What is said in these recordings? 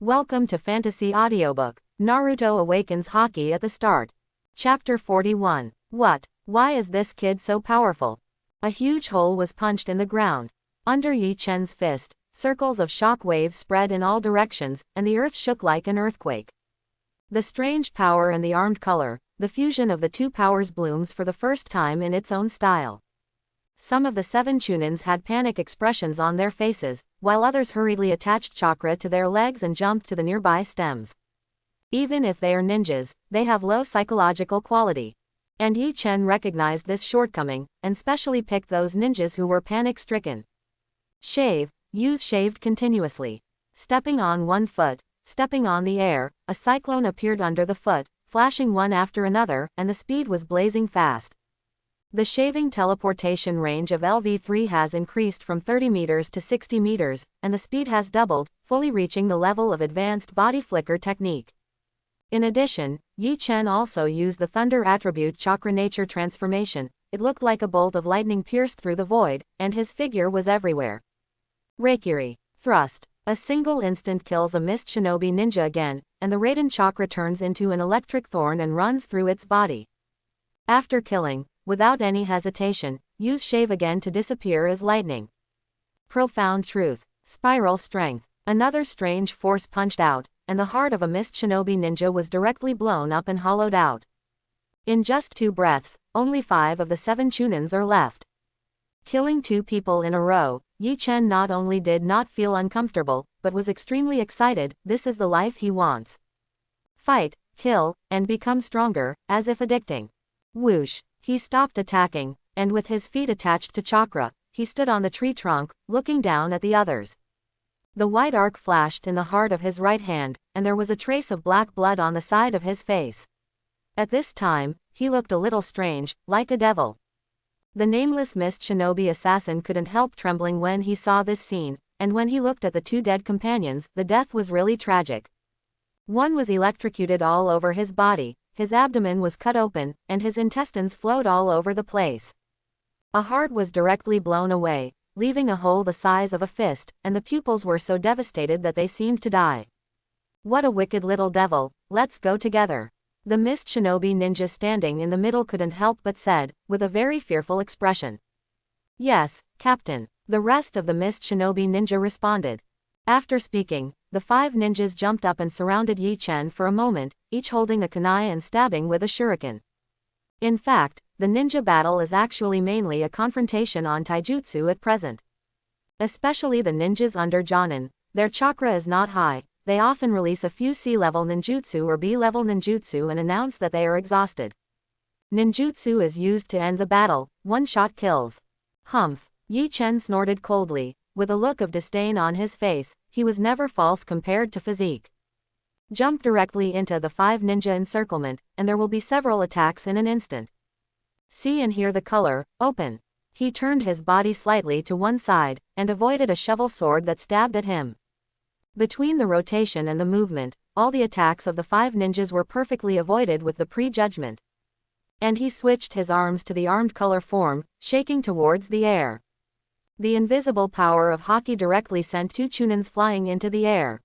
Welcome to Fantasy Audiobook, Naruto Awakens Haki at the start. Chapter 41. What? Why is this kid so powerful? A huge hole was punched in the ground. Under Yi Chen's fist, circles of shock waves spread in all directions, and the earth shook like an earthquake. The strange power and the armed color, the fusion of the two powers blooms for the first time in its own style. Some of the 7 Chunins had panic expressions on their faces, while others hurriedly attached chakra to their legs and jumped to the nearby stems. Even if they are ninjas, they have low psychological quality. And Yi Chen recognized this shortcoming, and specially picked those ninjas who were panic-stricken. Use shaved continuously. Stepping on one foot, stepping on the air, a cyclone appeared under the foot, flashing one after another, and the speed was blazing fast. The shaving teleportation range of LV3 has increased from 30 meters to 60 meters, and the speed has doubled, fully reaching the level of advanced body flicker technique. In addition, Yi Chen also used the thunder attribute chakra nature transformation. It looked like a bolt of lightning pierced through the void, and his figure was everywhere. Reikiri. Thrust. A single instant kills a mist shinobi ninja again, and the Raiden chakra turns into an electric thorn and runs through its body. After killing, without any hesitation, use shave again to disappear as lightning. Profound truth. Spiral strength. Another strange force punched out, and the heart of a mist shinobi ninja was directly blown up and hollowed out. In just 2 breaths, only 5 of the 7 Chunins are left. Killing 2 people in a row, Yi Chen not only did not feel uncomfortable, but was extremely excited. This is the life he wants. Fight, kill, and become stronger, as if addicting. Whoosh. He stopped attacking, and with his feet attached to chakra, he stood on the tree trunk, looking down at the others. The white arc flashed in the heart of his right hand, and there was a trace of black blood on the side of his face. At this time, he looked a little strange, like a devil. The nameless mist shinobi assassin couldn't help trembling when he saw this scene, and when he looked at the 2 dead companions, the death was really tragic. One was electrocuted all over his body. His abdomen was cut open, and his intestines flowed all over the place. A heart was directly blown away, leaving a hole the size of a fist, and the pupils were so devastated that they seemed to die. What a wicked little devil, let's go together. The mist shinobi ninja standing in the middle couldn't help but said, with a very fearful expression. Yes, Captain. The rest of the mist shinobi ninja responded. After speaking, the 5 ninjas jumped up and surrounded Yi Chen for a moment, each holding a kunai and stabbing with a shuriken. In fact, the ninja battle is actually mainly a confrontation on taijutsu at present. Especially the ninjas under Jonin, their chakra is not high. They often release a few C-level ninjutsu or B-level ninjutsu and announce that they are exhausted. Ninjutsu is used to end the battle, one-shot kills. Humph. Yi Chen snorted coldly, with a look of disdain on his face. He was never false compared to physique. Jump directly into the 5 ninja encirclement, and there will be several attacks in an instant. See and hear the color, open. He turned his body slightly to one side, and avoided a shovel sword that stabbed at him. Between the rotation and the movement, all the attacks of the 5 ninjas were perfectly avoided with the prejudgment. And he switched his arms to the armed color form, shaking towards the air. The invisible power of Haki directly sent 2 Chunins flying into the air.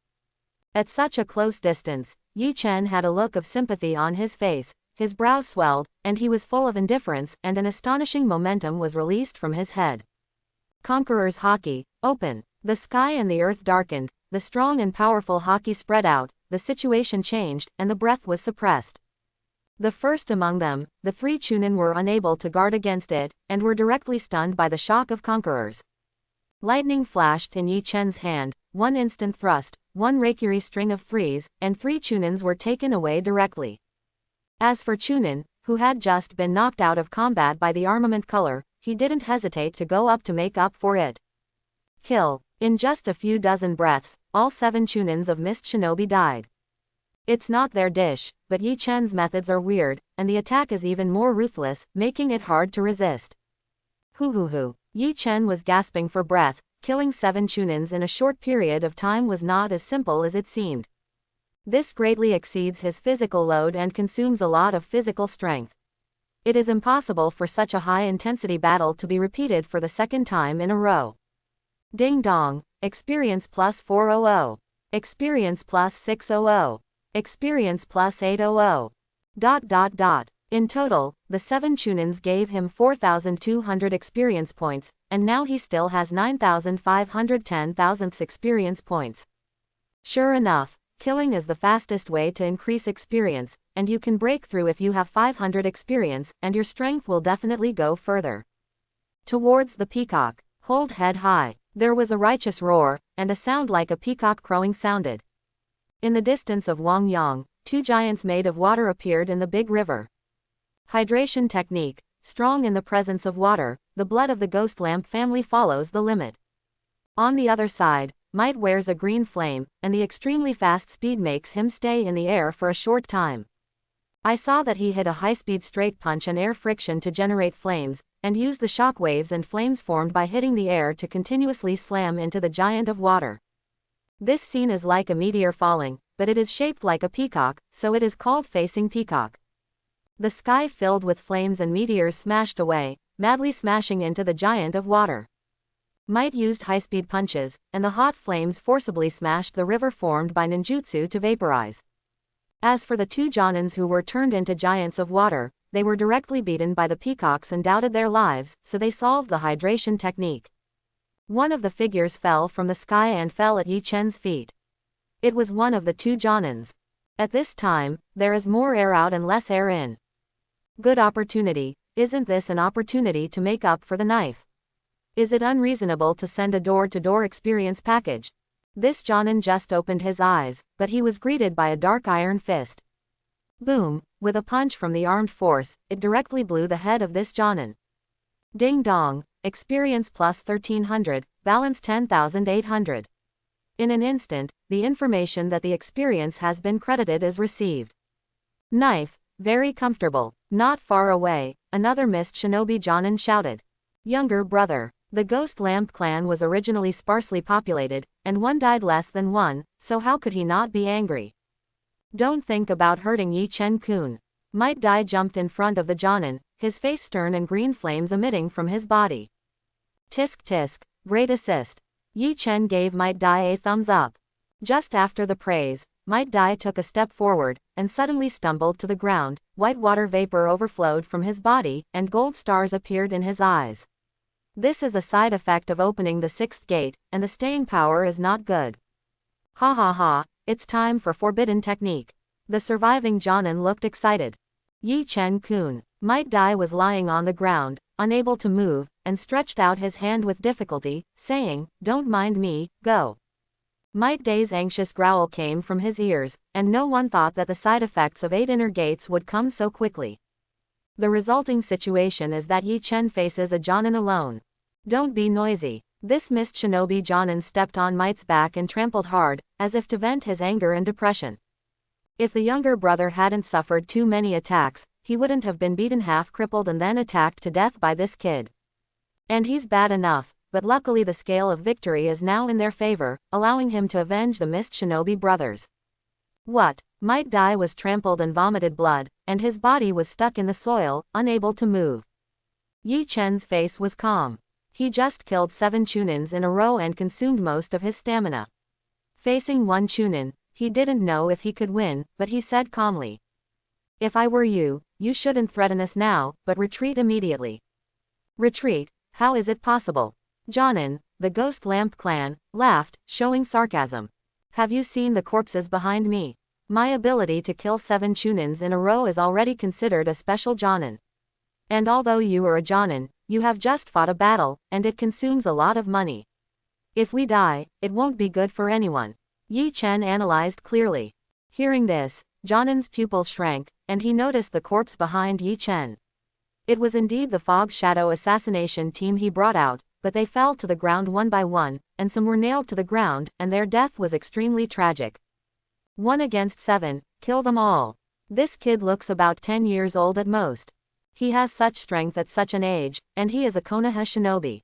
At such a close distance, Yi Chen had a look of sympathy on his face, his brows swelled, and he was full of indifference, and an astonishing momentum was released from his head. Conqueror's Haki, open. The sky and the earth darkened, the strong and powerful Haki spread out, the situation changed, and the breath was suppressed. The first among them, the 3 Chunin were unable to guard against it, and were directly stunned by the shock of Conquerors. Lightning flashed in Yi Chen's hand, 1 instant thrust, 1 Reikiri string of 3s, and 3 Chunins were taken away directly. As for Chunin, who had just been knocked out of combat by the armament color, he didn't hesitate to go up to make up for it. Kill. In just a few dozen breaths, all 7 Chunins of Mist Shinobi died. It's not their dish, but Yi Chen's methods are weird, and the attack is even more ruthless, making it hard to resist. Hoo. Yi Chen was gasping for breath. Killing 7 Chunins in a short period of time was not as simple as it seemed. This greatly exceeds his physical load and consumes a lot of physical strength. It is impossible for such a high-intensity battle to be repeated for the 2nd time in a row. Ding dong, experience plus 400. Experience plus 600. Experience plus 800. ... In total, the 7 chunins gave him 4,200 experience points, and now he still has 9,510 experience points. Sure enough, killing is the fastest way to increase experience, and you can break through if you have 500 experience, and your strength will definitely go further. Towards the peacock. Hold head high. There was a righteous roar, and a sound like a peacock crowing sounded. In the distance of Wangyang, 2 giants made of water appeared in the big river. Hydration technique. Strong in the presence of water, the blood of the ghost lamp family follows the limit. On the other side, Might wears a green flame, and the extremely fast speed makes him stay in the air for a short time. I saw that he hit a high-speed straight punch and air friction to generate flames, and used the shock waves and flames formed by hitting the air to continuously slam into the giant of water. This scene is like a meteor falling, but it is shaped like a peacock, so it is called facing peacock. The sky filled with flames and meteors smashed away, madly smashing into the giant of water. Might used high-speed punches, and the hot flames forcibly smashed the river formed by ninjutsu to vaporize. As for the 2 Jonins who were turned into giants of water, they were directly beaten by the peacocks and doubted their lives, so they solved the hydration technique. One of the figures fell from the sky and fell at Yi Chen's feet. It was one of the 2 Jonins. At this time, there is more air out and less air in. Good opportunity. Isn't this an opportunity to make up for the knife? Is it unreasonable to send a door-to-door experience package? This Jonin just opened his eyes, but he was greeted by a dark iron fist. Boom, with a punch from the armed force, it directly blew the head of this Jonin. Ding dong, experience plus 1300, balance 10,800. In an instant, the information that the experience has been credited is received. Knife, very comfortable. Not far away, another mist shinobi Jonin shouted. Younger brother. The Ghost Lamp clan was originally sparsely populated, and one died less than one, so how could he not be angry? Don't think about hurting Yi Chen-kun. Might Dai jumped in front of the Jonin, his face stern and green flames emitting from his body. Tisk tisk, great assist. Yi Chen gave Might Dai a thumbs up. Just after the praise, Might Dai took a step forward, and suddenly stumbled to the ground. White water vapor overflowed from his body, and gold stars appeared in his eyes. This is a side effect of opening the 6th gate, and the staying power is not good. Ha ha ha, it's time for forbidden technique. The surviving Jonin looked excited. Yi Chen-kun. Might Dai was lying on the ground, unable to move, and stretched out his hand with difficulty, saying, "Don't mind me, go." Might Dai's anxious growl came from his ears, and no one thought that the side effects of 8 inner gates would come so quickly. The resulting situation is that Yi Chen faces a Jonin alone. Don't be noisy. This mist shinobi Jonin stepped on Might's back and trampled hard, as if to vent his anger and depression. If the younger brother hadn't suffered too many attacks, he wouldn't have been beaten half crippled and then attacked to death by this kid. And he's bad enough, but luckily the scale of victory is now in their favor, allowing him to avenge the mist shinobi brothers. What? Might Dai was trampled and vomited blood, and his body was stuck in the soil, unable to move. Yi Chen's face was calm. He just killed 7 chunins in a row and consumed most of his stamina. Facing one chunin, he didn't know if he could win, but he said calmly, "If I were you, you shouldn't threaten us now, but retreat immediately." Retreat? How is it possible? Jonin, the Ghost Lamp clan, laughed, showing sarcasm. Have you seen the corpses behind me? My ability to kill 7 chunins in a row is already considered a special Jonin. And although you are a Jonin, you have just fought a battle, and it consumes a lot of money. If we die, it won't be good for anyone. Yi Chen analyzed clearly. Hearing this, Jonin's pupils shrank, and he noticed the corpse behind Yi Chen. It was indeed the Fog Shadow assassination team he brought out, but they fell to the ground one by one, and some were nailed to the ground, and their death was extremely tragic. 1 against 7, kill them all. This kid looks about 10 years old at most. He has such strength at such an age, and he is a Konoha shinobi.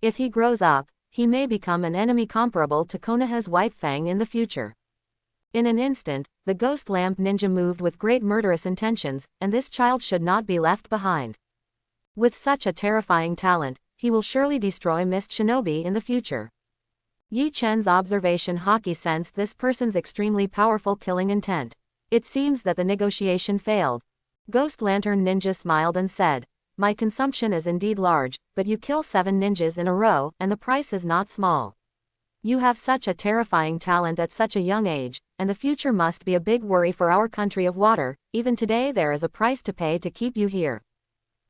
If he grows up, he may become an enemy comparable to Konoha's White Fang in the future. In an instant, the Ghost Lamp ninja moved with great murderous intentions, and this child should not be left behind. With such a terrifying talent, he will surely destroy Mist Shinobi in the future. Yi Chen's observation Haki sensed this person's extremely powerful killing intent. It seems that the negotiation failed. Ghost Lantern Ninja smiled and said, "My consumption is indeed large, but you kill 7 ninjas in a row, and the price is not small. You have such a terrifying talent at such a young age, and the future must be a big worry for our country of water. Even today there is a price to pay to keep you here."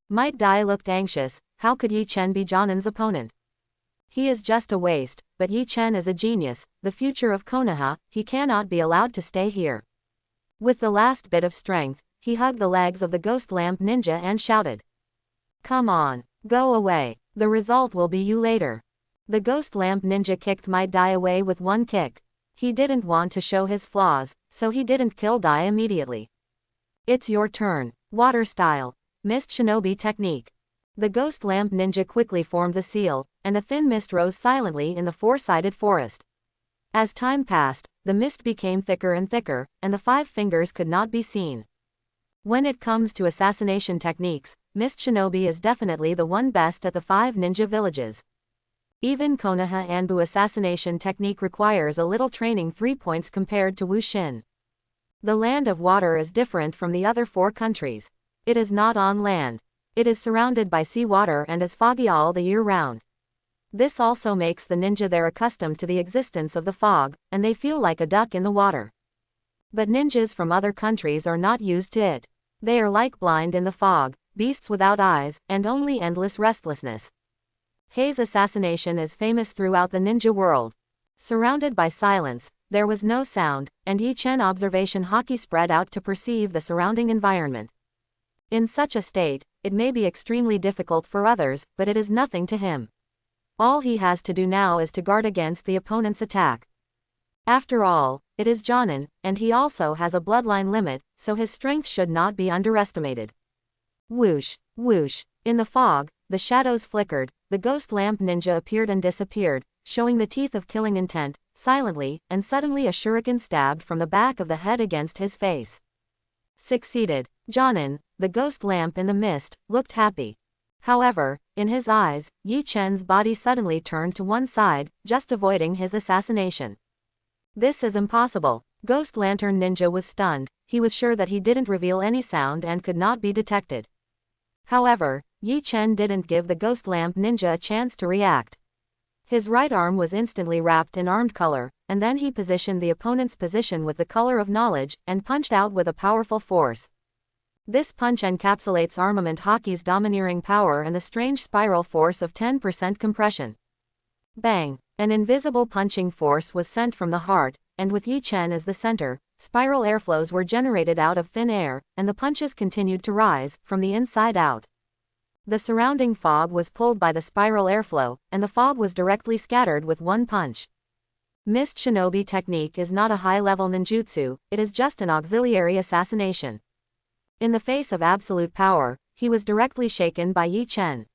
Might Dai looked anxious. How could Yi Chen be Jonin's opponent? He is just a waste, but Yi Chen is a genius, the future of Konoha. He cannot be allowed to stay here. With the last bit of strength, he hugged the legs of the Ghost Lamp Ninja and shouted, "Come on, go away. The result will be you later." The Ghost Lamp Ninja kicked Might Dai away with one kick. He didn't want to show his flaws, so he didn't kill Dai immediately. "It's your turn. Water style. Mist Shinobi technique." The Ghost Lamp Ninja quickly formed the seal, and a thin mist rose silently in the four-sided forest. As time passed, the mist became thicker and thicker, and the 5 fingers could not be seen. When it comes to assassination techniques, Mist Shinobi is definitely the one best at the 5 ninja villages. Even Konoha Anbu assassination technique requires a little training 3 points compared to Wushin. The land of water is different from the other 4 countries. It is not on land. It is surrounded by sea water and is foggy all the year round. This also makes the ninja there accustomed to the existence of the fog, and they feel like a duck in the water. But ninjas from other countries are not used to it. They are like blind in the fog, beasts without eyes, and only endless restlessness. Hei's assassination is famous throughout the ninja world. Surrounded by silence, there was no sound, and Yi Chen observation Haki spread out to perceive the surrounding environment. In such a state, it may be extremely difficult for others, but it is nothing to him. All he has to do now is to guard against the opponent's attack. After all, it is Jonin, and he also has a bloodline limit, so his strength should not be underestimated. Whoosh, whoosh. In the fog, the shadows flickered, the Ghost Lamp Ninja appeared and disappeared, showing the teeth of killing intent, silently, and suddenly a shuriken stabbed from the back of the head against his face. Succeeded. Jonin, the Ghost Lamp in the mist, looked happy. However, in his eyes, Yi Chen's body suddenly turned to one side, just avoiding his assassination. This is impossible. Ghost Lantern Ninja was stunned. He was sure that he didn't reveal any sound and could not be detected. However, Yi Chen didn't give the Ghost Lamp Ninja a chance to react. His right arm was instantly wrapped in armed color, and then he positioned the opponent's position with the color of knowledge, and punched out with a powerful force. This punch encapsulates Armament Haki's domineering power and the strange spiral force of 10% compression. Bang! An invisible punching force was sent from the heart, and with Yi Chen as the center, spiral airflows were generated out of thin air, and the punches continued to rise, from the inside out. The surrounding fog was pulled by the spiral airflow, and the fog was directly scattered with one punch. Mist Shinobi technique is not a high-level ninjutsu, it is just an auxiliary assassination. In the face of absolute power, he was directly shaken by Yi Chen.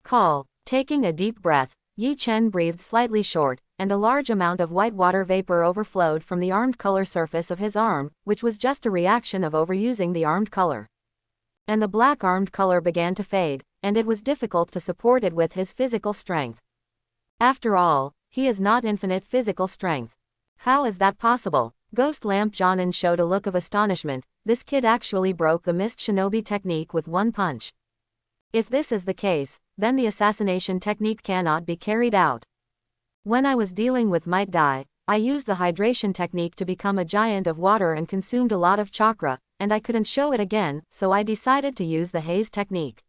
Call. Taking a deep breath, Yi Chen breathed slightly short, and a large amount of white water vapor overflowed from the armed color surface of his arm, which was just a reaction of overusing the armed color. And the black armed color began to fade, and it was difficult to support it with his physical strength. After all, he has not infinite physical strength. How is that possible? Ghost Lamp Jonin showed a look of astonishment. This kid actually broke the Mist Shinobi technique with one punch. If this is the case, then the assassination technique cannot be carried out. When I was dealing with Might Dai, I used the hydration technique to become a giant of water and consumed a lot of chakra, and I couldn't show it again, so I decided to use the Hei's technique.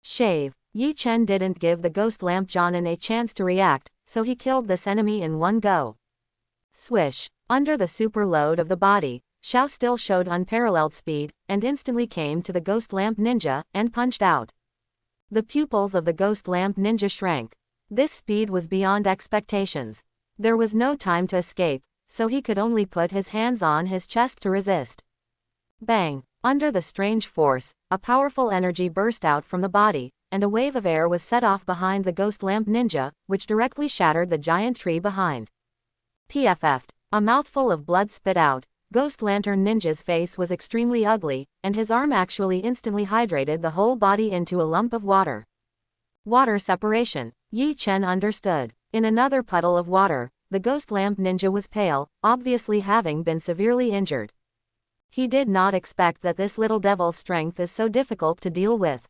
Shave. Yi Chen didn't give the Ghost Lamp Jonin a chance to react, so he killed this enemy in one go. Swish. Under the super load of the body, Xiao still showed unparalleled speed, and instantly came to the Ghost Lamp Ninja, and punched out. The pupils of the Ghost Lamp Ninja shrank. This speed was beyond expectations. There was no time to escape, so he could only put his hands on his chest to resist. Bang! Under the strange force, a powerful energy burst out from the body, and a wave of air was set off behind the Ghost Lamp Ninja, which directly shattered the giant tree behind. PFF'd. A mouthful of blood spit out. Ghost Lantern Ninja's face was extremely ugly, and his arm actually instantly hydrated the whole body into a lump of water. Water separation. Yi Chen understood. In another puddle of water, the ghost lamp ninja was pale, obviously having been severely injured. He did not expect that this little devil's strength is so difficult to deal with.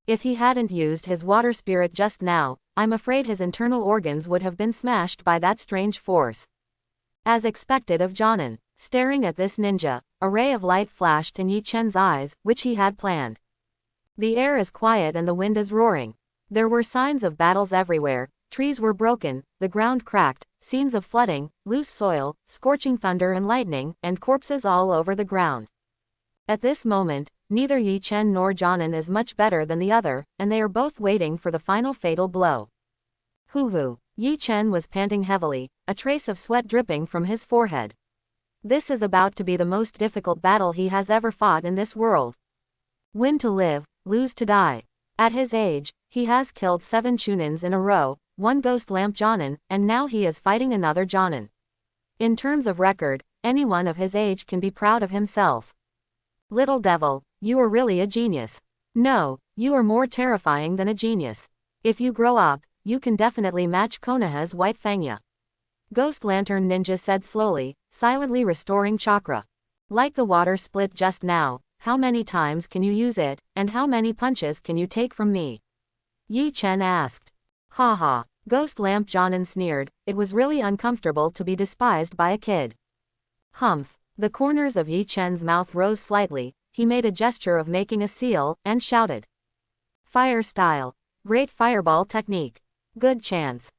If he hadn't used his water spirit just now, I'm afraid his internal organs would have been smashed by that strange force. As expected of Jonin, staring at this ninja, a ray of light flashed in Yi Chen's eyes, which he had planned. The air is quiet and the wind is roaring. There were signs of battles everywhere, trees were broken, the ground cracked, scenes of flooding, loose soil, scorching thunder and lightning, and corpses all over the ground. At this moment, neither Yi Chen nor Jonin is much better than the other, and they are both waiting for the final fatal blow. Hoo-hoo! Yi Chen was panting heavily, a trace of sweat dripping from his forehead. This is about to be the most difficult battle he has ever fought in this world. Win to live, lose to die. At his age, he has killed 7 Chunins in a row, 1 ghost lamp Jonin, and now he is fighting another Jonin. In terms of record, anyone of his age can be proud of himself. Little devil, you are really a genius. No, you are more terrifying than a genius. If you grow up, you can definitely match Konoha's White Fangya. Ghost Lantern Ninja said slowly, silently restoring chakra. Like the water split just now, how many times can you use it, and how many punches can you take from me? Yi Chen asked. Ha ha, Ghost Lamp Jonin sneered, it was really uncomfortable to be despised by a kid. Humph. The corners of Yi Chen's mouth rose slightly, he made a gesture of making a seal, and shouted. Fire style. Great fireball technique. Good chance.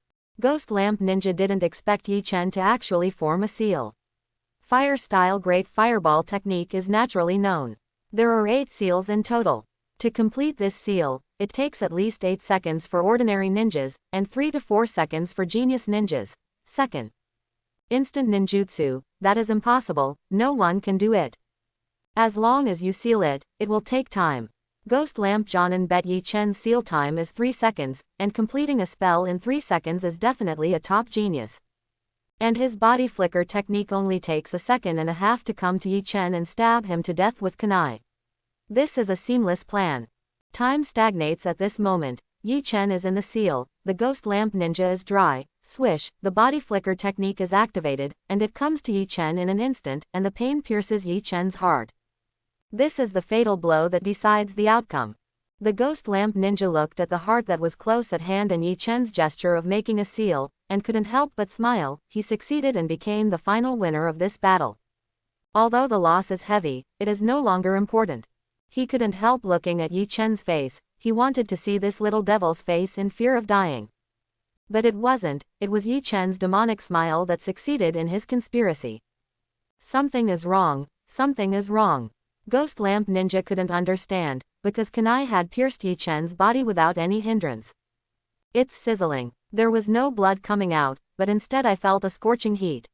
Ghost Lamp Ninja didn't expect Yi Chen to actually form a seal. Fire style great fireball technique is naturally known. There are 8 seals in total. To complete this seal, it takes at least 8 seconds for ordinary ninjas, and 3 to 4 seconds for genius ninjas. Second. Instant ninjutsu, that is impossible, no one can do it. As long as you seal it, it will take time. Ghost Lamp Jonin bet Yi Chen's seal time is 3 seconds, and completing a spell in 3 seconds is definitely a top genius. And his body flicker technique only takes 1.5 seconds to come to Yi Chen and stab him to death with kunai. This is a seamless plan. Time stagnates at this moment. Yi Chen is in the seal, the Ghost Lamp Ninja is dry, swish, the body flicker technique is activated, and it comes to Yi Chen in an instant, and the pain pierces Yi Chen's heart. This is the fatal blow that decides the outcome. The Ghost Lamp Ninja looked at the heart that was close at hand and Yi Chen's gesture of making a seal, and couldn't help but smile. He succeeded and became the final winner of this battle. Although the loss is heavy, it is no longer important. He couldn't help looking at Yi Chen's face, he wanted to see this little devil's face in fear of dying. But it wasn't, it was Yi Chen's demonic smile that succeeded in his conspiracy. Something is wrong, something is wrong. Ghost Lamp Ninja couldn't understand, because kunai had pierced Yi Chen's body without any hindrance. It's sizzling. There was no blood coming out, but instead I felt a scorching heat.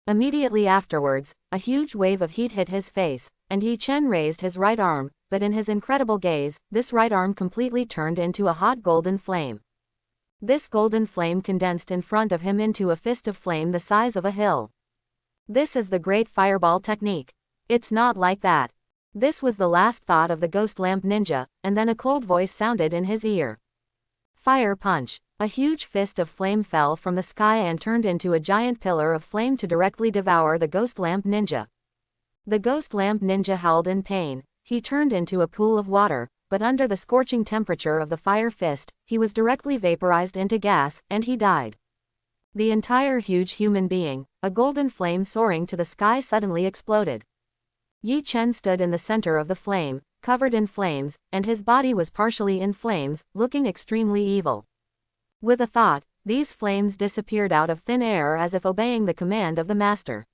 Immediately afterwards, a huge wave of heat hit his face, and Yi Chen raised his right arm, but in his incredible gaze, this right arm completely turned into a hot golden flame. This golden flame condensed in front of him into a fist of flame the size of a hill. This is the great fireball technique. It's not like that. This was the last thought of the Ghost Lamp Ninja, and then a cold voice sounded in his ear. Fire punch. A huge fist of flame fell from the sky and turned into a giant pillar of flame to directly devour the Ghost Lamp Ninja. The Ghost Lamp Ninja howled in pain. He turned into a pool of water, but under the scorching temperature of the fire fist, he was directly vaporized into gas, and he died. The entire huge human being, a golden flame soaring to the sky, suddenly exploded. Yi Chen stood in the center of the flame, covered in flames, and his body was partially in flames, looking extremely evil. With a thought, these flames disappeared out of thin air as if obeying the command of the master.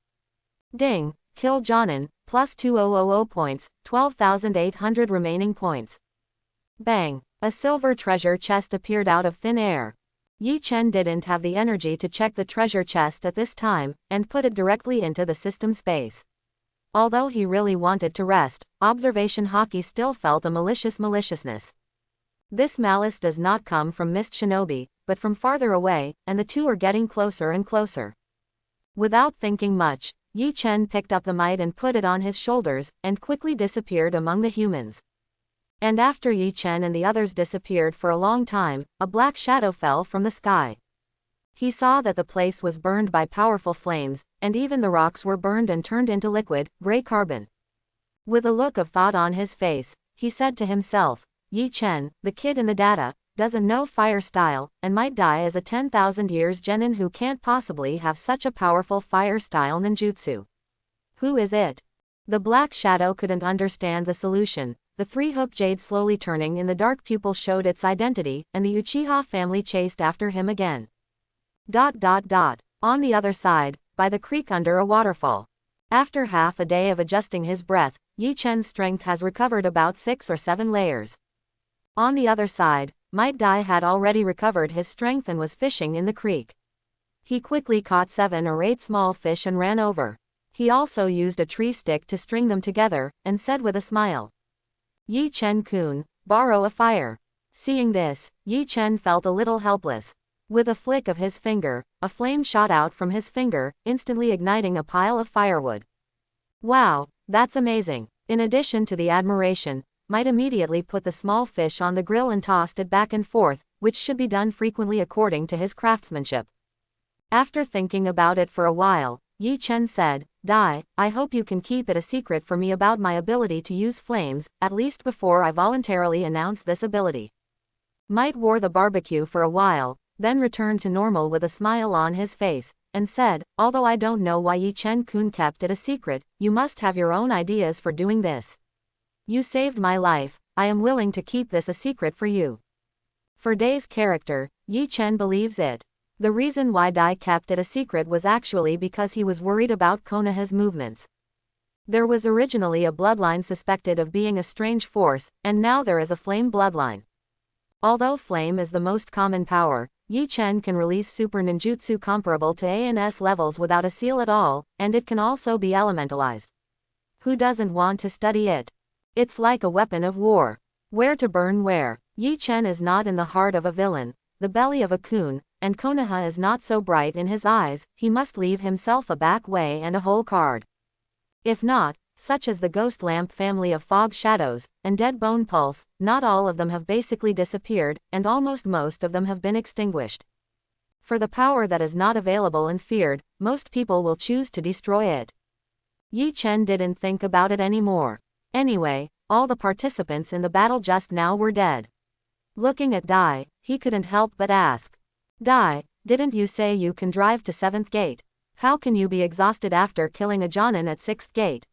Ding! Kill Jonin, plus 2000 points, 12,800 remaining points. Bang! A silver treasure chest appeared out of thin air. Yi Chen didn't have the energy to check the treasure chest at this time, and put it directly into the system space. Although he really wanted to rest, Observation Haki still felt a maliciousness. This malice does not come from Mist Shinobi, but from farther away, and the two are getting closer and closer. Without thinking much, Yi Chen picked up the mite and put it on his shoulders, and quickly disappeared among the humans. And after Yi Chen and the others disappeared for a long time, a black shadow fell from the sky. He saw that the place was burned by powerful flames, and even the rocks were burned and turned into liquid, gray carbon. With a look of thought on his face, he said to himself, Yi Chen, the kid in the data, doesn't know fire style, and might die as a 10,000 years genin who can't possibly have such a powerful fire style ninjutsu. Who is it? The black shadow couldn't understand the solution. The three-hook jade slowly turning in the dark pupil showed its identity, and the Uchiha family chased after him again. On the other side, by the creek under a waterfall. After half a day of adjusting his breath, Yi Chen's strength has recovered about 6 or 7 layers. On the other side, Might Dai had already recovered his strength and was fishing in the creek. He quickly caught 7 or 8 small fish and ran over. He also used a tree stick to string them together, and said with a smile, Yi Chen-kun, borrow a fire. Seeing this, Yi Chen felt a little helpless. With a flick of his finger, a flame shot out from his finger, instantly igniting a pile of firewood. Wow, that's amazing. In addition to the admiration, Might immediately put the small fish on the grill and tossed it back and forth, which should be done frequently according to his craftsmanship. After thinking about it for a while, Yi Chen said, Dai, I hope you can keep it a secret for me about my ability to use flames, at least before I voluntarily announce this ability. Might wore the barbecue for a while, then returned to normal with a smile on his face, and said, although I don't know why Yi Chen-kun kept it a secret, you must have your own ideas for doing this. You saved my life, I am willing to keep this a secret for you. For Dai's character, Yi Chen believes it. The reason why Dai kept it a secret was actually because he was worried about Konoha's movements. There was originally a bloodline suspected of being a strange force, and now there is a flame bloodline. Although flame is the most common power, Yi Chen can release super ninjutsu comparable to ANS levels without a seal at all, and it can also be elementalized. Who doesn't want to study it? It's like a weapon of war. Where to burn where. Yi Chen is not in the heart of a villain, the belly of a coon, and Konoha is not so bright in his eyes, he must leave himself a back way and a whole card. If not, such as the Ghost Lamp family of Fog Shadows, and Dead Bone Pulse, not all of them have basically disappeared, and almost most of them have been extinguished. For the power that is not available and feared, most people will choose to destroy it. Yi Chen didn't think about it anymore. Anyway, all the participants in the battle just now were dead. Looking at Dai, he couldn't help but ask. Dai, didn't you say you can drive to 7th gate? How can you be exhausted after killing a Jonin at 6th gate?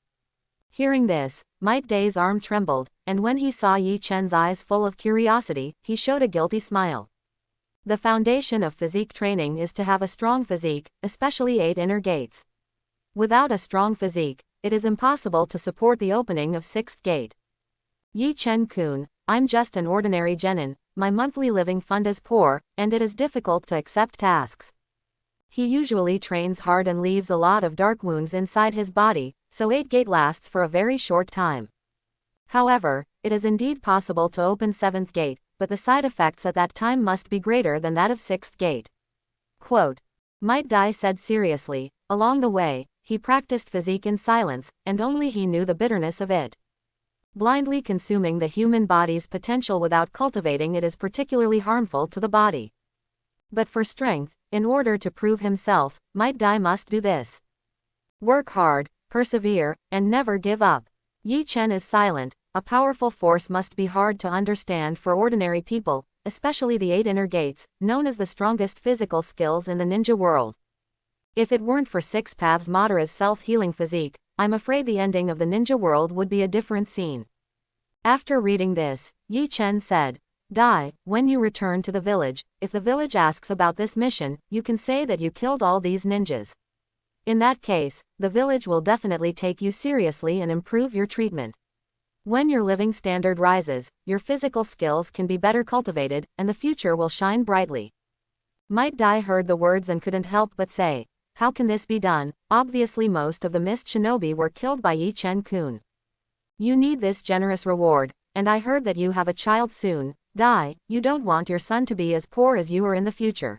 Hearing this, Might Dai's arm trembled, and when he saw Yi Chen's eyes full of curiosity, he showed a guilty smile. The foundation of physique training is to have a strong physique, especially 8 inner gates. Without a strong physique, it is impossible to support the opening of 6th gate. Yi Chen-kun, I'm just an ordinary genin, my monthly living fund is poor, and it is difficult to accept tasks. He usually trains hard and leaves a lot of dark wounds inside his body, so 8 gate lasts for a very short time. However, it is indeed possible to open 7th gate, but the side effects at that time must be greater than that of 6th gate. Quote. Might Dai said seriously, along the way, he practiced physique in silence, and only he knew the bitterness of it. Blindly consuming the human body's potential without cultivating it is particularly harmful to the body. But for strength, in order to prove himself, Might Dai must do this. Work hard, persevere, and never give up. Yi Chen is silent. A powerful force must be hard to understand for ordinary people, especially the 8 inner gates, known as the strongest physical skills in the ninja world. If it weren't for Six Paths Madara's self-healing physique, I'm afraid the ending of the ninja world would be a different scene. After reading this, Yi Chen said, Dai, when you return to the village, if the village asks about this mission, you can say that you killed all these ninjas. In that case, the village will definitely take you seriously and improve your treatment. When your living standard rises, your physical skills can be better cultivated, and the future will shine brightly. Might Dai heard the words and couldn't help but say, how can this be done? Obviously most of the mist shinobi were killed by Yi Chen-kun. You need this generous reward, and I heard that you have a child soon. Dai, you don't want your son to be as poor as you are in the future.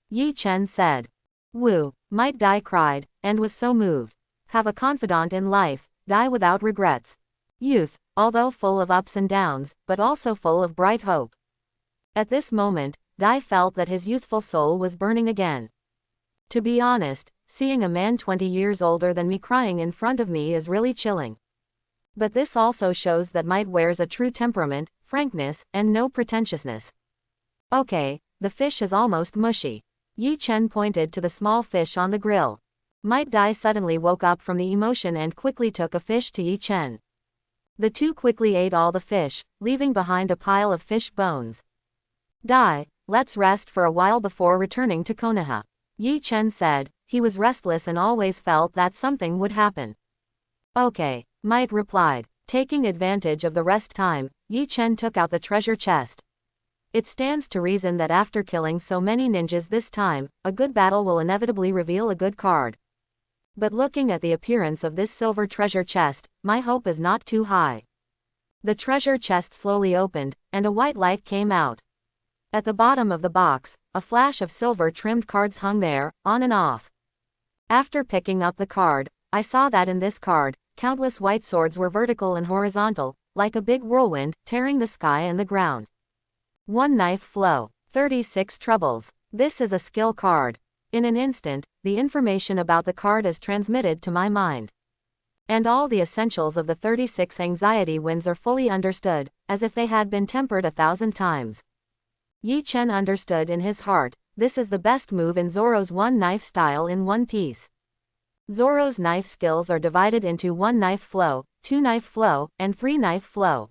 Yi Chen said. Woo, Might Dai cried, and was so moved. Have a confidant in life, die without regrets. Youth, although full of ups and downs, but also full of bright hope. At this moment, Dai felt that his youthful soul was burning again. To be honest, seeing a man 20 years older than me crying in front of me is really chilling. But this also shows that Might wears a true temperament, frankness, and no pretentiousness. Okay, the fish is almost mushy. Yi Chen pointed to the small fish on the grill. Might Dai suddenly woke up from the emotion and quickly took a fish to Yi Chen. The two quickly ate all the fish, leaving behind a pile of fish bones. Dai, let's rest for a while before returning to Konoha. Yi Chen said. He was restless and always felt that something would happen. Okay, Might replied. Taking advantage of the rest time, Yi Chen took out the treasure chest. It stands to reason that after killing so many ninjas this time, a good battle will inevitably reveal a good card. But looking at the appearance of this silver treasure chest, my hope is not too high. The treasure chest slowly opened, and a white light came out. At the bottom of the box, a flash of silver-trimmed cards hung there, on and off. After picking up the card, I saw that in this card, countless white swords were vertical and horizontal, like a big whirlwind, tearing the sky and the ground. One knife flow. 36 troubles. This is a skill card. In an instant, the information about the card is transmitted to my mind. And all the essentials of the 36 anxiety winds are fully understood, as if they had been tempered 1,000 times. Yi Chen understood in his heart, this is the best move in Zoro's one-knife style in One Piece. Zoro's knife skills are divided into one-knife flow, two-knife flow, and three-knife flow.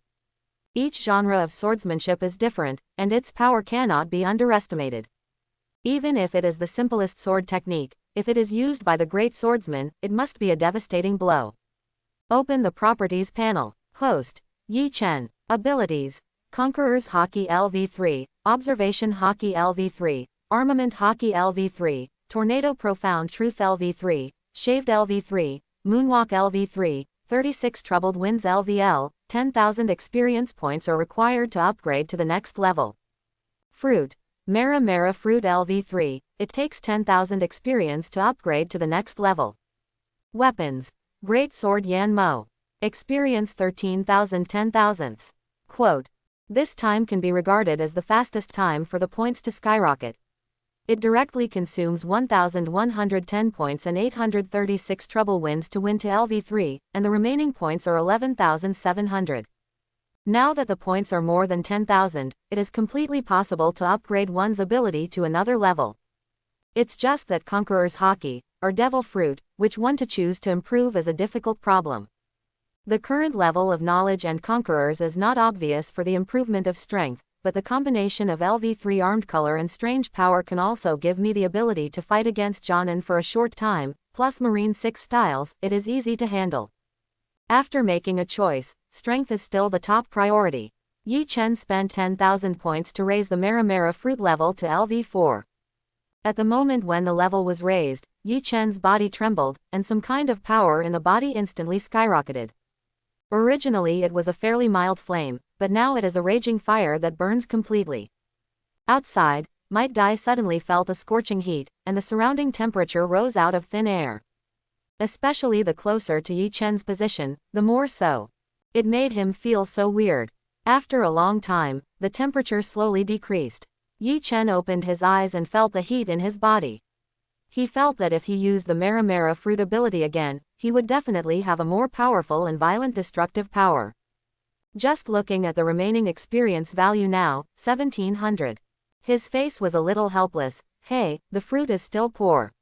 Each genre of swordsmanship is different, and its power cannot be underestimated. Even if it is the simplest sword technique, if it is used by the great swordsman, it must be a devastating blow. Open the Properties panel. Host. Yi Chen. Abilities. Conqueror's Haki LV3, Observation Haki LV3, Armament Haki LV3, Tornado Profound Truth LV3, Shaved LV3, Moonwalk LV3, 36 Troubled Winds LVL, 10,000 experience points are required to upgrade to the next level. Fruit. Mara Mara Fruit LV3, it takes 10,000 experience to upgrade to the next level. Weapons. Great Sword Yan Mo. Experience 13,000 10,000ths. Quote. This time can be regarded as the fastest time for the points to skyrocket. It directly consumes 1,110 points and 836 trouble winds to win to LV3, and the remaining points are 11,700. Now that the points are more than 10,000, it is completely possible to upgrade one's ability to another level. It's just that Conqueror's Haki, or Devil Fruit, which one to choose to improve is a difficult problem. The current level of knowledge and Conquerors is not obvious for the improvement of strength, but the combination of LV3 armed color and strange power can also give me the ability to fight against Jonin for a short time, plus Marine 6 styles, it is easy to handle. After making a choice, strength is still the top priority. Yi Chen spent 10,000 points to raise the Mara Mara fruit level to LV4. At the moment when the level was raised, Yi Chen's body trembled, and some kind of power in the body instantly skyrocketed. Originally it was a fairly mild flame, but now it is a raging fire that burns completely. Outside, Might Dai suddenly felt a scorching heat, and the surrounding temperature rose out of thin air. Especially the closer to Yi Chen's position, the more so. It made him feel so weird. After a long time, the temperature slowly decreased. Yi Chen opened his eyes and felt the heat in his body. He felt that if he used the Mara Mara fruit ability again, he would definitely have a more powerful and violent destructive power. Just looking at the remaining experience value now, 1700. His face was a little helpless. Hey, the fruit is still poor.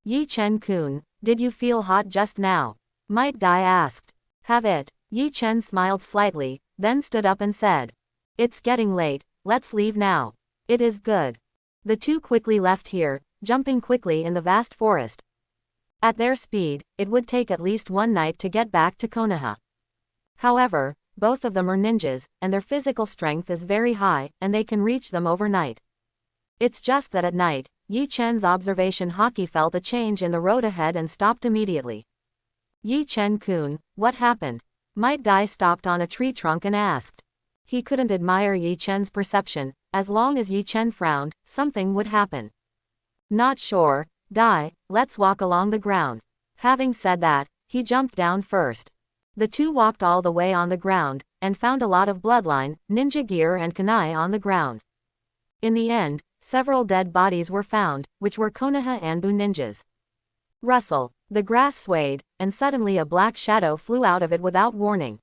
Yi Chen-kun, did you feel hot just now? Might Dai asked. Have it. Yi Chen smiled slightly, then stood up and said. It's getting late, let's leave now. It is good. The two quickly left here, jumping quickly in the vast forest. At their speed, it would take at least one night to get back to Konoha. However, both of them are ninjas, and their physical strength is very high, and they can reach them overnight. It's just that at night, Yi Chen's observation Haki felt a change in the road ahead and stopped immediately. Yi Chen-kun, what happened? Might Dai stopped on a tree trunk and asked. He couldn't admire Yi Chen's perception. As long as Yi Chen frowned, something would happen. Not sure, Dai, let's walk along the ground. Having said that, he jumped down first. The two walked all the way on the ground, and found a lot of bloodline, ninja gear and kunai on the ground. In the end, several dead bodies were found, which were Konoha Anbu ninjas. Rustle. The grass swayed, and suddenly a black shadow flew out of it without warning.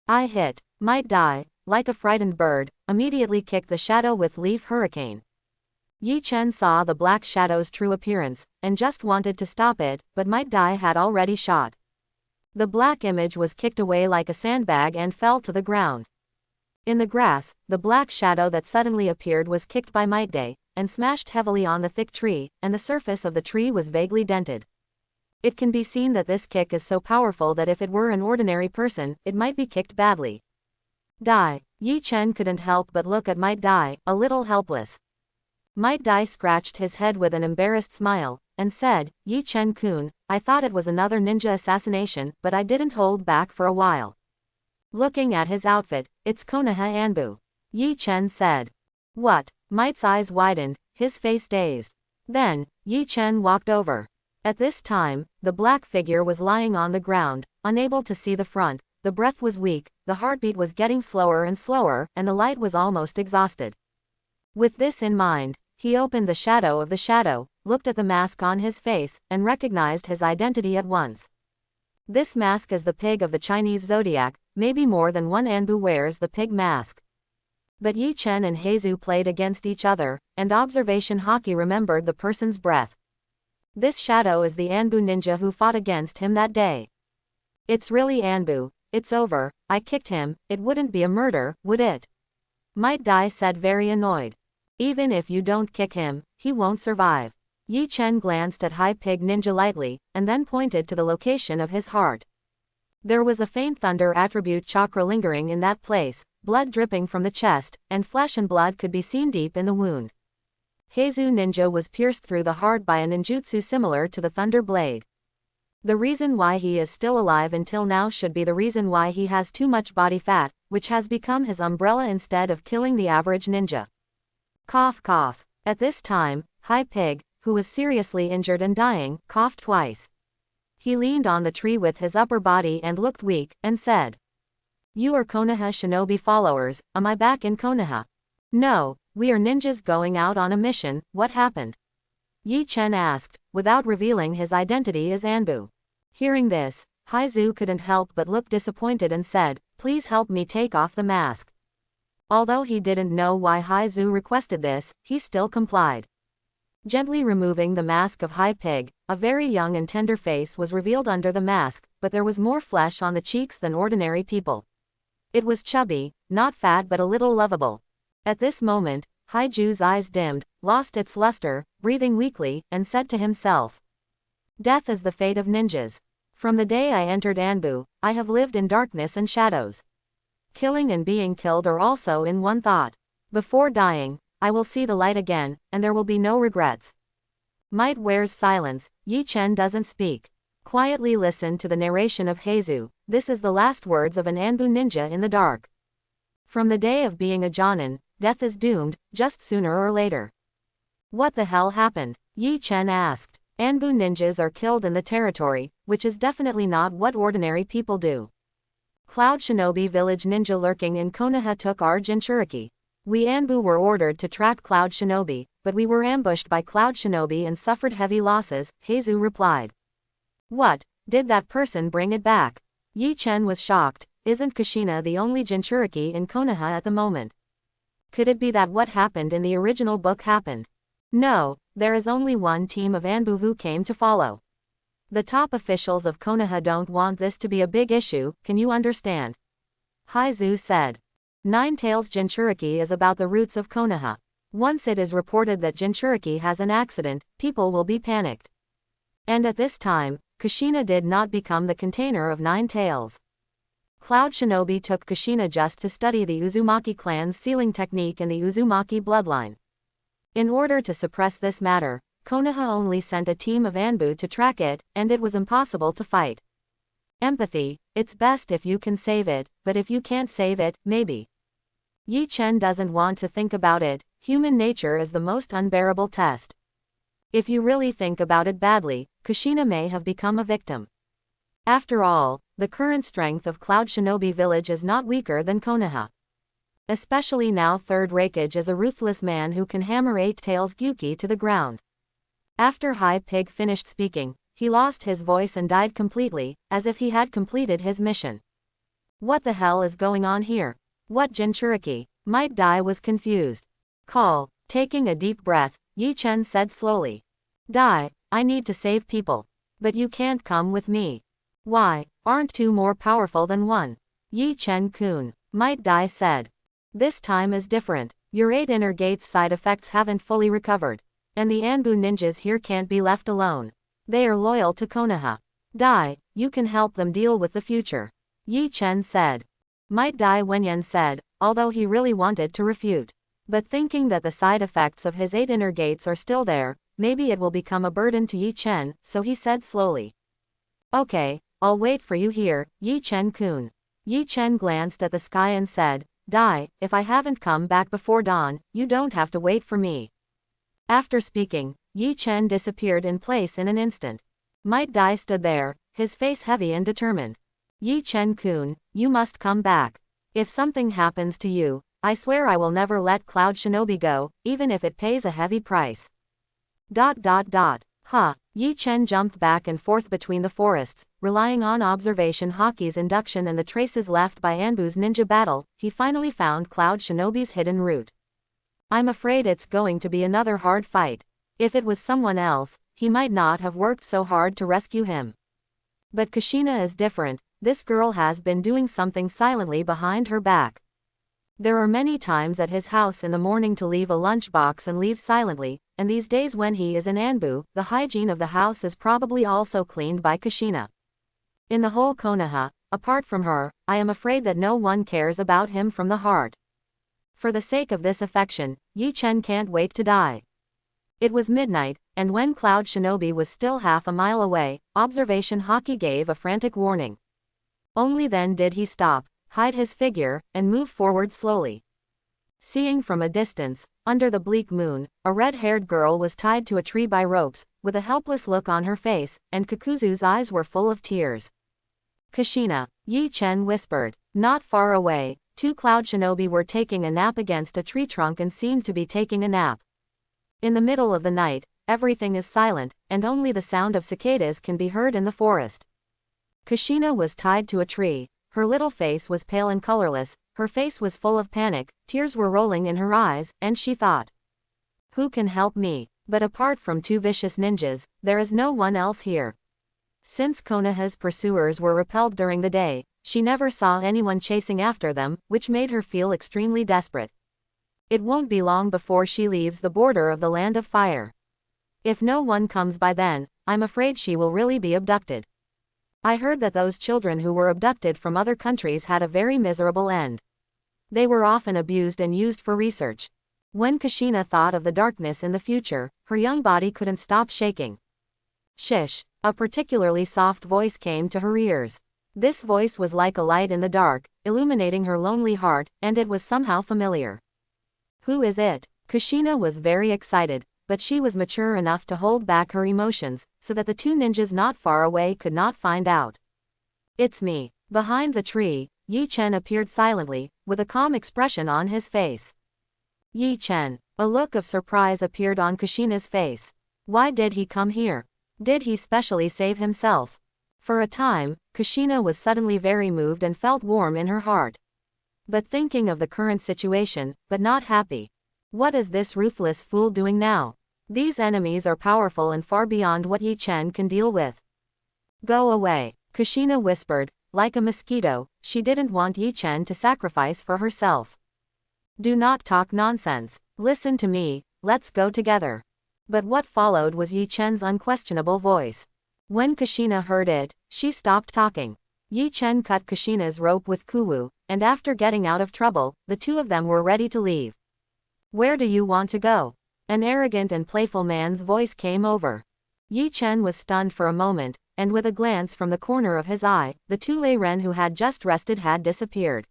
I hit. Might die, like a frightened bird, immediately kicked the shadow with leaf hurricane. Yi Chen saw the black shadow's true appearance, and just wanted to stop it, but Might Die had already shot. The black image was kicked away like a sandbag and fell to the ground. In the grass, the black shadow that suddenly appeared was kicked by Might Day, and smashed heavily on the thick tree, and the surface of the tree was vaguely dented. It can be seen that this kick is so powerful that if it were an ordinary person, it might be kicked badly. Die. Yi Chen couldn't help but look at Might Die, a little helpless. Might Die scratched his head with an embarrassed smile, and said, Yi Chen-kun, I thought it was another ninja assassination, but I didn't hold back for a while. Looking at his outfit, it's Konoha Anbu. Yi Chen said. What? Might's eyes widened, his face dazed. Then, Yi Chen walked over. At this time, the black figure was lying on the ground, unable to see the front, the breath was weak, the heartbeat was getting slower and slower, and the light was almost exhausted. With this in mind, he opened the shadow of the shadow, looked at the mask on his face, and recognized his identity at once. This mask is the pig of the Chinese zodiac, maybe more than one Anbu wears the pig mask. But Yi Chen and Heizu played against each other, and observation Haki remembered the person's breath. This shadow is the Anbu ninja who fought against him that day. It's really Anbu, it's over, I kicked him, it wouldn't be a murder, would it? Might Die said very annoyed. Even if you don't kick him, he won't survive. Yi Chen glanced at High Pig Ninja lightly, and then pointed to the location of his heart. There was a faint thunder attribute chakra lingering in that place, blood dripping from the chest, and flesh and blood could be seen deep in the wound. Heizu Ninja was pierced through the heart by a ninjutsu similar to the thunder blade. The reason why he is still alive until now should be the reason why he has too much body fat, which has become his umbrella instead of killing the average ninja. Cough cough. At this time, High Pig, who was seriously injured and dying, coughed twice. He leaned on the tree with his upper body and looked weak, and said, You are Konoha shinobi followers, am I back in Konoha? No, we are ninjas going out on a mission, what happened? Yi Chen asked, without revealing his identity as Anbu. Hearing this, Heizu couldn't help but look disappointed and said, Please help me take off the mask. Although he didn't know why Heizu requested this, he still complied. Gently removing the mask of High Pig, a very young and tender face was revealed under the mask, but there was more flesh on the cheeks than ordinary people. It was chubby, not fat but a little lovable. At this moment, Haiju's eyes dimmed, lost its luster, breathing weakly, and said to himself, Death is the fate of ninjas. From the day I entered Anbu, I have lived in darkness and shadows. Killing and being killed are also in one thought. Before dying, I will see the light again, and there will be no regrets. Might wears silence, Yi Chen doesn't speak. Quietly listen to the narration of Heizu, this is the last words of an Anbu ninja in the dark. From the day of being a Jonin, death is doomed, just sooner or later. What the hell happened? Yi Chen asked. Anbu ninjas are killed in the territory, which is definitely not what ordinary people do. Cloud Shinobi village ninja lurking in Konoha took our Jinchuriki. We Anbu were ordered to track Cloud Shinobi, but we were ambushed by Cloud Shinobi and suffered heavy losses, Heizu replied. What, did that person bring it back? Yi Chen was shocked, isn't Kushina the only Jinchuriki in Konoha at the moment? Could it be that what happened in the original book happened? No, there is only one team of Anbu who came to follow. The top officials of Konoha don't want this to be a big issue, can you understand? Heizu said. Nine Tails Jinchuriki is about the roots of Konoha. Once it is reported that Jinchuriki has an accident, people will be panicked. And at this time, Kushina did not become the container of Nine Tails. Cloud Shinobi took Kushina just to study the Uzumaki clan's sealing technique in the Uzumaki bloodline. In order to suppress this matter, Konoha only sent a team of Anbu to track it, and it was impossible to fight. Empathy, it's best if you can save it, but if you can't save it, maybe. Yi Chen doesn't want to think about it, human nature is the most unbearable test. If you really think about it badly, Kushina may have become a victim. After all, the current strength of Cloud Shinobi village is not weaker than Konoha. Especially now Third Raikage is a ruthless man who can hammer Eight Tails Gyuki to the ground. After High Pig finished speaking, he lost his voice and died completely, as if he had completed his mission. What the hell is going on here? What Jinchuriki? Might Dai was confused. Call. Taking a deep breath, Yi Chen said slowly. Dai, I need to save people. But you can't come with me. Why, aren't two more powerful than one? Yi Chen-kun, Might Dai said. This time is different. Your 8 inner gates side effects haven't fully recovered. And the Anbu ninjas here can't be left alone. They are loyal to Konoha. Dai, you can help them deal with the future. Yi Chen said. Might Dai Wenyan said, although he really wanted to refute. But thinking that the side effects of his 8 inner gates are still there, maybe it will become a burden to Yi Chen, so he said slowly. Okay, I'll wait for you here, Yi Chen-kun. Yi Chen glanced at the sky and said, Dai, if I haven't come back before dawn, you don't have to wait for me. After speaking, Yi Chen disappeared in place in an instant. Might Dai stood there, his face heavy and determined. Yi Chen-kun, you must come back. If something happens to you, I swear I will never let Cloud Shinobi go, even if it pays a heavy price. ... Yi Chen jumped back and forth between the forests, relying on observation Haki's induction and the traces left by Anbu's ninja battle. He finally found Cloud Shinobi's hidden route. I'm afraid it's going to be another hard fight. If it was someone else, he might not have worked so hard to rescue him. But Kushina is different. This girl has been doing something silently behind her back. There are many times at his house in the morning to leave a lunchbox and leave silently, and these days when he is in Anbu, the hygiene of the house is probably also cleaned by Kushina. In the whole Konoha, apart from her, I am afraid that no one cares about him from the heart. For the sake of this affection, Yi Chen can't wait to die. It was midnight, and when Cloud Shinobi was still half a mile away, observation Haki gave a frantic warning. Only then did he stop, hide his figure, and move forward slowly. Seeing from a distance, under the bleak moon, a red-haired girl was tied to a tree by ropes, with a helpless look on her face, and Kakuzu's eyes were full of tears. Kushina, Yi Chen whispered. Not far away, 2 Cloud Shinobi were taking a nap against a tree trunk and seemed to be taking a nap. In the middle of the night, everything is silent, and only the sound of cicadas can be heard in the forest. Kushina was tied to a tree. Her little face was pale and colorless, her face was full of panic, tears were rolling in her eyes, and she thought, who can help me? But apart from 2 vicious ninjas, there is no one else here. Since Konoha's pursuers were repelled during the day, she never saw anyone chasing after them, which made her feel extremely desperate. It won't be long before she leaves the border of the Land of Fire. If no one comes by then, I'm afraid she will really be abducted. I heard that those children who were abducted from other countries had a very miserable end. They were often abused and used for research. When Kushina thought of the darkness in the future, her young body couldn't stop shaking. Shish, a particularly soft voice came to her ears. This voice was like a light in the dark, illuminating her lonely heart, and it was somehow familiar. Who is it? Kushina was very excited, but she was mature enough to hold back her emotions, so that the 2 ninjas not far away could not find out. It's me. Behind the tree, Yi Chen appeared silently, with a calm expression on his face. Yi Chen. A look of surprise appeared on Kushina's face. Why did he come here? Did he specially save himself? For a time, Kushina was suddenly very moved and felt warm in her heart. But thinking of the current situation, but not happy. What is this ruthless fool doing now? These enemies are powerful and far beyond what Yi Chen can deal with. Go away, Kushina whispered. Like a mosquito, she didn't want Yi Chen to sacrifice for herself. Do not talk nonsense. Listen to me, let's go together. But what followed was Yi Chen's unquestionable voice. When Kushina heard it, she stopped talking. Yi Chen cut Kushina's rope with Kuwu, and after getting out of trouble, the 2 of them were ready to leave. Where do you want to go? An arrogant and playful man's voice came over. Yi Chen was stunned for a moment, and with a glance from the corner of his eye, the 2 Lei-Ren who had just rested had disappeared.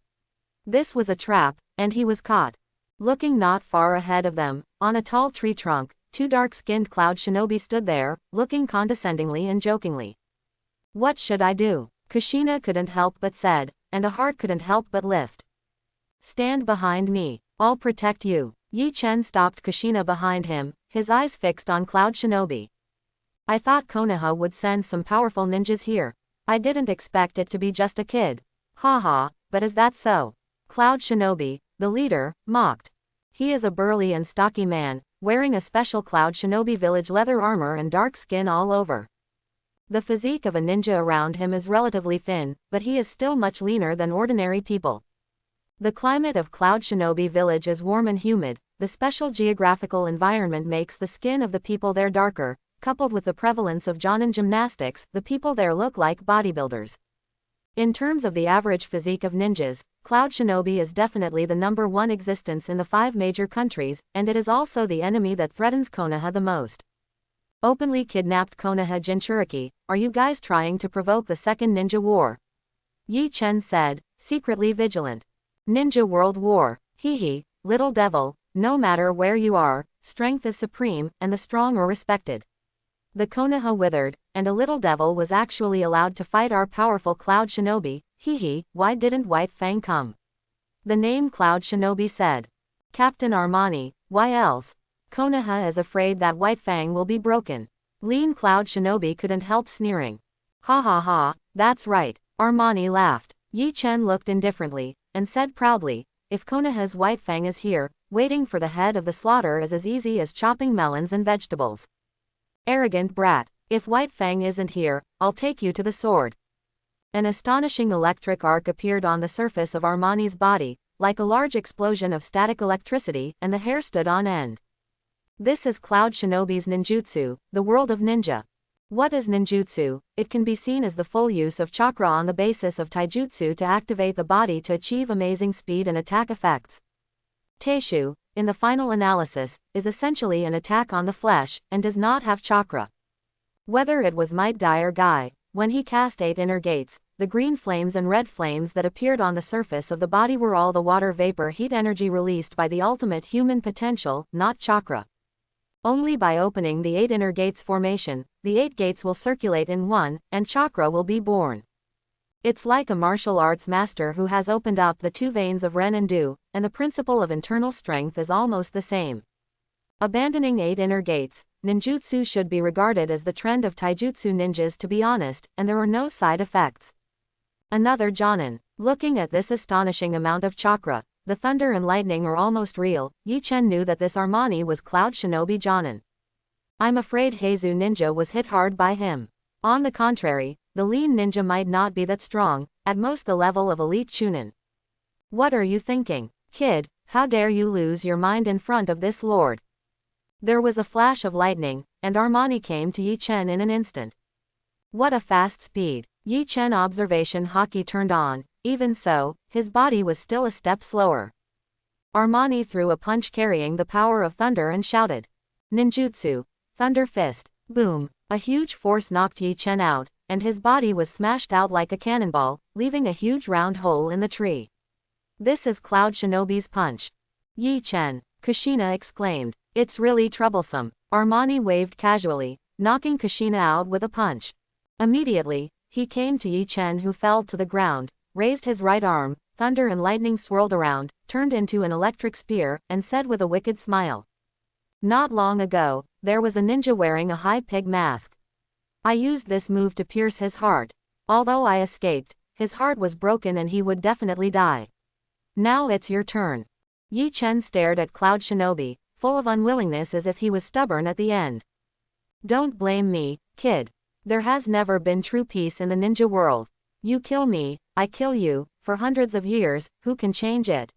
This was a trap, and he was caught. Looking not far ahead of them, on a tall tree trunk, 2 dark-skinned Cloud Shinobi stood there, looking condescendingly and jokingly. What should I do? Kushina couldn't help but said, and a heart couldn't help but lift. Stand behind me. I'll protect you. Yi Chen stopped Kushina behind him, his eyes fixed on Cloud Shinobi. I thought Konoha would send some powerful ninjas here. I didn't expect it to be just a kid. Haha, but is that so? Cloud Shinobi, the leader, mocked. He is a burly and stocky man, wearing a special Cloud Shinobi village leather armor and dark skin all over. The physique of a ninja around him is relatively thin, but he is still much leaner than ordinary people. The climate of Cloud Shinobi village is warm and humid. The special geographical environment makes the skin of the people there darker, coupled with the prevalence of Jonin gymnastics, the people there look like bodybuilders. In terms of the average physique of ninjas, Cloud Shinobi is definitely the number one existence in the 5 major countries, and it is also the enemy that threatens Konoha the most. Openly kidnapped Konoha Jinchuriki, are you guys trying to provoke the Second Ninja War? Yi Chen said, secretly vigilant. Ninja World War, hee, little devil, no matter where you are, strength is supreme, and the strong are respected. The Konoha withered, and a little devil was actually allowed to fight our powerful Cloud Shinobi, hee, why didn't White Fang come? The name Cloud Shinobi said. Captain Armani, why else? Konoha is afraid that White Fang will be broken. Lean Cloud Shinobi couldn't help sneering. Ha ha ha, that's right, Armani laughed. Yi Chen looked indifferently, and said proudly, if Konoha's White Fang is here, waiting for the head of the slaughter is as easy as chopping melons and vegetables. Arrogant brat, if White Fang isn't here, I'll take you to the sword. An astonishing electric arc appeared on the surface of Armani's body, like a large explosion of static electricity, and the hair stood on end. This is Cloud Shinobi's ninjutsu, the world of ninja. What is ninjutsu? It can be seen as the full use of chakra on the basis of taijutsu to activate the body to achieve amazing speed and attack effects. Teishu, in the final analysis, is essentially an attack on the flesh, and does not have chakra. Whether it was Might Dai or Guy, when he cast 8 inner gates, the green flames and red flames that appeared on the surface of the body were all the water vapor heat energy released by the ultimate human potential, not chakra. Only by opening the 8 inner gates formation, the 8 gates will circulate in one, and chakra will be born. It's like a martial arts master who has opened up the 2 veins of Ren and Du, and the principle of internal strength is almost the same. Abandoning 8 inner gates, ninjutsu should be regarded as the trend of taijutsu ninjas, to be honest, and there are no side effects. Another Jonin. Looking at this astonishing amount of chakra, the thunder and lightning are almost real. Yi Chen knew that this Armani was Cloud Shinobi Jonin. I'm afraid Heizu Ninja was hit hard by him. On the contrary, the lean ninja might not be that strong, at most the level of elite Chunin. What are you thinking, kid? How dare you lose your mind in front of this lord? There was a flash of lightning, and Armani came to Yi Chen in an instant. What a fast speed! Yi Chen observation haki turned on. Even so, his body was still a step slower. Armani threw a punch carrying the power of thunder and shouted. Ninjutsu. Thunder fist. Boom. A huge force knocked Yi Chen out, and his body was smashed out like a cannonball, leaving a huge round hole in the tree. This is Cloud Shinobi's punch. Yi Chen. Kushina exclaimed. It's really troublesome. Armani waved casually, knocking Kushina out with a punch. Immediately, he came to Yi Chen, who fell to the ground, raised his right arm, thunder and lightning swirled around, turned into an electric spear, and said with a wicked smile. Not long ago, there was a ninja wearing a high pig mask. I used this move to pierce his heart. Although I escaped, his heart was broken and he would definitely die. Now it's your turn. Yi Chen stared at Cloud Shinobi, full of unwillingness, as if he was stubborn at the end. Don't blame me, kid. There has never been true peace in the ninja world. You kill me, I kill you, for hundreds of years, who can change it?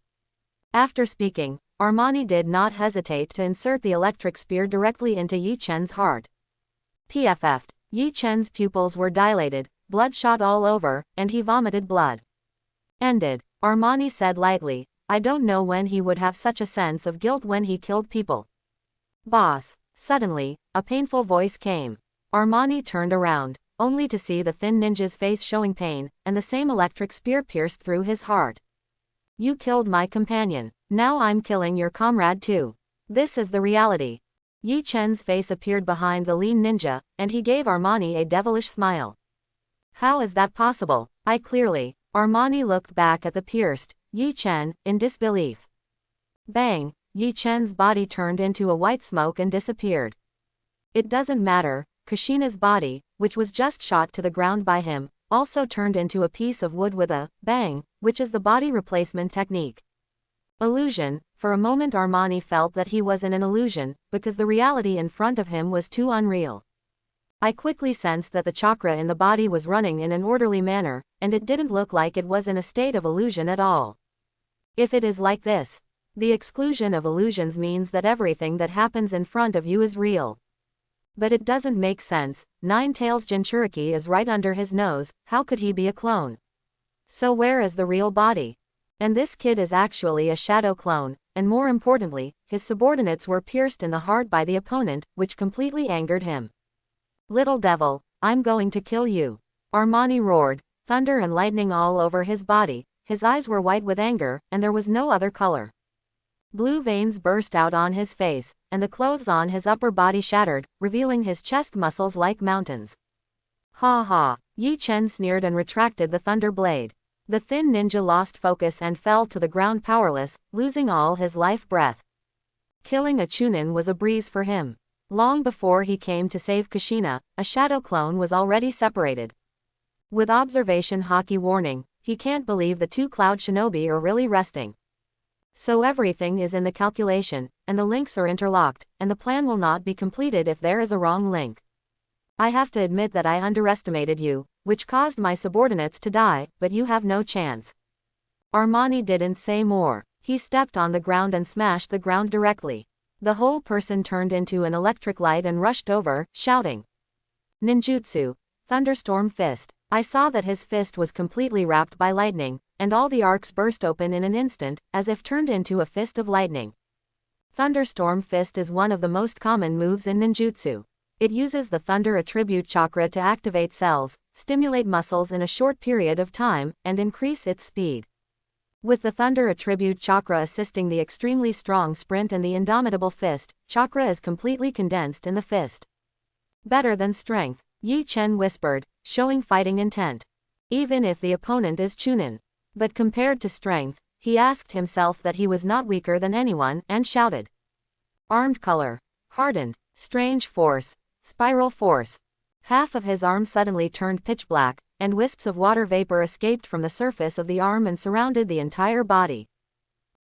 After speaking, Armani did not hesitate to insert the electric spear directly into Yi Chen's heart. PFF'd. Yi Chen's pupils were dilated, bloodshot all over, and he vomited blood. Ended. Armani said lightly, I don't know when he would have such a sense of guilt when he killed people. Boss. Suddenly, a painful voice came. Armani turned around, only to see the thin ninja's face showing pain, and the same electric spear pierced through his heart. You killed my companion. Now I'm killing your comrade too. This is the reality. Yi Chen's face appeared behind the lean ninja, and he gave Armani a devilish smile. How is that possible? Armani looked back at the pierced, Yi Chen, in disbelief. Bang! Yi Chen's body turned into a white smoke and disappeared. It doesn't matter, Kushina's body, which was just shot to the ground by him, also turned into a piece of wood with a bang, which is the body replacement technique. Illusion. For a moment Armani felt that he was in an illusion, because the reality in front of him was too unreal. I quickly sensed that the chakra in the body was running in an orderly manner, and it didn't look like it was in a state of illusion at all. If it is like this, the exclusion of illusions means that everything that happens in front of you is real. But it doesn't make sense. Nine-Tails Jinchuriki is right under his nose, how could he be a clone? So where is the real body? And this kid is actually a shadow clone, and more importantly, his subordinates were pierced in the heart by the opponent, which completely angered him. Little devil, I'm going to kill you. Armani roared, thunder and lightning all over his body, his eyes were white with anger, and there was no other color. Blue veins burst out on his face, and the clothes on his upper body shattered, revealing his chest muscles like mountains. Ha ha, Yi Chen sneered and retracted the thunder blade. The thin ninja lost focus and fell to the ground powerless, losing all his life breath. Killing a Chunin was a breeze for him. Long before he came to save Kushina, a shadow clone was already separated. With observation Haki warning, he can't believe the two cloud shinobi are really resting. So everything is in the calculation, and the links are interlocked, and the plan will not be completed if there is a wrong link. I have to admit that I underestimated you, which caused my subordinates to die, but you have no chance. Armani didn't say more. He stepped on the ground and smashed the ground directly. The whole person turned into an electric light and rushed over, shouting. Ninjutsu, Thunderstorm Fist. I saw that his fist was completely wrapped by lightning, and all the arcs burst open in an instant, as if turned into a fist of lightning. Thunderstorm Fist is one of the most common moves in ninjutsu. It uses the Thunder Attribute Chakra to activate cells, stimulate muscles in a short period of time, and increase its speed. With the Thunder Attribute Chakra assisting the extremely strong sprint and the indomitable fist, chakra is completely condensed in the fist. Better than strength, Yi Chen whispered, showing fighting intent. Even if the opponent is Chunin. But compared to strength, he asked himself that he was not weaker than anyone, and shouted. Armed color. Hardened. Strange force. Spiral force. Half of his arm suddenly turned pitch black, and wisps of water vapor escaped from the surface of the arm and surrounded the entire body.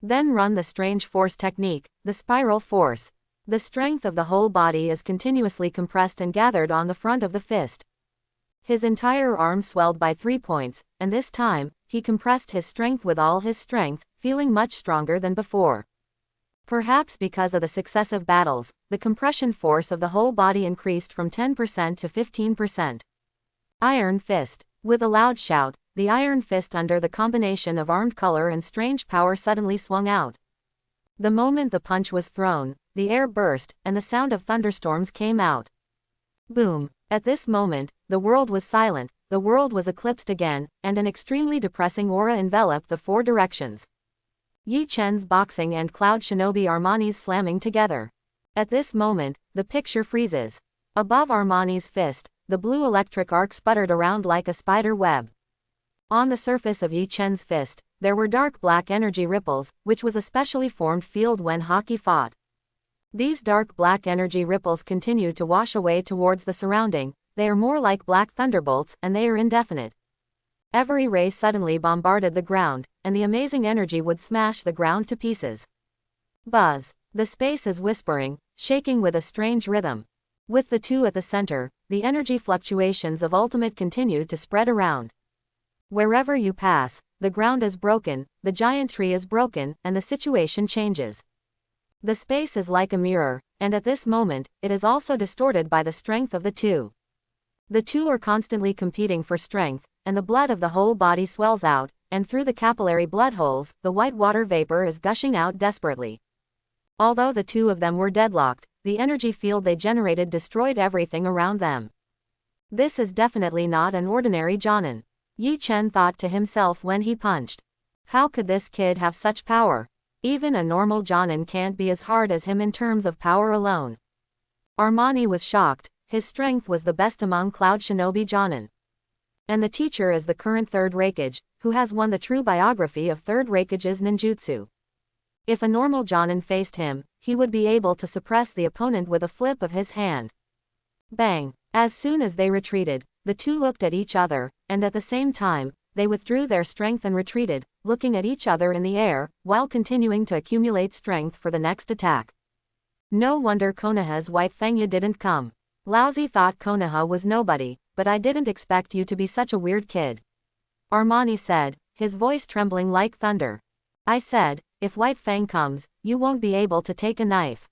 Then run the strange force technique, the spiral force. The strength of the whole body is continuously compressed and gathered on the front of the fist. His entire arm swelled by 3 points, and this time, he compressed his strength with all his strength, feeling much stronger than before. Perhaps because of the successive battles, the compression force of the whole body increased from 10% to 15%. Iron Fist. With a loud shout, the Iron Fist under the combination of armed color and strange power suddenly swung out. The moment the punch was thrown, the air burst, and the sound of thunderstorms came out. Boom. At this moment, the world was silent, the world was eclipsed again, and an extremely depressing aura enveloped the four directions. Yi Chen's boxing and Cloud Shinobi Armani's slamming together. At this moment, the picture freezes. Above Armani's fist, the blue electric arc sputtered around like a spider web. On the surface of Yi Chen's fist, there were dark black energy ripples, which was a specially formed field when Haki fought. These dark black energy ripples continue to wash away towards the surrounding, they are more like black thunderbolts, and they are indefinite. Every ray suddenly bombarded the ground, and the amazing energy would smash the ground to pieces. Buzz. The space is whispering, shaking with a strange rhythm. With the two at the center, the energy fluctuations of ultimate continue to spread around. Wherever you pass, the ground is broken, the giant tree is broken, and the situation changes. The space is like a mirror, and at this moment, it is also distorted by the strength of the two. The two are constantly competing for strength, and the blood of the whole body swells out, and through the capillary blood holes, the white water vapor is gushing out desperately. Although the two of them were deadlocked, the energy field they generated destroyed everything around them. This is definitely not an ordinary Jonin. Yi Chen thought to himself when he punched. How could this kid have such power? Even a normal Jonin can't be as hard as him in terms of power alone. Armani was shocked, his strength was the best among Cloud Shinobi Jonin. And the teacher is the current third Raikage, who has won the true biography of third Raikage's ninjutsu. If a normal Jonin faced him, he would be able to suppress the opponent with a flip of his hand. Bang! As soon as they retreated, the two looked at each other, and at the same time, they withdrew their strength and retreated, looking at each other in the air, while continuing to accumulate strength for the next attack. No wonder Konoha's White Fangya didn't come. Lousy thought Konoha was nobody, but I didn't expect you to be such a weird kid. Armani said, his voice trembling like thunder. I said, if White Fang comes, you won't be able to take a knife.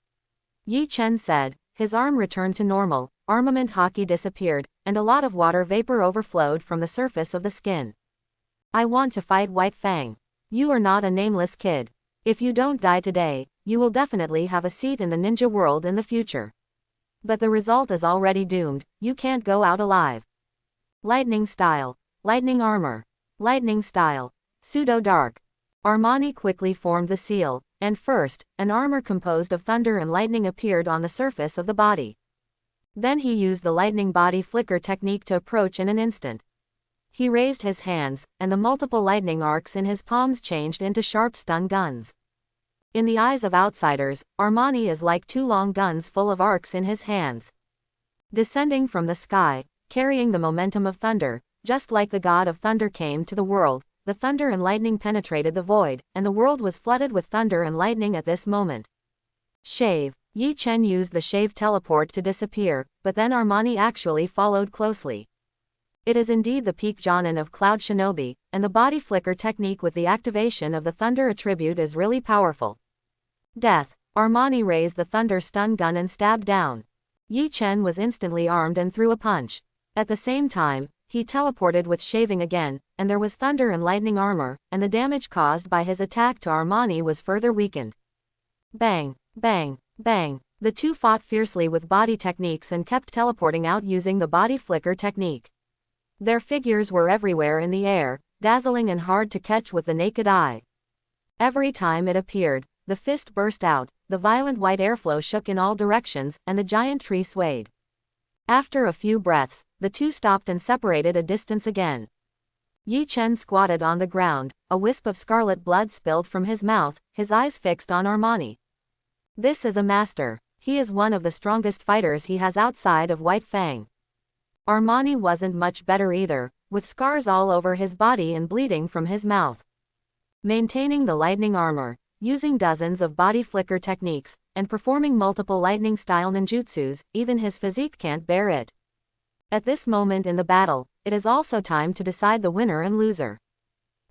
Yi Chen said, his arm returned to normal, armament haki disappeared, and a lot of water vapor overflowed from the surface of the skin. I want to fight White Fang. You are not a nameless kid. If you don't die today, you will definitely have a seat in the ninja world in the future. But the result is already doomed, you can't go out alive. Lightning style. Lightning armor. Lightning style. Pseudo-dark. Armani quickly formed the seal, and first, an armor composed of thunder and lightning appeared on the surface of the body. Then he used the lightning body flicker technique to approach in an instant. He raised his hands, and the multiple lightning arcs in his palms changed into sharp stun guns. In the eyes of outsiders, Armani is like two long guns full of arcs in his hands. Descending from the sky, carrying the momentum of thunder, just like the god of thunder came to the world, the thunder and lightning penetrated the void, and the world was flooded with thunder and lightning at this moment. Shave. Yi Chen used the shave teleport to disappear, but then Armani actually followed closely. It is indeed the peak Jonin of Cloud Shinobi, and the body flicker technique with the activation of the thunder attribute is really powerful. Death. Armani raised the thunder stun gun and stabbed down. Yi Chen was instantly armed and threw a punch. At the same time, he teleported with shaving again, and there was thunder and lightning armor, and the damage caused by his attack to Armani was further weakened. Bang, bang, bang. The two fought fiercely with body techniques and kept teleporting out using the body flicker technique. Their figures were everywhere in the air, dazzling and hard to catch with the naked eye. Every time it appeared, the fist burst out, the violent white airflow shook in all directions, and the giant tree swayed. After a few breaths, the two stopped and separated a distance again. Yi Chen squatted on the ground, a wisp of scarlet blood spilled from his mouth, his eyes fixed on Armani. This is a master. He is one of the strongest fighters he has outside of White Fang. Armani wasn't much better either, with scars all over his body and bleeding from his mouth. Maintaining the lightning armor, using dozens of body flicker techniques, and performing multiple lightning-style ninjutsus, even his physique can't bear it. At this moment in the battle, it is also time to decide the winner and loser.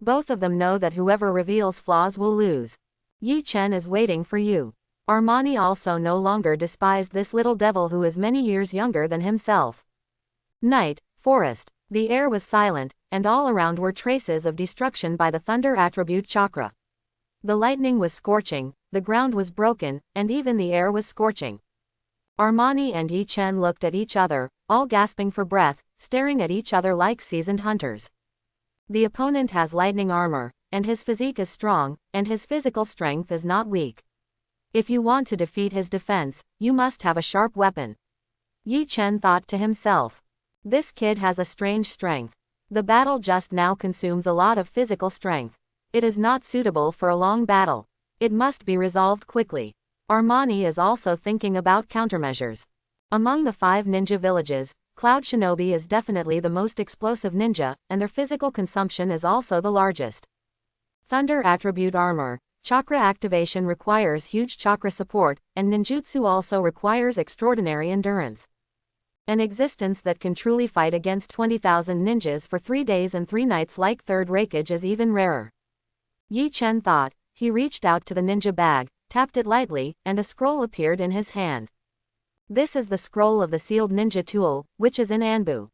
Both of them know that whoever reveals flaws will lose. Yi Chen is waiting for you. Armani also no longer despised this little devil who is many years younger than himself. Night, forest. The air was silent, and all around were traces of destruction by the thunder attribute chakra. The lightning was scorching, the ground was broken, and even the air was scorching. Armani and Yi Chen looked at each other, all gasping for breath, staring at each other like seasoned hunters. The opponent has lightning armor, and his physique is strong, and his physical strength is not weak. If you want to defeat his defense, you must have a sharp weapon. Yi Chen thought to himself. This kid has a strange strength. The battle just now consumes a lot of physical strength. It is not suitable for a long battle. It must be resolved quickly. Armani is also thinking about countermeasures. Among the 5 ninja villages, Cloud Shinobi is definitely the most explosive ninja, and their physical consumption is also the largest. Thunder attribute armor. Chakra activation requires huge chakra support, and ninjutsu also requires extraordinary endurance. An existence that can truly fight against 20,000 ninjas for 3 days and 3 nights like Third Raikage is even rarer. Yi Chen thought. He reached out to the ninja bag, tapped it lightly, and a scroll appeared in his hand. This is the scroll of the sealed ninja tool, which is in Anbu.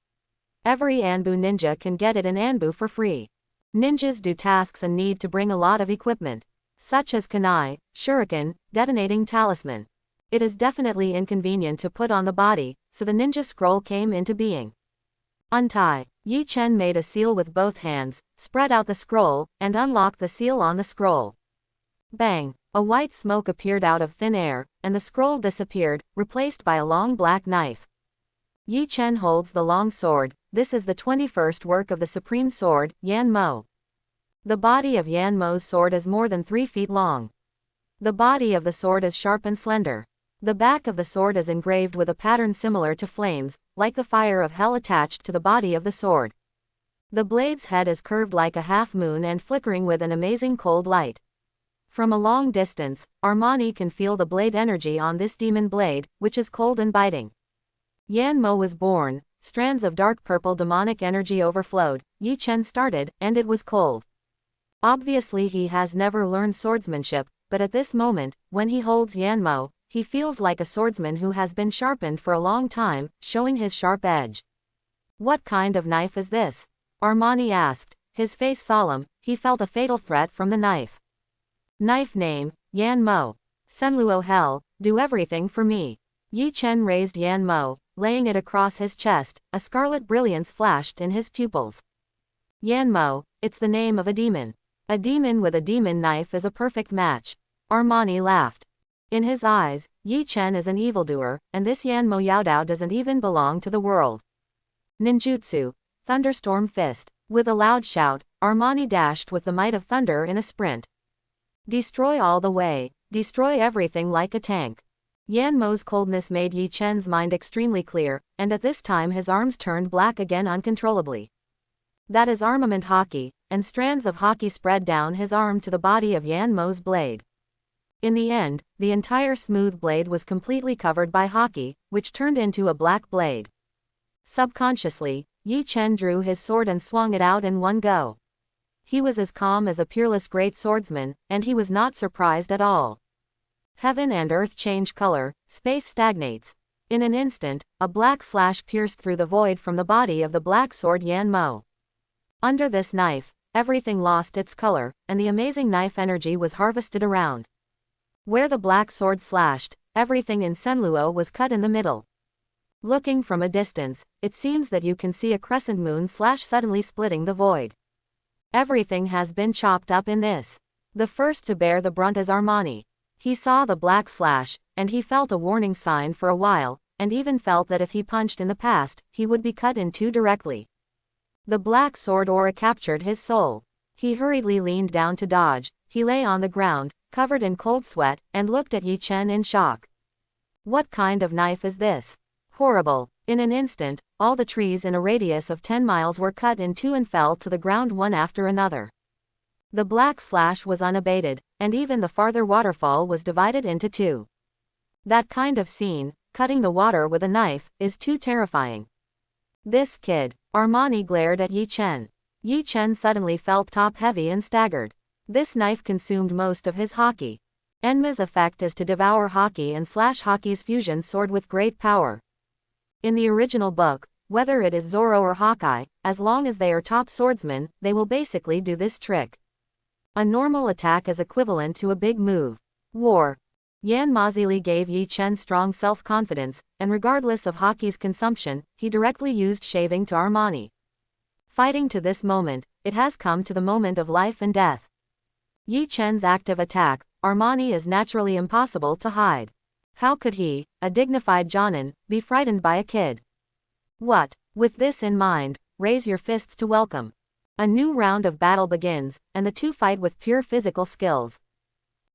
Every Anbu ninja can get it in Anbu for free. Ninjas do tasks and need to bring a lot of equipment, such as kunai, shuriken, detonating talisman. It is definitely inconvenient to put on the body, so the ninja scroll came into being. Untie. Yi Chen made a seal with both hands, spread out the scroll, and unlocked the seal on the scroll. Bang! A white smoke appeared out of thin air, and the scroll disappeared, replaced by a long black knife. Yi Chen holds the long sword. This is the 21st work of the supreme sword, Yan Mo. The body of Yan Mo's sword is more than 3 feet long. The body of the sword is sharp and slender. The back of the sword is engraved with a pattern similar to flames, like the fire of hell attached to the body of the sword. The blade's head is curved like a half moon and flickering with an amazing cold light. From a long distance, Armani can feel the blade energy on this demon blade, which is cold and biting. Yan Mo was born, strands of dark purple demonic energy overflowed, Yi Chen started, and it was cold. Obviously he has never learned swordsmanship, but at this moment, when he holds Yan Mo, he feels like a swordsman who has been sharpened for a long time, showing his sharp edge. What kind of knife is this? Armani asked, his face solemn. He felt a fatal threat from the knife. Knife name, Yan Mo. Senluo Hell, do everything for me. Yi Chen raised Yan Mo, laying it across his chest. A scarlet brilliance flashed in his pupils. Yan Mo, it's the name of a demon. A demon with a demon knife is a perfect match. Armani laughed. In his eyes, Yi Chen is an evildoer, and this Yan Mo Yaodao doesn't even belong to the world. Ninjutsu, Thunderstorm Fist. With a loud shout, Armani dashed with the might of thunder in a sprint. Destroy all the way, destroy everything like a tank. Yan Mo's coldness made Yi Chen's mind extremely clear, and at this time his arms turned black again uncontrollably. That is armament haki, and strands of haki spread down his arm to the body of Yan Mo's blade. In the end, the entire smooth blade was completely covered by haki, which turned into a black blade. Subconsciously, Yi Chen drew his sword and swung it out in one go. He was as calm as a peerless great swordsman, and he was not surprised at all. Heaven and earth change color, space stagnates. In an instant, a black slash pierced through the void from the body of the black sword Yan Mo. Under this knife, everything lost its color, and the amazing knife energy was harvested around. Where the black sword slashed, everything in Senluo was cut in the middle. Looking from a distance, it seems that you can see a crescent moon suddenly splitting the void. Everything has been chopped up in this. The first to bear the brunt is Armani. He saw the black slash, and he felt a warning sign for a while, and even felt that if he punched in the past, he would be cut in two directly. The black sword aura captured his soul. He hurriedly leaned down to dodge. He lay on the ground, covered in cold sweat, and looked at Yi Chen in shock. What kind of knife is this? Horrible. In an instant, all the trees in a radius of 10 miles were cut in two and fell to the ground one after another. The black slash was unabated, and even the farther waterfall was divided into two. That kind of scene, cutting the water with a knife, is too terrifying. This kid. Armani glared at Yi Chen. Yi Chen suddenly felt top-heavy and staggered. This knife consumed most of his haki. Enma's effect is to devour haki and slash haki's fusion sword with great power. In the original book, whether it is Zoro or Hawkeye, as long as they are top swordsmen, they will basically do this trick. A normal attack is equivalent to a big move. War. Yan Mazili gave Yi Chen strong self-confidence, and regardless of haki's consumption, he directly used shaving to Armani. Fighting to this moment, it has come to the moment of life and death. Yi Chen's active attack, Armani is naturally impossible to hide. How could he, a dignified Jonin, be frightened by a kid? What? With this in mind, raise your fists to welcome. A new round of battle begins, and the two fight with pure physical skills.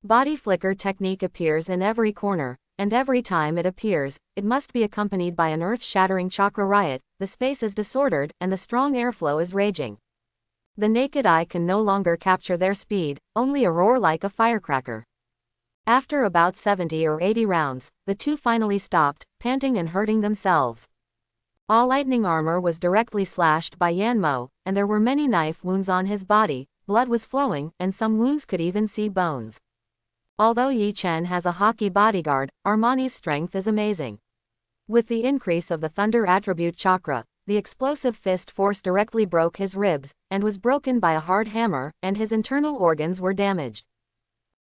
Body flicker technique appears in every corner, and every time it appears, it must be accompanied by an earth-shattering chakra riot. The space is disordered, and the strong airflow is raging. The naked eye can no longer capture their speed, only a roar like a firecracker. After about 70 or 80 rounds, the two finally stopped, panting and hurting themselves. All lightning armor was directly slashed by Yan Mo, and there were many knife wounds on his body. Blood was flowing, and some wounds could even see bones. Although Yi Chen has a haki bodyguard, Armani's strength is amazing. With the increase of the thunder attribute chakra, the explosive fist force directly broke his ribs, and was broken by a hard hammer, and his internal organs were damaged.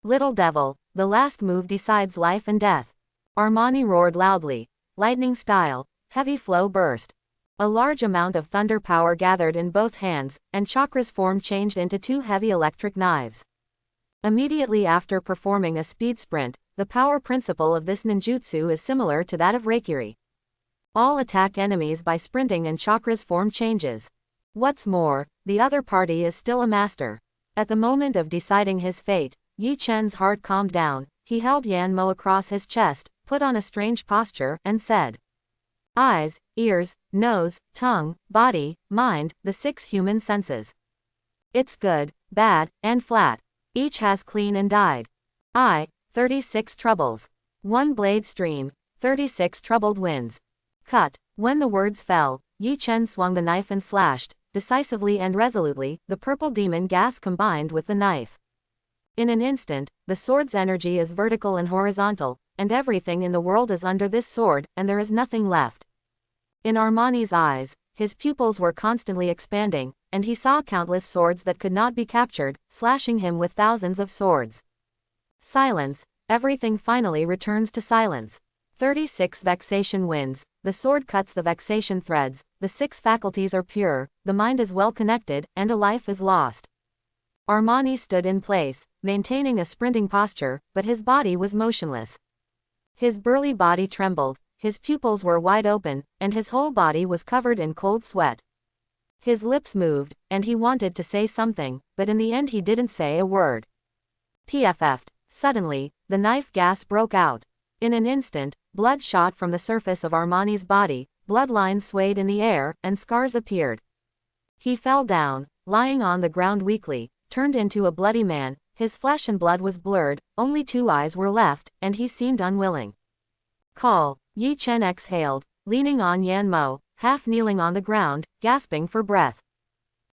Little devil, the last move decides life and death. Armani roared loudly. Lightning style, heavy flow burst. A large amount of thunder power gathered in both hands, and chakra's form changed into two heavy electric knives. Immediately after performing a speed sprint, the power principle of this ninjutsu is similar to that of Reikiri. All attack enemies by sprinting and chakra's form changes. What's more, the other party is still a master. At the moment of deciding his fate, Yi Chen's heart calmed down. He held Yan Mo across his chest, put on a strange posture, and said, eyes, ears, nose, tongue, body, mind, the 6 human senses. It's good, bad, and flat. Each has clean and dyed. 36 troubles. 1 blade stream, 36 troubled winds. Cut. When the words fell, Yi Chen swung the knife and slashed, decisively and resolutely, the purple demon gas combined with the knife. In an instant, the sword's energy is vertical and horizontal, and everything in the world is under this sword, and there is nothing left. In Armani's eyes, his pupils were constantly expanding, and he saw countless swords that could not be captured, slashing him with thousands of swords. Silence. Everything finally returns to silence. 36 vexation winds. The sword cuts the vexation threads, the 6 faculties are pure, the mind is well connected, and a life is lost. Armani stood in place, maintaining a sprinting posture, but his body was motionless. His burly body trembled, his pupils were wide open, and his whole body was covered in cold sweat. His lips moved, and he wanted to say something, but in the end he didn't say a word. PFF'd. Suddenly, the knife gas broke out. In an instant, blood shot from the surface of Armani's body, blood lines swayed in the air, and scars appeared. He fell down, lying on the ground weakly, turned into a bloody man, his flesh and blood was blurred, only 2 eyes were left, and he seemed unwilling. Call. Yi Chen exhaled, leaning on Yan Mo, half kneeling on the ground, gasping for breath.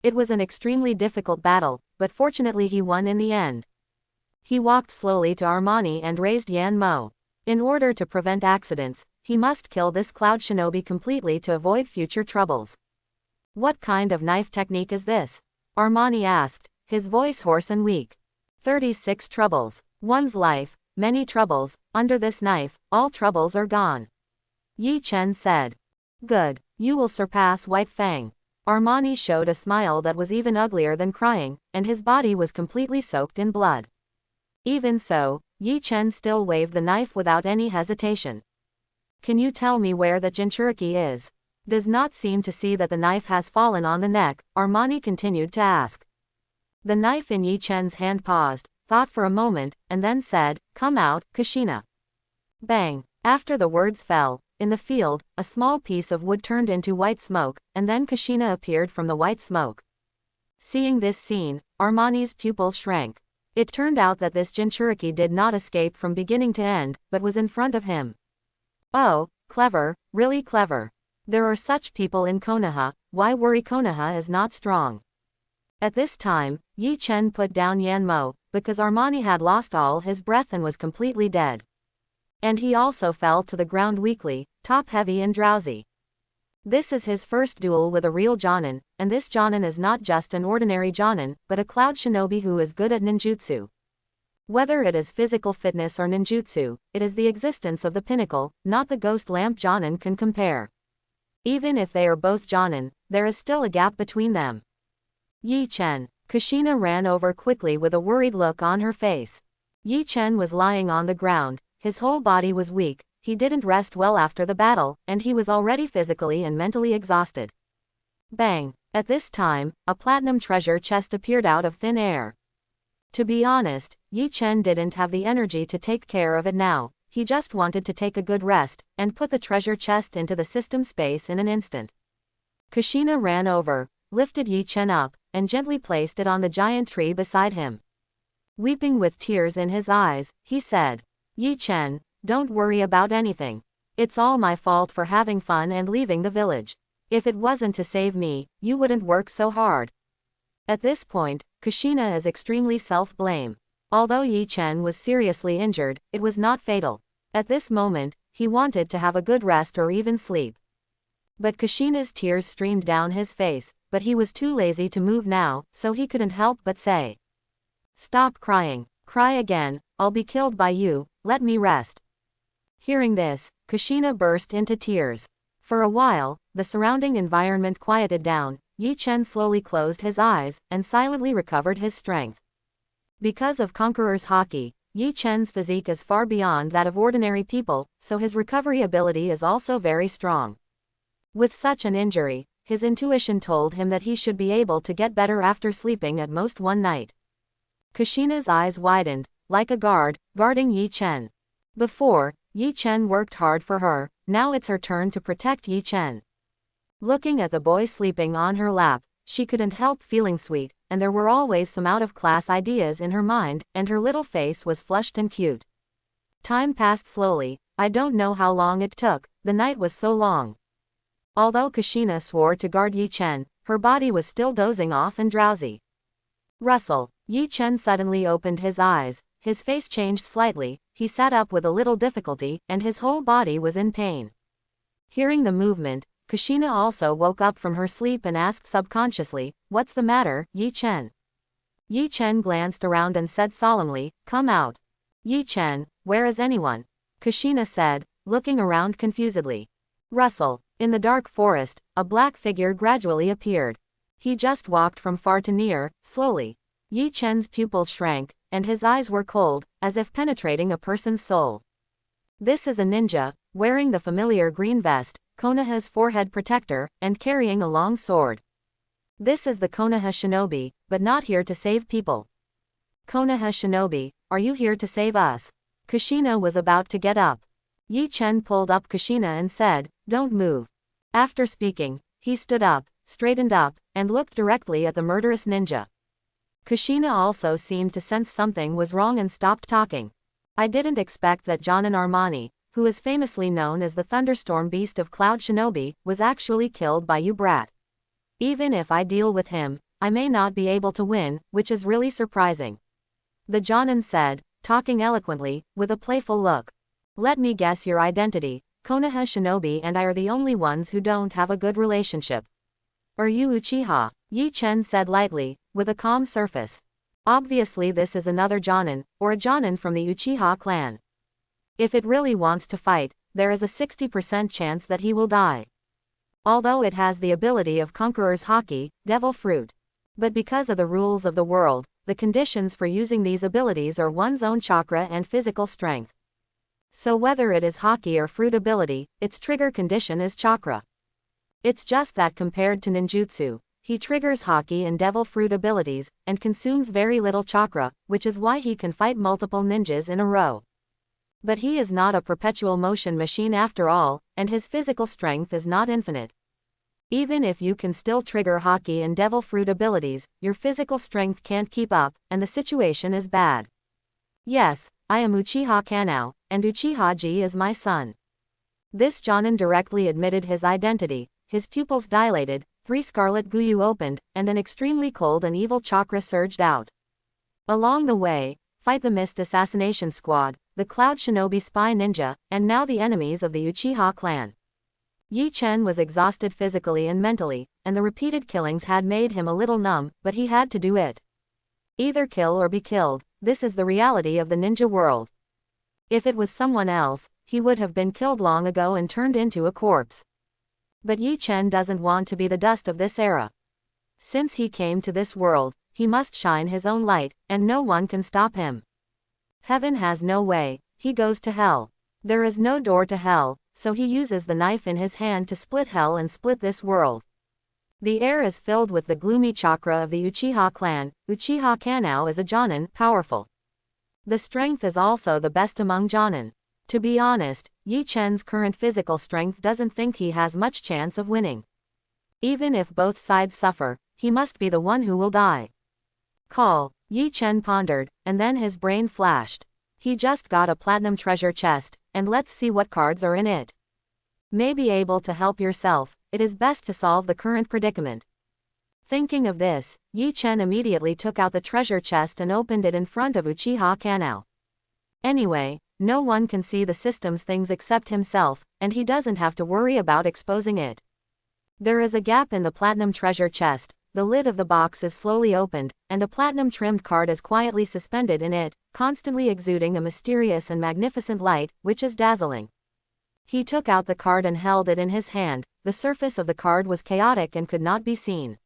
It was an extremely difficult battle, but fortunately he won in the end. He walked slowly to Armani and raised Yan Mo. In order to prevent accidents, he must kill this cloud shinobi completely to avoid future troubles. What kind of knife technique is this? Armani asked, his voice hoarse and weak. 36 troubles. One's life, many troubles. Under this knife, all troubles are gone. Yi Chen said. Good. You will surpass White Fang. Armani showed a smile that was even uglier than crying, and his body was completely soaked in blood. Even so, Yi Chen still waved the knife without any hesitation. Can you tell me where the Jinchuriki is? Does not seem to see that the knife has fallen on the neck, Armani continued to ask. The knife in Yi Chen's hand paused, thought for a moment, and then said, come out, Kushina. Bang. After the words fell, in the field, a small piece of wood turned into white smoke, and then Kushina appeared from the white smoke. Seeing this scene, Armani's pupils shrank. It turned out that this Jinchuriki did not escape from beginning to end, but was in front of him. Oh, clever, really clever. There are such people in Konoha, why worry? Konoha is not strong. At this time, Yi Chen put down Yan Mo, because Armani had lost all his breath and was completely dead. And he also fell to the ground weakly, top-heavy and drowsy. This is his first duel with a real Jonin, and this Jonin is not just an ordinary Jonin, but a cloud shinobi who is good at ninjutsu. Whether it is physical fitness or ninjutsu, it is the existence of the pinnacle, not the ghost lamp Jonin can compare. Even if they are both Jonin, there is still a gap between them. Yi Chen. Kushina ran over quickly with a worried look on her face. Yi Chen was lying on the ground, his whole body was weak. He didn't rest well after the battle, and he was already physically and mentally exhausted. Bang. At this time, a platinum treasure chest appeared out of thin air. To be honest, Yi Chen didn't have the energy to take care of it now, he just wanted to take a good rest, and put the treasure chest into the system space in an instant. Kushina ran over, lifted Yi Chen up, and gently placed it on the giant tree beside him. Weeping with tears in his eyes, he said, Yi Chen, don't worry about anything. It's all my fault for having fun and leaving the village. If it wasn't to save me, you wouldn't work so hard. At this point, Kushina is extremely self-blame. Although Yi Chen was seriously injured, it was not fatal. At this moment, he wanted to have a good rest or even sleep. But Kushina's tears streamed down his face, but he was too lazy to move now, so he couldn't help but say. Stop crying. Cry again, I'll be killed by you, let me rest. Hearing this, Kushina burst into tears. For a while, the surrounding environment quieted down. Yi Chen slowly closed his eyes, and silently recovered his strength. Because of Conqueror's Haki, Yi Chen's physique is far beyond that of ordinary people, so his recovery ability is also very strong. With such an injury, his intuition told him that he should be able to get better after sleeping at most one night. Kushina's eyes widened, like a guard, guarding Yi Chen. Before, Yi Chen worked hard for her, now it's her turn to protect Yi Chen. Looking at the boy sleeping on her lap, she couldn't help feeling sweet, and there were always some out-of-class ideas in her mind, and her little face was flushed and cute. Time passed slowly, I don't know how long it took, the night was so long. Although Kushina swore to guard Yi Chen, her body was still dozing off and drowsy. Rustle. Yi Chen suddenly opened his eyes, his face changed slightly, he sat up with a little difficulty, and his whole body was in pain. Hearing the movement, Kushina also woke up from her sleep and asked subconsciously, "What's the matter, Yi Chen?" Yi Chen glanced around and said solemnly, "Come out." "Yi Chen, where is anyone?" Kushina said, looking around confusedly. Rustle. In the dark forest, a black figure gradually appeared. He just walked from far to near, slowly. Yi Chen's pupils shrank, and his eyes were cold, as if penetrating a person's soul. This is a ninja, wearing the familiar green vest, Konoha's forehead protector, and carrying a long sword. This is the Konoha shinobi, but not here to save people. Konoha shinobi, are you here to save us? Kushina was about to get up. Yi Chen pulled up Kushina and said, "Don't move." After speaking, he stood up, straightened up, and looked directly at the murderous ninja. Kushina also seemed to sense something was wrong and stopped talking. I didn't expect that Jonin Armani, who is famously known as the thunderstorm beast of Cloud Shinobi, was actually killed by you brat. Even if I deal with him, I may not be able to win, which is really surprising. The Jonin said, talking eloquently, with a playful look. Let me guess your identity. Konoha Shinobi and I are the only ones who don't have a good relationship. Are you Uchiha? Yi Chen said lightly, with a calm surface. Obviously this is another Jonin, or a Jonin from the Uchiha clan. If it really wants to fight, there is a 60% chance that he will die. Although it has the ability of Conqueror's Haki, Devil Fruit. But because of the rules of the world, the conditions for using these abilities are one's own chakra and physical strength. So whether it is Haki or Fruit ability, its trigger condition is chakra. It's just that compared to ninjutsu, he triggers Haki and Devil Fruit abilities, and consumes very little chakra, which is why he can fight multiple ninjas in a row. But he is not a perpetual motion machine after all, and his physical strength is not infinite. Even if you can still trigger Haki and Devil Fruit abilities, your physical strength can't keep up, and the situation is bad. Yes, I am Uchiha Kanao, and Uchiha Ji is my son. This Jonin directly admitted his identity, his pupils dilated, 3 scarlet guyu opened, and an extremely cold and evil chakra surged out. Along the way, fight the Mist Assassination Squad, the Cloud Shinobi Spy Ninja, and now the enemies of the Uchiha clan. Yi Chen was exhausted physically and mentally, and the repeated killings had made him a little numb, but he had to do it. Either kill or be killed, this is the reality of the ninja world. If it was someone else, he would have been killed long ago and turned into a corpse. But Yi Chen doesn't want to be the dust of this era. Since he came to this world, he must shine his own light, and no one can stop him. Heaven has no way, he goes to hell. There is no door to hell, so he uses the knife in his hand to split hell and split this world. The air is filled with the gloomy chakra of the Uchiha clan. Uchiha Kanao is a Jonin, powerful. The strength is also the best among Jonin. To be honest, Yi Chen's current physical strength doesn't think he has much chance of winning. Even if both sides suffer, he must be the one who will die. Call. Yi Chen pondered, and then his brain flashed. He just got a platinum treasure chest, and let's see what cards are in it. May be able to help yourself, it is best to solve the current predicament. Thinking of this, Yi Chen immediately took out the treasure chest and opened it in front of Uchiha Kanao. Anyway, no one can see the system's things except himself, and he doesn't have to worry about exposing it. There is a gap in the platinum treasure chest, the lid of the box is slowly opened, and a platinum-trimmed card is quietly suspended in it, constantly exuding a mysterious and magnificent light, which is dazzling. He took out the card and held it in his hand. The surface of the card was chaotic and could not be seen.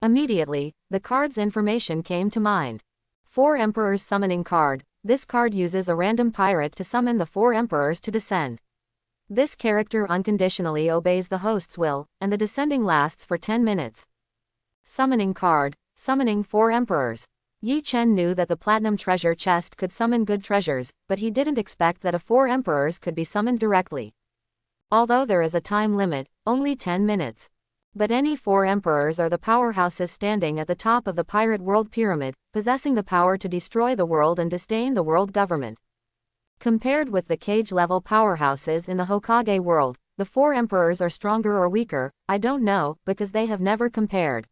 Immediately, the card's information came to mind. 4 Emperors Summoning Card. This card uses a random pirate to summon the 4 Emperors to descend. This character unconditionally obeys the host's will, and the descending lasts for 10 minutes. Summoning card. Summoning 4 emperors. Yi Chen knew that the platinum treasure chest could summon good treasures, but he didn't expect that 4 emperors could be summoned directly. Although there is a time limit, only 10 minutes. But any 4 emperors are the powerhouses standing at the top of the pirate world pyramid, possessing the power to destroy the world and disdain the world government. Compared with the cage-level powerhouses in the Hokage world, the 4 emperors are stronger or weaker, I don't know, because they have never compared.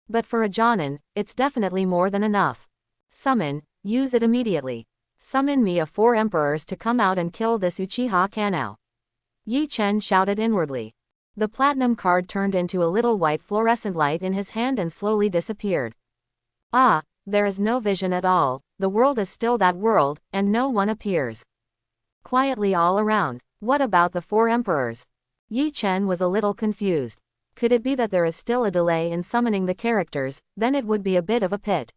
But for a Jonin, it's definitely more than enough. Summon, use it immediately. Summon me 4 emperors to come out and kill this Uchiha Kanao. Yi Chen shouted inwardly. The platinum card turned into a little white fluorescent light in his hand and slowly disappeared. Ah, there is no vision at all, the world is still that world, and no one appears. Quietly all around. What about the 4 emperors? Yi Chen was a little confused. Could it be that there is still a delay in summoning the characters? Then it would be a bit of a pit.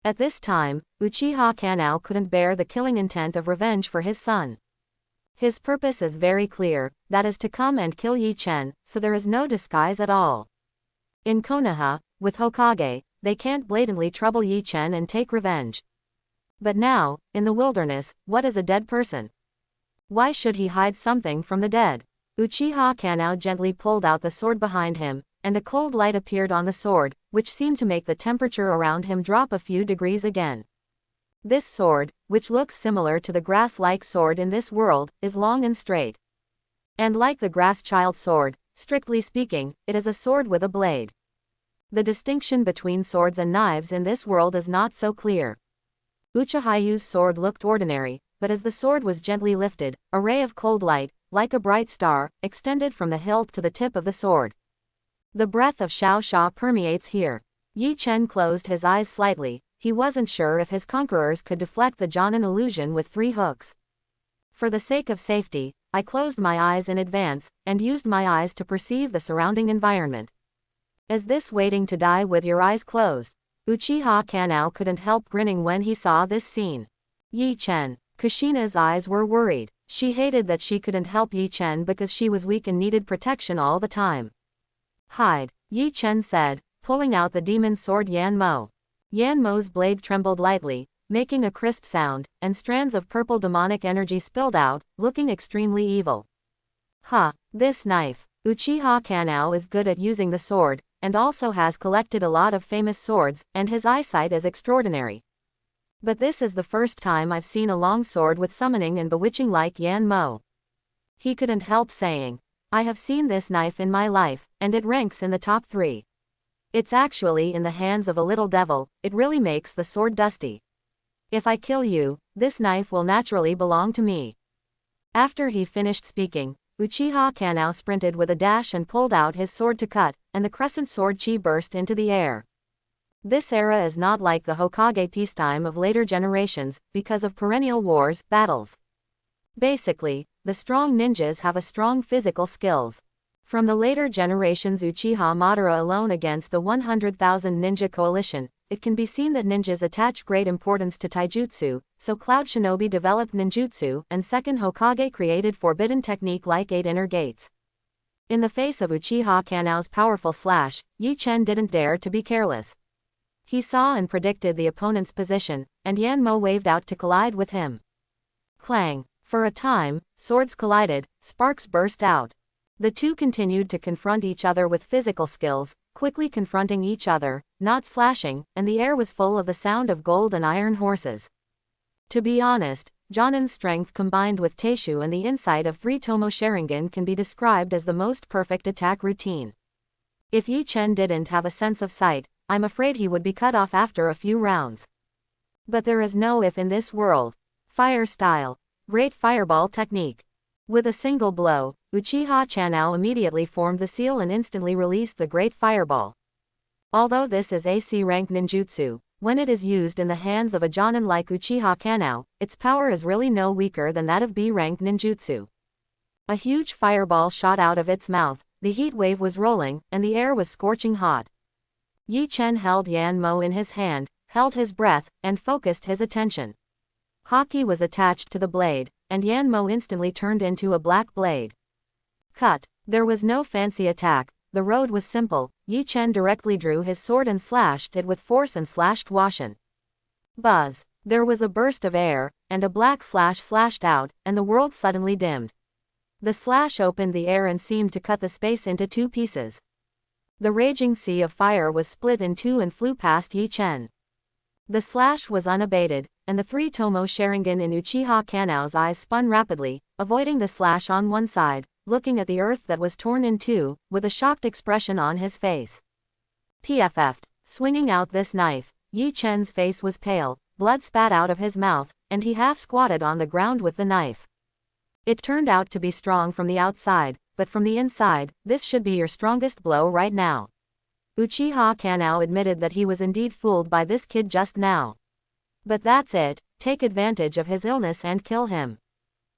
At this time, Uchiha Kanao couldn't bear the killing intent of revenge for his son. His purpose is very clear, that is to come and kill Yi Chen, so there is no disguise at all. In Konoha, with Hokage, they can't blatantly trouble Yi Chen and take revenge. But now, in the wilderness, what is a dead person? Why should he hide something from the dead? Uchiha Kanao gently pulled out the sword behind him, and a cold light appeared on the sword, which seemed to make the temperature around him drop a few degrees again. This sword, which looks similar to the grass-like sword in this world, is long and straight. And like the grass-child sword, strictly speaking, it is a sword with a blade. The distinction between swords and knives in this world is not so clear. Uchihayu's sword looked ordinary, but as the sword was gently lifted, a ray of cold light, like a bright star, extended from the hilt to the tip of the sword. The breath of Xiao Xia permeates here. Yi Chen closed his eyes slightly, he wasn't sure if his conquerors could deflect the Jonin illusion with 3 hooks. For the sake of safety, I closed my eyes in advance, and used my eyes to perceive the surrounding environment. Is this waiting to die with your eyes closed? Uchiha Kanao couldn't help grinning when he saw this scene. Yi Chen. Kushina's eyes were worried. She hated that she couldn't help Yi Chen because she was weak and needed protection all the time. Hide, Yi Chen said, pulling out the demon sword Yan Mo. Yan Mo's blade trembled lightly, making a crisp sound, and strands of purple demonic energy spilled out, looking extremely evil. This knife. Uchiha Kanao is good at using the sword, and also has collected a lot of famous swords, and his eyesight is extraordinary. But this is the first time I've seen a long sword with summoning and bewitching like Yan Mo. He couldn't help saying, I have seen this knife in my life, and it ranks in the top 3. It's actually in the hands of a little devil, it really makes the sword dusty. If I kill you, this knife will naturally belong to me. After he finished speaking, Uchiha Kanao sprinted with a dash and pulled out his sword to cut, and the crescent sword chi burst into the air. This era is not like the Hokage peacetime of later generations, because of perennial wars, battles. Basically, the strong ninjas have a strong physical skills. From the later generations Uchiha Madara alone against the 100,000 ninja coalition, it can be seen that ninjas attach great importance to taijutsu, so Cloud Shinobi developed ninjutsu, and second Hokage created forbidden technique like 8 inner gates. In the face of Uchiha Kanao's powerful slash, Yi Chen didn't dare to be careless. He saw and predicted the opponent's position, and Yan Mo waved out to collide with him. Clang. For a time, swords collided, sparks burst out. The two continued to confront each other with physical skills, quickly confronting each other, not slashing, and the air was full of the sound of gold and iron horses. To be honest, Jonin's strength combined with Teishu and the insight of 3 Tomo Sharingan can be described as the most perfect attack routine. If Yi Chen didn't have a sense of sight, I'm afraid he would be cut off after a few rounds. But there is no if in this world. Fire style. Great fireball technique. With a single blow, Uchiha Kanao immediately formed the seal and instantly released the great fireball. Although this is AC rank ninjutsu, when it is used in the hands of a Jonin like Uchiha Kanao, its power is really no weaker than that of B rank ninjutsu. A huge fireball shot out of its mouth, the heat wave was rolling, and the air was scorching hot. Yi Chen held Yan Mo in his hand, held his breath, and focused his attention. Haki was attached to the blade, and Yanmo instantly turned into a black blade. Cut. There was no fancy attack, the road was simple. Yi Chen directly drew his sword and slashed it with force and slashed Washan. Buzz. There was a burst of air, and a black slash slashed out, and the world suddenly dimmed. The slash opened the air and seemed to cut the space into two pieces. The raging sea of fire was split in two and flew past Yi Chen. The slash was unabated, and the three Tomo Sharingan in Uchiha Kanao's eyes spun rapidly, avoiding the slash on one side, looking at the earth that was torn in two, with a shocked expression on his face. PFF'd. Swinging out this knife, Yi Chen's face was pale, blood spat out of his mouth, and he half squatted on the ground with the knife. It turned out to be strong from the outside, but from the inside, this should be your strongest blow right now. Uchiha Kanao admitted that he was indeed fooled by this kid just now. But that's it, take advantage of his illness and kill him.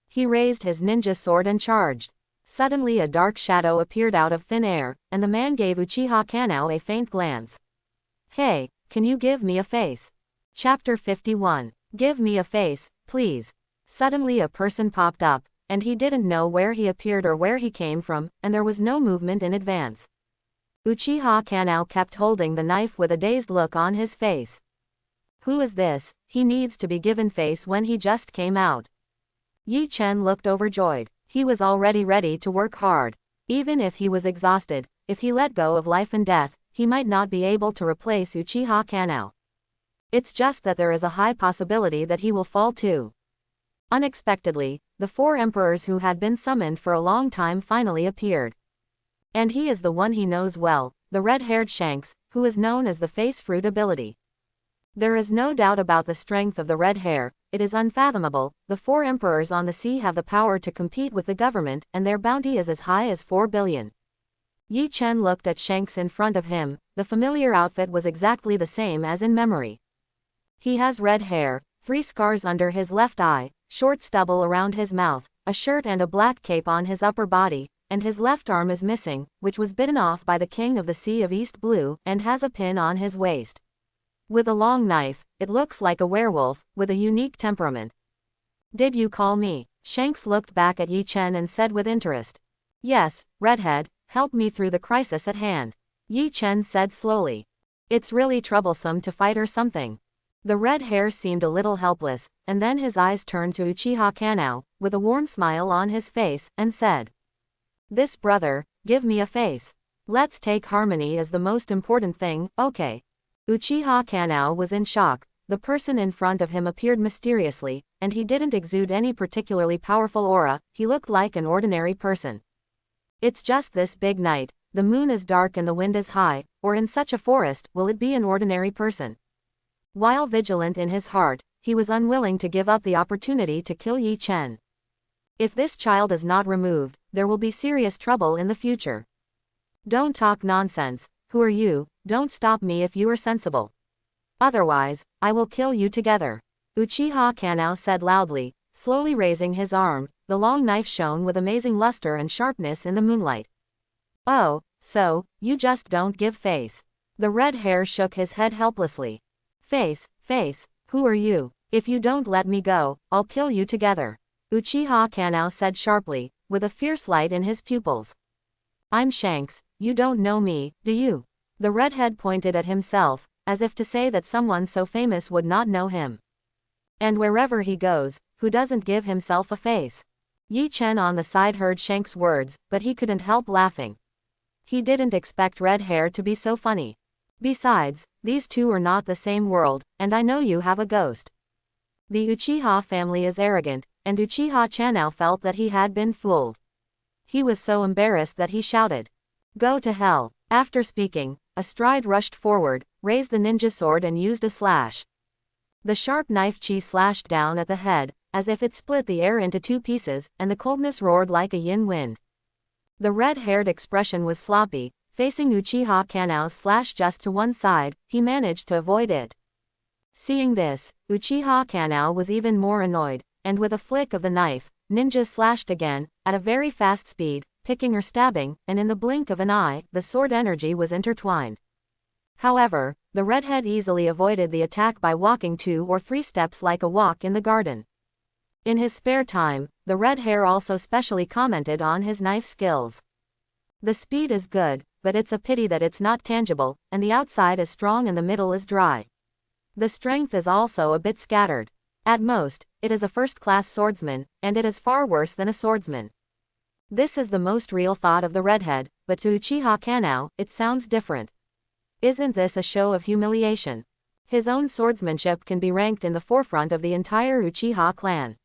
He raised his ninja sword and charged. Suddenly a dark shadow appeared out of thin air, and the man gave Uchiha Kanao a faint glance. Hey, can you give me a face? Chapter 51. Give me a face, please. Suddenly a person popped up, and he didn't know where he appeared or where he came from, and there was no movement in advance. Uchiha Kanao kept holding the knife with a dazed look on his face. Who is this? He needs to be given face when he just came out. Yi Chen looked overjoyed. He was already ready to work hard. Even if he was exhausted, if he let go of life and death, he might not be able to replace Uchiha Kanao. It's just that there is a high possibility that he will fall too. Unexpectedly, the four emperors who had been summoned for a long time finally appeared. And he is the one he knows well, the red-haired Shanks, who is known as the Face Fruit ability. There is no doubt about the strength of the red hair, it is unfathomable. The four emperors on the sea have the power to compete with the government, and their bounty is as high as 4 billion. Yi Chen looked at Shanks in front of him, the familiar outfit was exactly the same as in memory. He has red hair, 3 scars under his left eye, short stubble around his mouth, a shirt and a black cape on his upper body, and his left arm is missing, which was bitten off by the king of the Sea of East Blue, and has a pin on his waist. With a long knife, it looks like a werewolf, with a unique temperament. Did you call me? Shanks looked back at Yi Chen and said with interest. Yes, Redhead, help me through the crisis at hand. Yi Chen said slowly. It's really troublesome to fight or something. The red hair seemed a little helpless, and then his eyes turned to Uchiha Kanao, with a warm smile on his face, and said. This brother, give me a face. Let's take harmony as the most important thing, okay. Uchiha Kanao was in shock. The person in front of him appeared mysteriously, and he didn't exude any particularly powerful aura, he looked like an ordinary person. It's just this big night, the moon is dark and the wind is high, or in such a forest, will it be an ordinary person? While vigilant in his heart, he was unwilling to give up the opportunity to kill Yi Chen. If this child is not removed, there will be serious trouble in the future. Don't talk nonsense. Who are you? Don't stop me if you are sensible. Otherwise, I will kill you together. Uchiha Kanao said loudly, slowly raising his arm. The long knife shone with amazing luster and sharpness in the moonlight. Oh, so, you just don't give face. The red hair shook his head helplessly. Face, who are you? If you don't let me go, I'll kill you together. Uchiha Kanao said sharply, with a fierce light in his pupils. I'm Shanks, you don't know me, do you? The redhead pointed at himself, as if to say that someone so famous would not know him. And wherever he goes, who doesn't give himself a face? Yi Chen on the side heard Shanks' words, but he couldn't help laughing. He didn't expect red hair to be so funny. Besides, these two are not the same world, and I know you have a ghost. The Uchiha family is arrogant, and Uchiha Chanao felt that he had been fooled. He was so embarrassed that he shouted. Go to hell. After speaking, a stride rushed forward, raised the ninja sword and used a slash. The sharp knife chi slashed down at the head, as if it split the air into two pieces, and the coldness roared like a yin wind. The red-haired expression was sloppy, facing Uchiha Kanao's slash just to one side, he managed to avoid it. Seeing this, Uchiha Kanao was even more annoyed, and with a flick of the knife, ninja slashed again, at a very fast speed, picking or stabbing, and in the blink of an eye, the sword energy was intertwined. However, the redhead easily avoided the attack by walking 2 or 3 steps like a walk in the garden. In his spare time, the red hair also specially commented on his knife skills. The speed is good, but it's a pity that it's not tangible, and the outside is strong and the middle is dry. The strength is also a bit scattered. At most, it is a first-class swordsman, and it is far worse than a swordsman. This is the most real thought of the redhead, but to Uchiha Kanao, it sounds different. Isn't this a show of humiliation? His own swordsmanship can be ranked in the forefront of the entire Uchiha clan.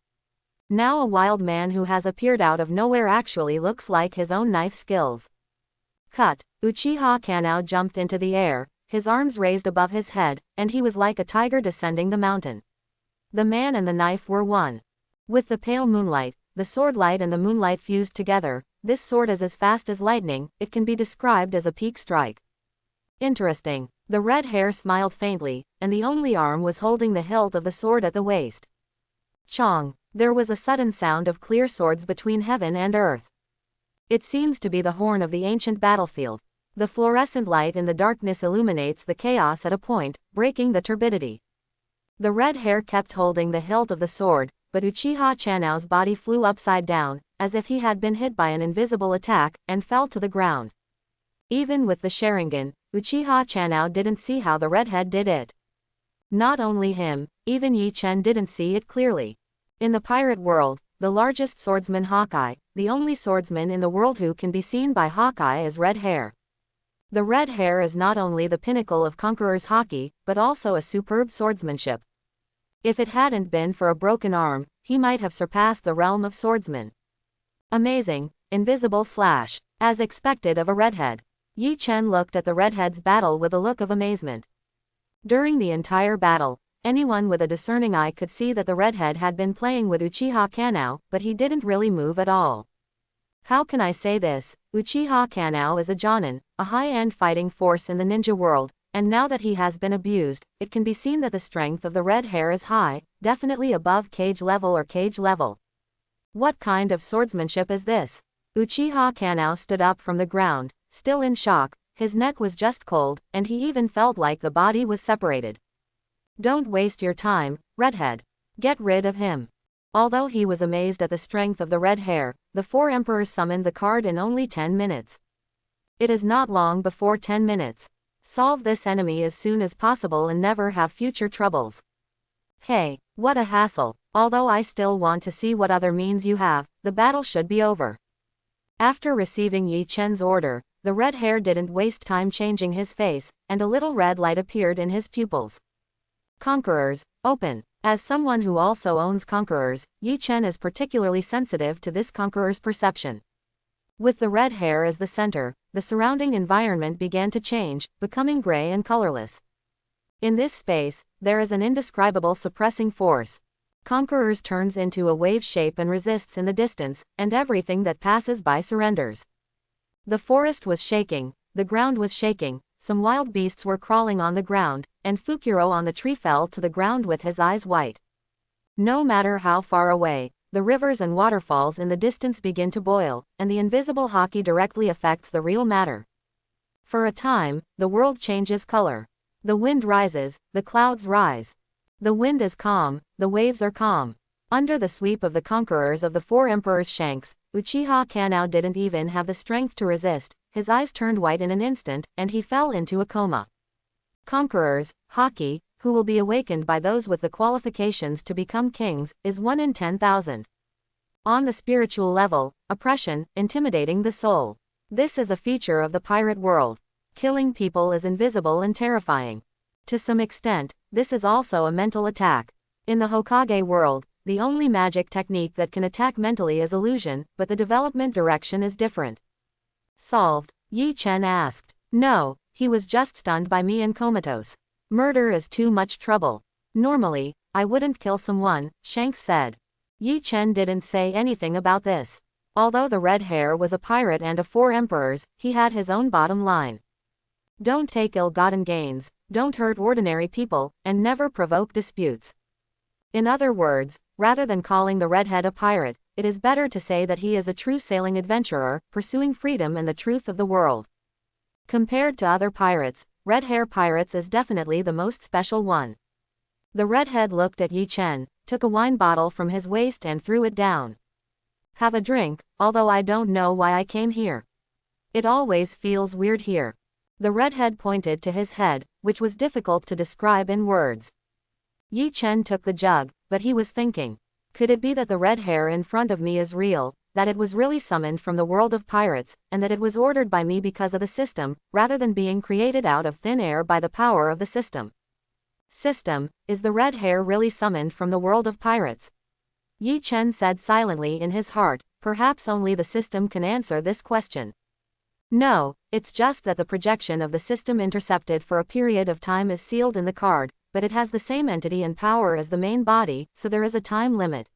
Now a wild man who has appeared out of nowhere actually looks like his own knife skills. Cut. Uchiha Kanao jumped into the air, his arms raised above his head, and he was like a tiger descending the mountain. The man and the knife were one. With the pale moonlight, the sword light and the moonlight fused together, this sword is as fast as lightning, it can be described as a peak strike. Interesting. The red hair smiled faintly, and the only arm was holding the hilt of the sword at the waist. Chong. There was a sudden sound of clear swords between heaven and earth. It seems to be the horn of the ancient battlefield. The fluorescent light in the darkness illuminates the chaos at a point, breaking the turbidity. The red hair kept holding the hilt of the sword, but Uchiha Kanao's body flew upside down, as if he had been hit by an invisible attack, and fell to the ground. Even with the Sharingan, Uchiha Kanao didn't see how the redhead did it. Not only him, even Yi Chen didn't see it clearly. In the pirate world, the largest swordsman Hawkeye, the only swordsman in the world who can be seen by Hawkeye is red hair. The red hair is not only the pinnacle of Conqueror's Haki, but also a superb swordsmanship. If it hadn't been for a broken arm, he might have surpassed the realm of swordsmen. Amazing, invisible slash. As expected of a redhead. Yi Chen looked at the redhead's battle with a look of amazement. During the entire battle, anyone with a discerning eye could see that the redhead had been playing with Uchiha Kanao, but he didn't really move at all. How can I say this? Uchiha Kanao is a Jonin, a high-end fighting force in the ninja world, and now that he has been abused, it can be seen that the strength of the red hair is high, definitely above cage level or cage level. What kind of swordsmanship is this? Uchiha Kanao stood up from the ground, still in shock, his neck was just cold, and he even felt like the body was separated. Don't waste your time, redhead. Get rid of him. Although he was amazed at the strength of the red hair, the four emperors summoned the card in only 10 minutes. It is not long before 10 minutes. Solve this enemy as soon as possible and never have future troubles. Hey, what a hassle. Although I still want to see what other means you have, the battle should be over. After receiving Yi Chen's order, the red hair didn't waste time changing his face, and a little red light appeared in his pupils. Conquerors, open. As someone who also owns conquerors, Yi Chen is particularly sensitive to this conqueror's perception. With the red hair as the center, the surrounding environment began to change, becoming gray and colorless. In this space, there is an indescribable suppressing force. Conquerors turns into a wave shape and resists in the distance, and everything that passes by surrenders. The forest was shaking, the ground was shaking, some wild beasts were crawling on the ground, and Fukuro on the tree fell to the ground with his eyes white. No matter how far away, the rivers and waterfalls in the distance begin to boil, and the invisible Haki directly affects the real matter. For a time, the world changes color. The wind rises, the clouds rise. The wind is calm, the waves are calm. Under the sweep of the conquerors of the four emperors' shanks, Uchiha Kanao didn't even have the strength to resist, his eyes turned white in an instant, and he fell into a coma. Conquerors, Haki, who will be awakened by those with the qualifications to become kings, is 1 in 10,000. On the spiritual level, oppression, intimidating the soul. This is a feature of the pirate world. Killing people is invisible and terrifying. To some extent, this is also a mental attack. In the Hokage world, the only magic technique that can attack mentally is illusion, but the development direction is different. Solved? Yi Chen asked. No, he was just stunned by me and comatose. Murder is too much trouble. Normally, I wouldn't kill someone, Shanks said. Yi Chen didn't say anything about this. Although the red hair was a pirate and a four emperors, he had his own bottom line. Don't take ill-gotten gains, don't hurt ordinary people, and never provoke disputes. In other words, rather than calling the redhead a pirate, it is better to say that he is a true sailing adventurer, pursuing freedom and the truth of the world. Compared to other pirates, red hair pirates is definitely the most special one. The redhead looked at Yi Chen, took a wine bottle from his waist and threw it down. Have a drink, although I don't know why I came here. It always feels weird here. The redhead pointed to his head, which was difficult to describe in words. Yi Chen took the jug, but he was thinking. Could it be that the red hair in front of me is real, that it was really summoned from the world of pirates, and that it was ordered by me because of the system, rather than being created out of thin air by the power of the system? System, is the red hair really summoned from the world of pirates? Yi Chen said silently in his heart, perhaps only the system can answer this question. No, it's just that the projection of the system intercepted for a period of time is sealed in the card, but it has the same entity and power as the main body, so there is a time limit.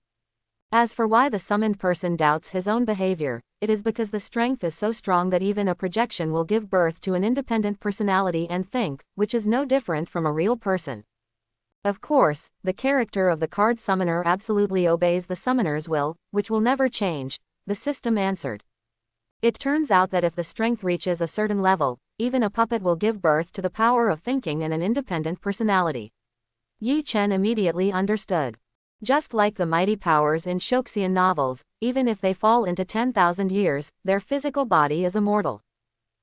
As for why the summoned person doubts his own behavior, it is because the strength is so strong that even a projection will give birth to an independent personality and think, which is no different from a real person. Of course, the character of the card summoner absolutely obeys the summoner's will, which will never change, the system answered. It turns out that if the strength reaches a certain level, even a puppet will give birth to the power of thinking and an independent personality. Yi Chen immediately understood. Just like the mighty powers in Shoxian novels, even if they fall into 10,000 years, their physical body is immortal.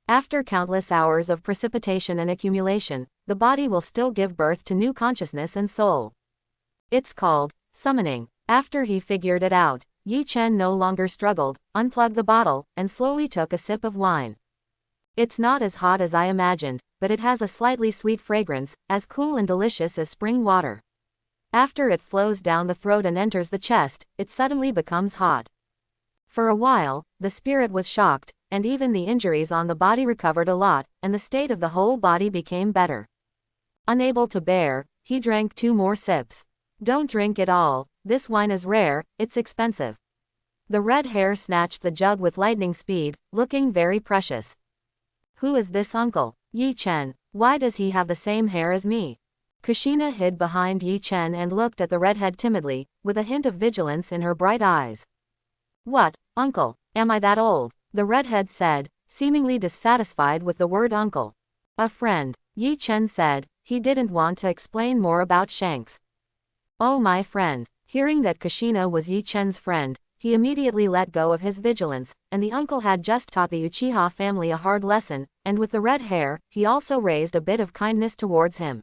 After countless hours of precipitation and accumulation, the body will still give birth to new consciousness and soul. It's called summoning. After he figured it out, Yi Chen no longer struggled, unplugged the bottle, and slowly took a sip of wine. It's not as hot as I imagined, but it has a slightly sweet fragrance, as cool and delicious as spring water. After it flows down the throat and enters the chest, it suddenly becomes hot. For a while, the spirit was shocked, and even the injuries on the body recovered a lot, and the state of the whole body became better. Unable to bear, he drank 2 more sips. Don't drink it all, this wine is rare, it's expensive. The red hair snatched the jug with lightning speed, looking very precious. Who is this uncle? Yi Chen. Why does he have the same hair as me? Kushina hid behind Yi Chen and looked at the redhead timidly, with a hint of vigilance in her bright eyes. What, uncle, am I that old? The redhead said, seemingly dissatisfied with the word uncle. A friend, Yi Chen said. He didn't want to explain more about Shanks. Oh, my friend. Hearing that Kushina was Yi Chen's friend, he immediately let go of his vigilance, and the uncle had just taught the Uchiha family a hard lesson, and with the red hair, he also raised a bit of kindness towards him.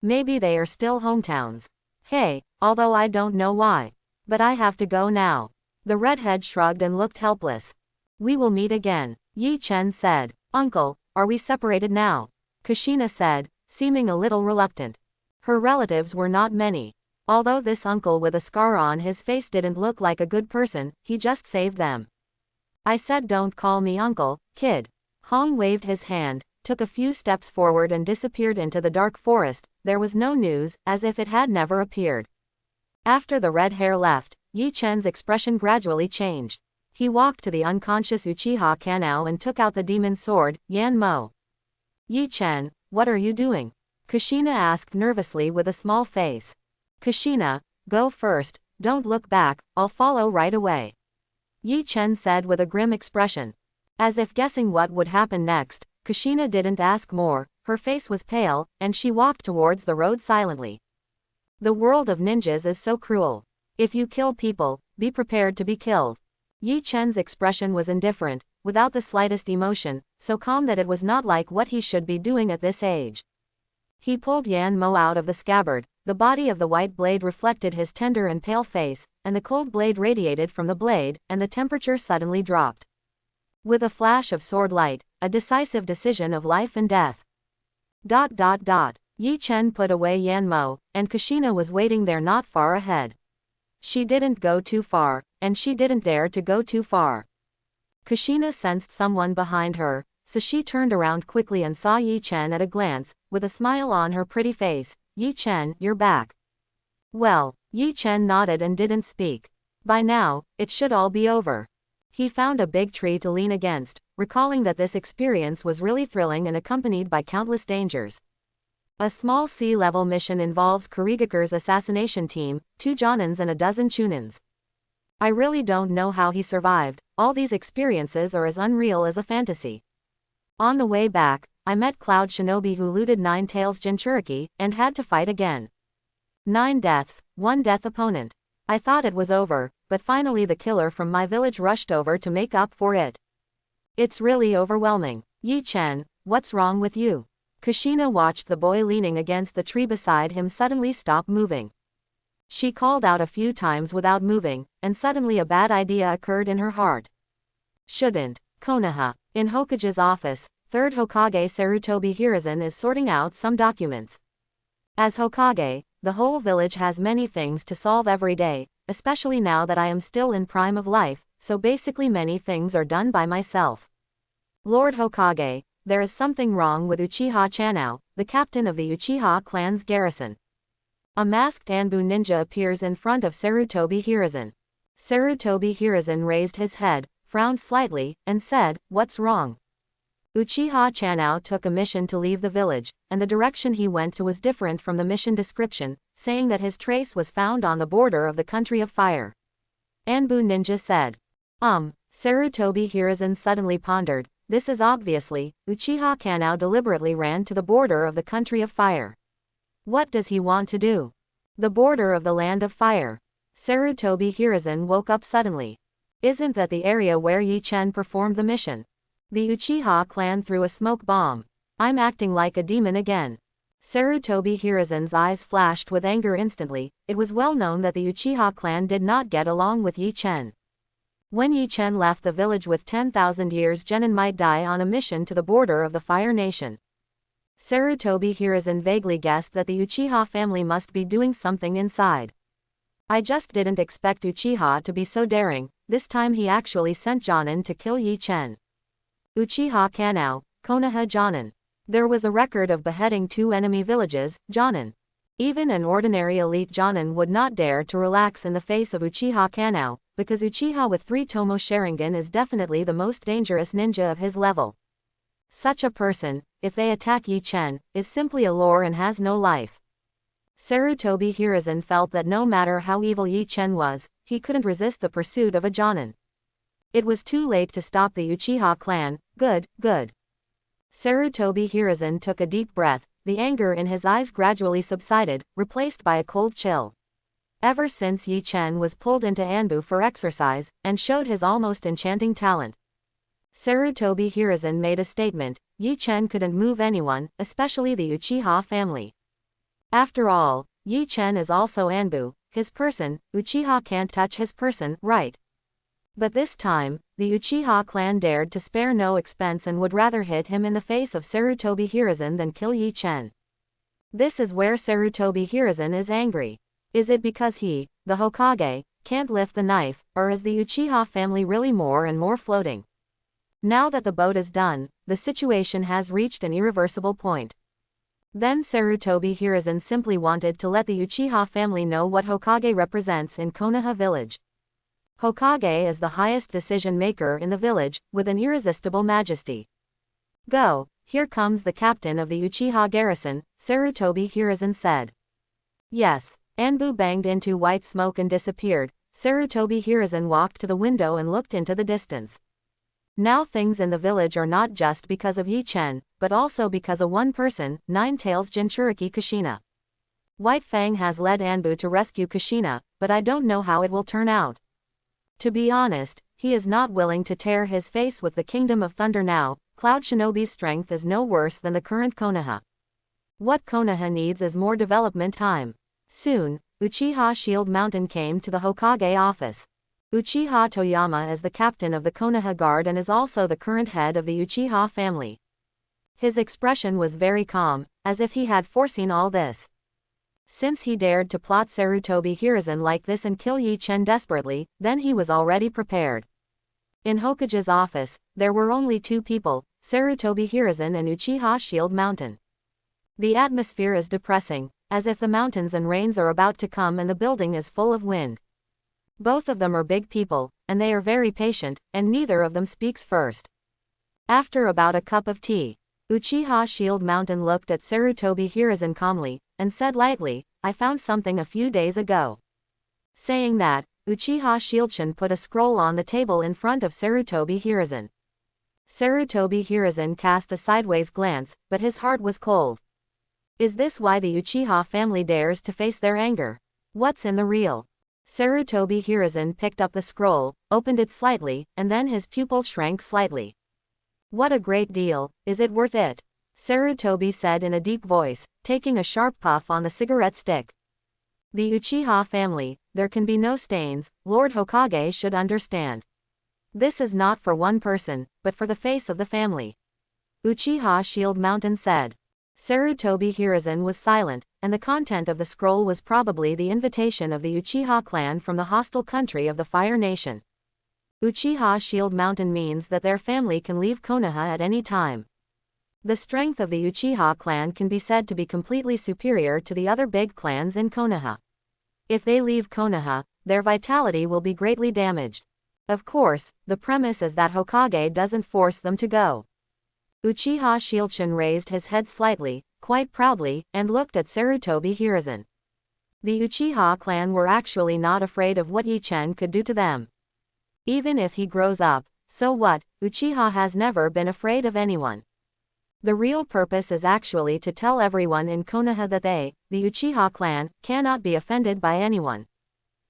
Maybe they are still hometowns. Hey, although I don't know why. But I have to go now. The redhead shrugged and looked helpless. We will meet again, Yi Chen said. Uncle, are we separated now? Kushina said, seeming a little reluctant. Her relatives were not many. Although this uncle with a scar on his face didn't look like a good person, he just saved them. I said don't call me uncle, kid. Hong waved his hand, took a few steps forward and disappeared into the dark forest. There was no news, as if it had never appeared. After the red hair left, Yi Chen's expression gradually changed. He walked to the unconscious Uchiha Kanao and took out the demon sword, Yan Mo. Yi Chen, what are you doing? Kushina asked nervously with a small face. Kushina, go first, don't look back, I'll follow right away. Yi Chen said with a grim expression. As if guessing what would happen next, Kushina didn't ask more, her face was pale, and she walked towards the road silently. The world of ninjas is so cruel. If you kill people, be prepared to be killed. Yi Chen's expression was indifferent, without the slightest emotion, so calm that it was not like what he should be doing at this age. He pulled Yan Mo out of the scabbard, the body of the white blade reflected his tender and pale face, and the cold blade radiated from the blade, and the temperature suddenly dropped. With a flash of sword light, a decisive decision of life and death. Yi Chen put away Yan Mo, and Kushina was waiting there not far ahead. She didn't go too far, and she didn't dare to go too far. Kushina sensed someone behind her, so she turned around quickly and saw Yi Chen at a glance, with a smile on her pretty face. Yi Chen, you're back. Well, Yi Chen nodded and didn't speak. By now, it should all be over. He found a big tree to lean against, recalling that this experience was really thrilling and accompanied by countless dangers. A small sea-level mission involves Kurigaku's assassination team, 2 Jonins and a dozen Chunins. I really don't know how he survived, all these experiences are as unreal as a fantasy. On the way back, I met Cloud Shinobi who looted Nine Tails Jinchuriki, and had to fight again. 9 deaths, 1 death opponent. I thought it was over, but finally the killer from my village rushed over to make up for it. It's really overwhelming. Yi Chen, what's wrong with you? Kushina watched the boy leaning against the tree beside him suddenly stop moving. She called out a few times without moving, and suddenly a bad idea occurred in her heart. Shouldn't. Konoha. In Hokage's office, 3rd Hokage Sarutobi Hiruzen is sorting out some documents. As Hokage, the whole village has many things to solve every day, especially now that I am still in prime of life, so basically many things are done by myself. Lord Hokage, there is something wrong with Uchiha Chanao, the captain of the Uchiha clan's garrison. A masked Anbu ninja appears in front of Sarutobi Hiruzen. Sarutobi Hiruzen raised his head, frowned slightly, and said, "What's wrong?" Uchiha Chanao took a mission to leave the village, and the direction he went to was different from the mission description, saying that his trace was found on the border of the country of fire. Anbu ninja said. Sarutobi Hiruzen suddenly pondered, this is obviously, Uchiha Kanao deliberately ran to the border of the country of fire. What does he want to do? The border of the land of fire. Sarutobi Hiruzen woke up suddenly. Isn't that the area where Yi Chen performed the mission? The Uchiha clan threw a smoke bomb. I'm acting like a demon again. Sarutobi Hiruzen's eyes flashed with anger instantly. It was well known that the Uchiha clan did not get along with Yi Chen. When Yi Chen left the village with 10,000 years genin might die on a mission to the border of the Fire Nation. Sarutobi Hiruzen vaguely guessed that the Uchiha family must be doing something inside. I just didn't expect Uchiha to be so daring. This time he actually sent Jonin to kill Yi Chen. Uchiha Kanao, Konoha Jonin. There was a record of beheading 2 enemy villages, Jonin. Even an ordinary elite Jonin would not dare to relax in the face of Uchiha Kanao, because Uchiha with 3 Tomo Sharingan is definitely the most dangerous ninja of his level. Such a person, if they attack Yi Chen, is simply a lore and has no life. Sarutobi Hiruzen felt that no matter how evil Yi Chen was, he couldn't resist the pursuit of a Jonin. It was too late to stop the Uchiha clan. Good. Sarutobi Hiruzen took a deep breath, the anger in his eyes gradually subsided, replaced by a cold chill. Ever since Yi Chen was pulled into Anbu for exercise, and showed his almost enchanting talent, Sarutobi Hiruzen made a statement, Yi Chen couldn't move anyone, especially the Uchiha family. After all, Yi Chen is also Anbu, his person, Uchiha can't touch his person, right? But this time, the Uchiha clan dared to spare no expense and would rather hit him in the face of Sarutobi Hiruzen than kill Yi Chen. This is where Sarutobi Hiruzen is angry. Is it because he, the Hokage, can't lift the knife, or is the Uchiha family really more and more floating? Now that the boat is done, the situation has reached an irreversible point. Then Sarutobi Hiruzen simply wanted to let the Uchiha family know what Hokage represents in Konoha village. Hokage is the highest decision maker in the village, with an irresistible majesty. Go, here comes the captain of the Uchiha garrison, Sarutobi Hiruzen said. Yes. Anbu banged into white smoke and disappeared. Sarutobi Hiruzen walked to the window and looked into the distance. Now things in the village are not just because of Yi Chen, but also because of one person, Nine-Tails Jinchuriki Kushina. White Fang has led Anbu to rescue Kushina, but I don't know how it will turn out. To be honest, he is not willing to tear his face with the Kingdom of Thunder now. Cloud Shinobi's strength is no worse than the current Konoha. What Konoha needs is more development time. Soon, Uchiha Shield Mountain came to the Hokage office. Uchiha Toyama is the captain of the Konoha Guard and is also the current head of the Uchiha family. His expression was very calm, as if he had foreseen all this. Since he dared to plot Sarutobi Hiruzen like this and kill Yi Chen desperately, then he was already prepared. In Hokage's office, there were only 2 people, Sarutobi Hiruzen and Uchiha Shield Mountain. The atmosphere is depressing, as if the mountains and rains are about to come and the building is full of wind. Both of them are big people, and they are very patient, and neither of them speaks first. After about a cup of tea, Uchiha Shield Mountain looked at Sarutobi Hiruzen calmly, and said lightly, I found something a few days ago. Saying that, Uchiha Shieldchen put a scroll on the table in front of Sarutobi Hiruzen. Sarutobi Hiruzen cast a sideways glance, but his heart was cold. Is this why the Uchiha family dares to face their anger? What's in the real? Sarutobi Hiruzen picked up the scroll, opened it slightly, and then his pupils shrank slightly. What a great deal, is it worth it? Sarutobi said in a deep voice, taking a sharp puff on the cigarette stick. The Uchiha family, there can be no stains, Lord Hokage should understand. This is not for one person, but for the face of the family. Uchiha Shield Mountain said. Sarutobi Hiruzen was silent, and the content of the scroll was probably the invitation of the Uchiha clan from the hostile country of the Fire Nation. Uchiha Shield Mountain means that their family can leave Konoha at any time. The strength of the Uchiha clan can be said to be completely superior to the other big clans in Konoha. If they leave Konoha, their vitality will be greatly damaged. Of course, the premise is that Hokage doesn't force them to go. Uchiha Shieldchen raised his head slightly, quite proudly, and looked at Sarutobi Hiruzen. The Uchiha clan were actually not afraid of what Yi-Chen could do to them. Even if he grows up, so what, Uchiha has never been afraid of anyone. The real purpose is actually to tell everyone in Konoha that they, the Uchiha clan, cannot be offended by anyone.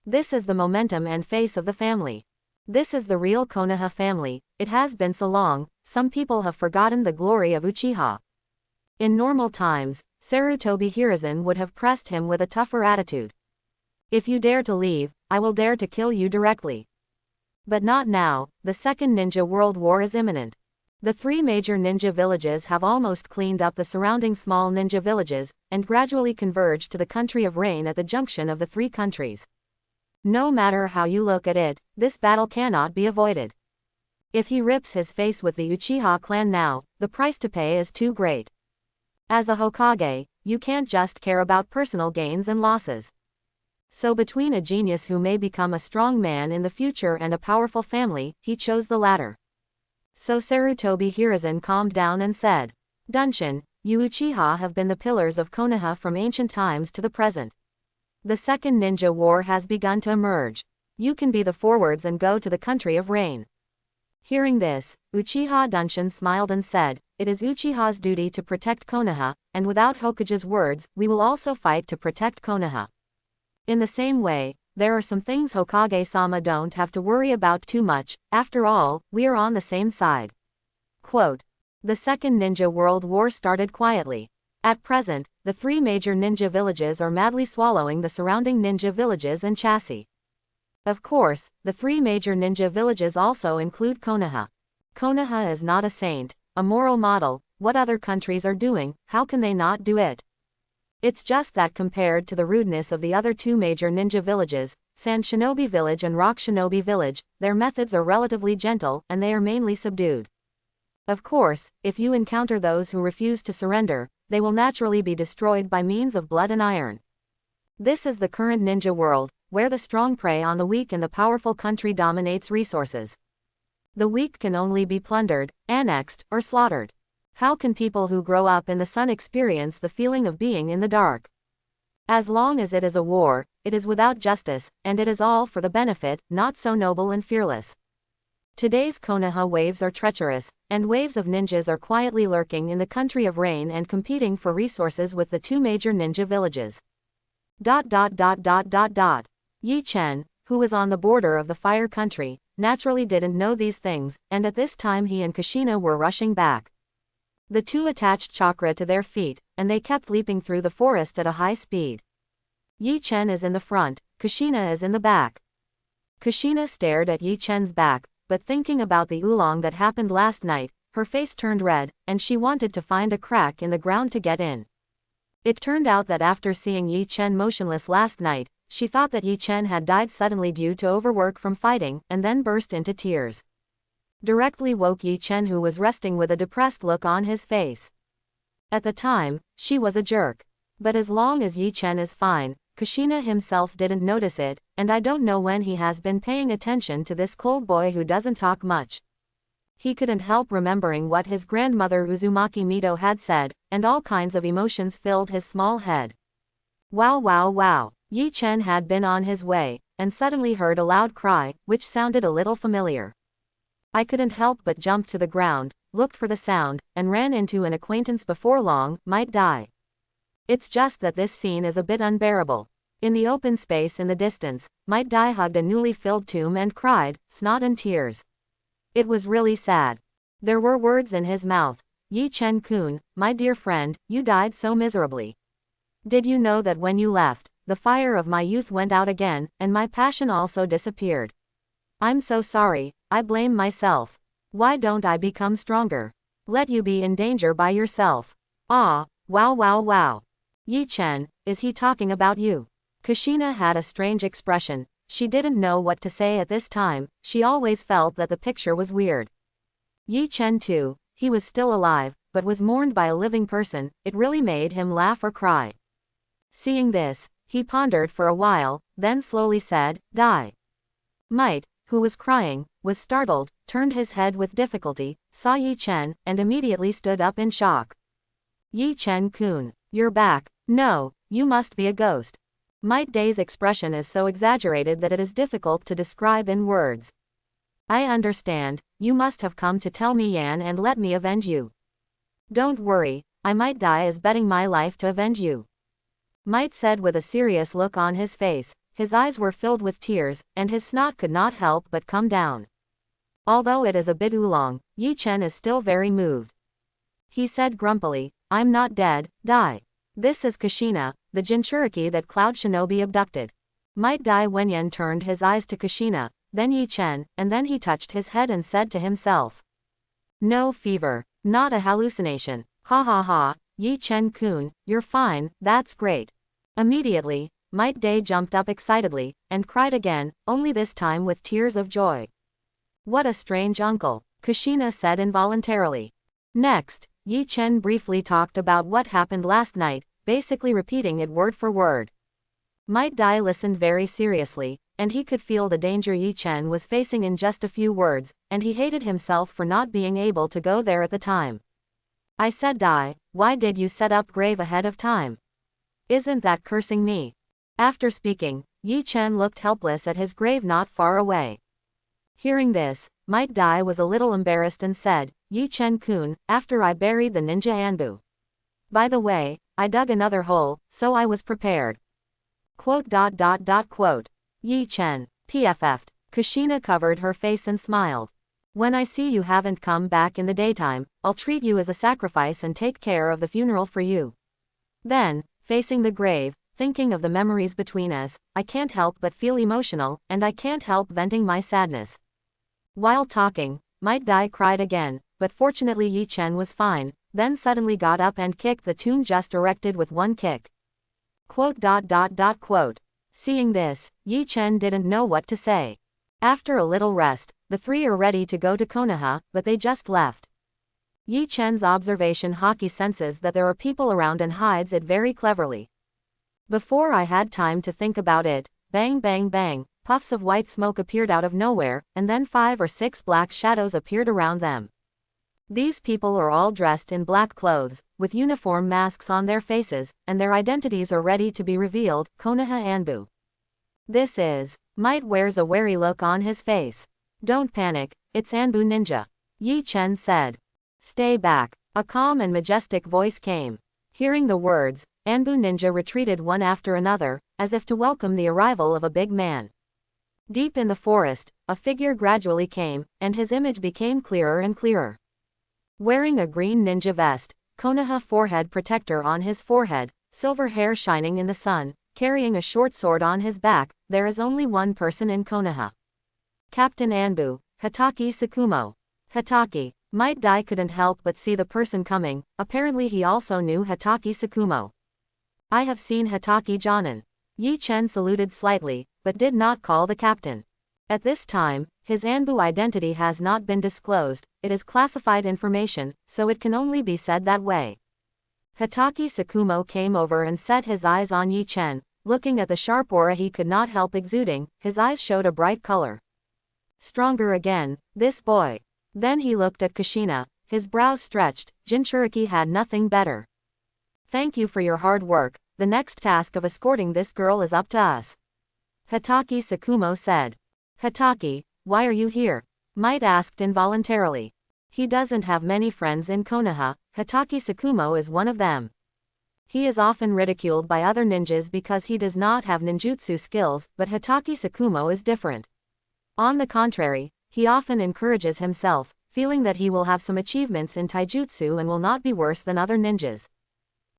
This is the momentum and face of the family. This is the real Konoha family. It has been so long, some people have forgotten the glory of Uchiha. In normal times, Sarutobi Hiruzen would have pressed him with a tougher attitude. If you dare to leave, I will dare to kill you directly. But not now, the Second Ninja World War is imminent. The three major ninja villages have almost cleaned up the surrounding small ninja villages, and gradually converged to the country of Rain at the junction of the three countries. No matter how you look at it, this battle cannot be avoided. If he rips his face with the Uchiha clan now, the price to pay is too great. As a Hokage, you can't just care about personal gains and losses. So between a genius who may become a strong man in the future and a powerful family, he chose the latter. So Sarutobi Hiruzen calmed down and said, Dunshin, you Uchiha have been the pillars of Konoha from ancient times to the present. The Second Ninja War has begun to emerge. You can be the forwards and go to the country of Rain. Hearing this, Uchiha Dunshin smiled and said, It is Uchiha's duty to protect Konoha, and without Hokage's words, we will also fight to protect Konoha. In the same way, there are some things Hokage-sama don't have to worry about too much, after all, we are on the same side. Quote. The Second Ninja World War started quietly. At present, the three major ninja villages are madly swallowing the surrounding ninja villages and chassis. Of course, the three major ninja villages also include Konoha. Konoha is not a saint, a moral model. What other countries are doing, how can they not do it? It's just that compared to the rudeness of the other two major ninja villages, Sand Shinobi Village and Rock Shinobi Village, their methods are relatively gentle, and they are mainly subdued. Of course, if you encounter those who refuse to surrender, they will naturally be destroyed by means of blood and iron. This is the current ninja world, where the strong prey on the weak and the powerful country dominates resources. The weak can only be plundered, annexed, or slaughtered. How can people who grow up in the sun experience the feeling of being in the dark? As long as it is a war, it is without justice, and it is all for the benefit, not so noble and fearless. Today's Konoha waves are treacherous, and waves of ninjas are quietly lurking in the country of Rain and competing for resources with the two major ninja villages. Yi-Chen, who was on the border of the fire country, naturally didn't know these things, and at this time he and Kushina were rushing back. The two attached chakra to their feet, and they kept leaping through the forest at a high speed. Yi-Chen is in the front, Kushina is in the back. Kushina stared at Yi-Chen's back, but thinking about the oolong that happened last night, her face turned red, and she wanted to find a crack in the ground to get in. It turned out that after seeing Yi-Chen motionless last night, she thought that Yi-Chen had died suddenly due to overwork from fighting, and then burst into tears. Directly woke Yi-Chen, who was resting with a depressed look on his face. At the time, she was a jerk. But as long as Yi-Chen is fine, Kushina himself didn't notice it, and I don't know when he has been paying attention to this cold boy who doesn't talk much. He couldn't help remembering what his grandmother Uzumaki Mito had said, and all kinds of emotions filled his small head. Wow wow wow, Yi-Chen had been on his way, and suddenly heard a loud cry, which sounded a little familiar. I couldn't help but jump to the ground, looked for the sound, and ran into an acquaintance before long, might die. It's just that this scene is a bit unbearable. In the open space in the distance, Might Dai hugged a newly filled tomb and cried, snot and tears. It was really sad. There were words in his mouth. Yi Chen-kun, my dear friend, you died so miserably. Did you know that when you left, the fire of my youth went out again, and my passion also disappeared? I'm so sorry, I blame myself. Why don't I become stronger? Let you be in danger by yourself. Ah, wow wow wow. Yi Chen, is he talking about you? Kushina had a strange expression. She didn't know what to say at this time. She always felt that the picture was weird. Yi Chen too, he was still alive, but was mourned by a living person. It really made him laugh or cry. Seeing this, he pondered for a while, then slowly said, die. Might, who was crying, was startled, turned his head with difficulty, saw Yi Chen, and immediately stood up in shock. Yi Chen-kun, you're back. No, you must be a ghost. Might Dai's expression is so exaggerated that it is difficult to describe in words. I understand, you must have come to tell me Yan and let me avenge you. Don't worry, I Might Dai is betting my life to avenge you. Might said with a serious look on his face. His eyes were filled with tears, and his snot could not help but come down. Although it is a bit oolong, Yi Chen is still very moved. He said grumpily, I'm not dead, die. This is Kushina, the Jinchuriki that Cloud Shinobi abducted. Might Dai Wenyan turned his eyes to Kushina, then Yi Chen, and then he touched his head and said to himself. No fever, not a hallucination, ha ha ha, Yi Chen-kun, you're fine, that's great. Immediately, Might Dai jumped up excitedly, and cried again, only this time with tears of joy. What a strange uncle, Kushina said involuntarily. Next, Yi Chen briefly talked about what happened last night, basically repeating it word for word. Might Dai listened very seriously, and he could feel the danger Yi Chen was facing in just a few words, and he hated himself for not being able to go there at the time. I said Dai, why did you set up grave ahead of time? Isn't that cursing me? After speaking, Yi Chen looked helpless at his grave not far away. Hearing this, Might Dai was a little embarrassed and said, Yi Chen-kun, after I buried the ninja Anbu. By the way, I dug another hole, so I was prepared. Quote. Yi Chen, PFF'd. Kushina covered her face and smiled. When I see you haven't come back in the daytime, I'll treat you as a sacrifice and take care of the funeral for you. Then, facing the grave, thinking of the memories between us, I can't help but feel emotional, and I can't help venting my sadness. While talking, Might Dai cried again, but fortunately Yi Chen was fine, then suddenly got up and kicked the tomb just erected with one kick. Quote. Seeing this, Yi Chen didn't know what to say. After a little rest, the three are ready to go to Konoha, but they just left. Yi Chen's observation Haki senses that there are people around and hides it very cleverly. Before I had time to think about it, bang bang bang, puffs of white smoke appeared out of nowhere, and then 5 or 6 black shadows appeared around them. These people are all dressed in black clothes, with uniform masks on their faces, and their identities are ready to be revealed, Konoha Anbu. This is. Might wears a wary look on his face. Don't panic, it's Anbu Ninja. Yi Chen said. Stay back. A calm and majestic voice came. Hearing the words, Anbu Ninja retreated one after another, as if to welcome the arrival of a big man. Deep in the forest, a figure gradually came, and his image became clearer and clearer. Wearing a green ninja vest, Konoha forehead protector on his forehead, silver hair shining in the sun, carrying a short sword on his back, there is only one person in Konoha. Captain Anbu, Hitaki Tsukumo. Hitaki. Might Dai couldn't help but see the person coming, apparently he also knew Hitaki Tsukumo. I have seen Hitaki Jonin. Yi Chen saluted slightly, but did not call the captain. At this time, his Anbu identity has not been disclosed, it is classified information, so it can only be said that way. Hitaki Tsukumo came over and set his eyes on Yi Chen, looking at the sharp aura he could not help exuding, his eyes showed a bright color. Stronger again, this boy. Then he looked at Kushina, his brows stretched, Jinchuriki had nothing better. Thank you for your hard work, the next task of escorting this girl is up to us. Hitaki Tsukumo said. Hitaki, why are you here? Might asked involuntarily. He doesn't have many friends in Konoha, Hitaki Tsukumo is one of them. He is often ridiculed by other ninjas because he does not have ninjutsu skills, but Hatake Sakumo is different. On the contrary, he often encourages himself, feeling that he will have some achievements in taijutsu and will not be worse than other ninjas.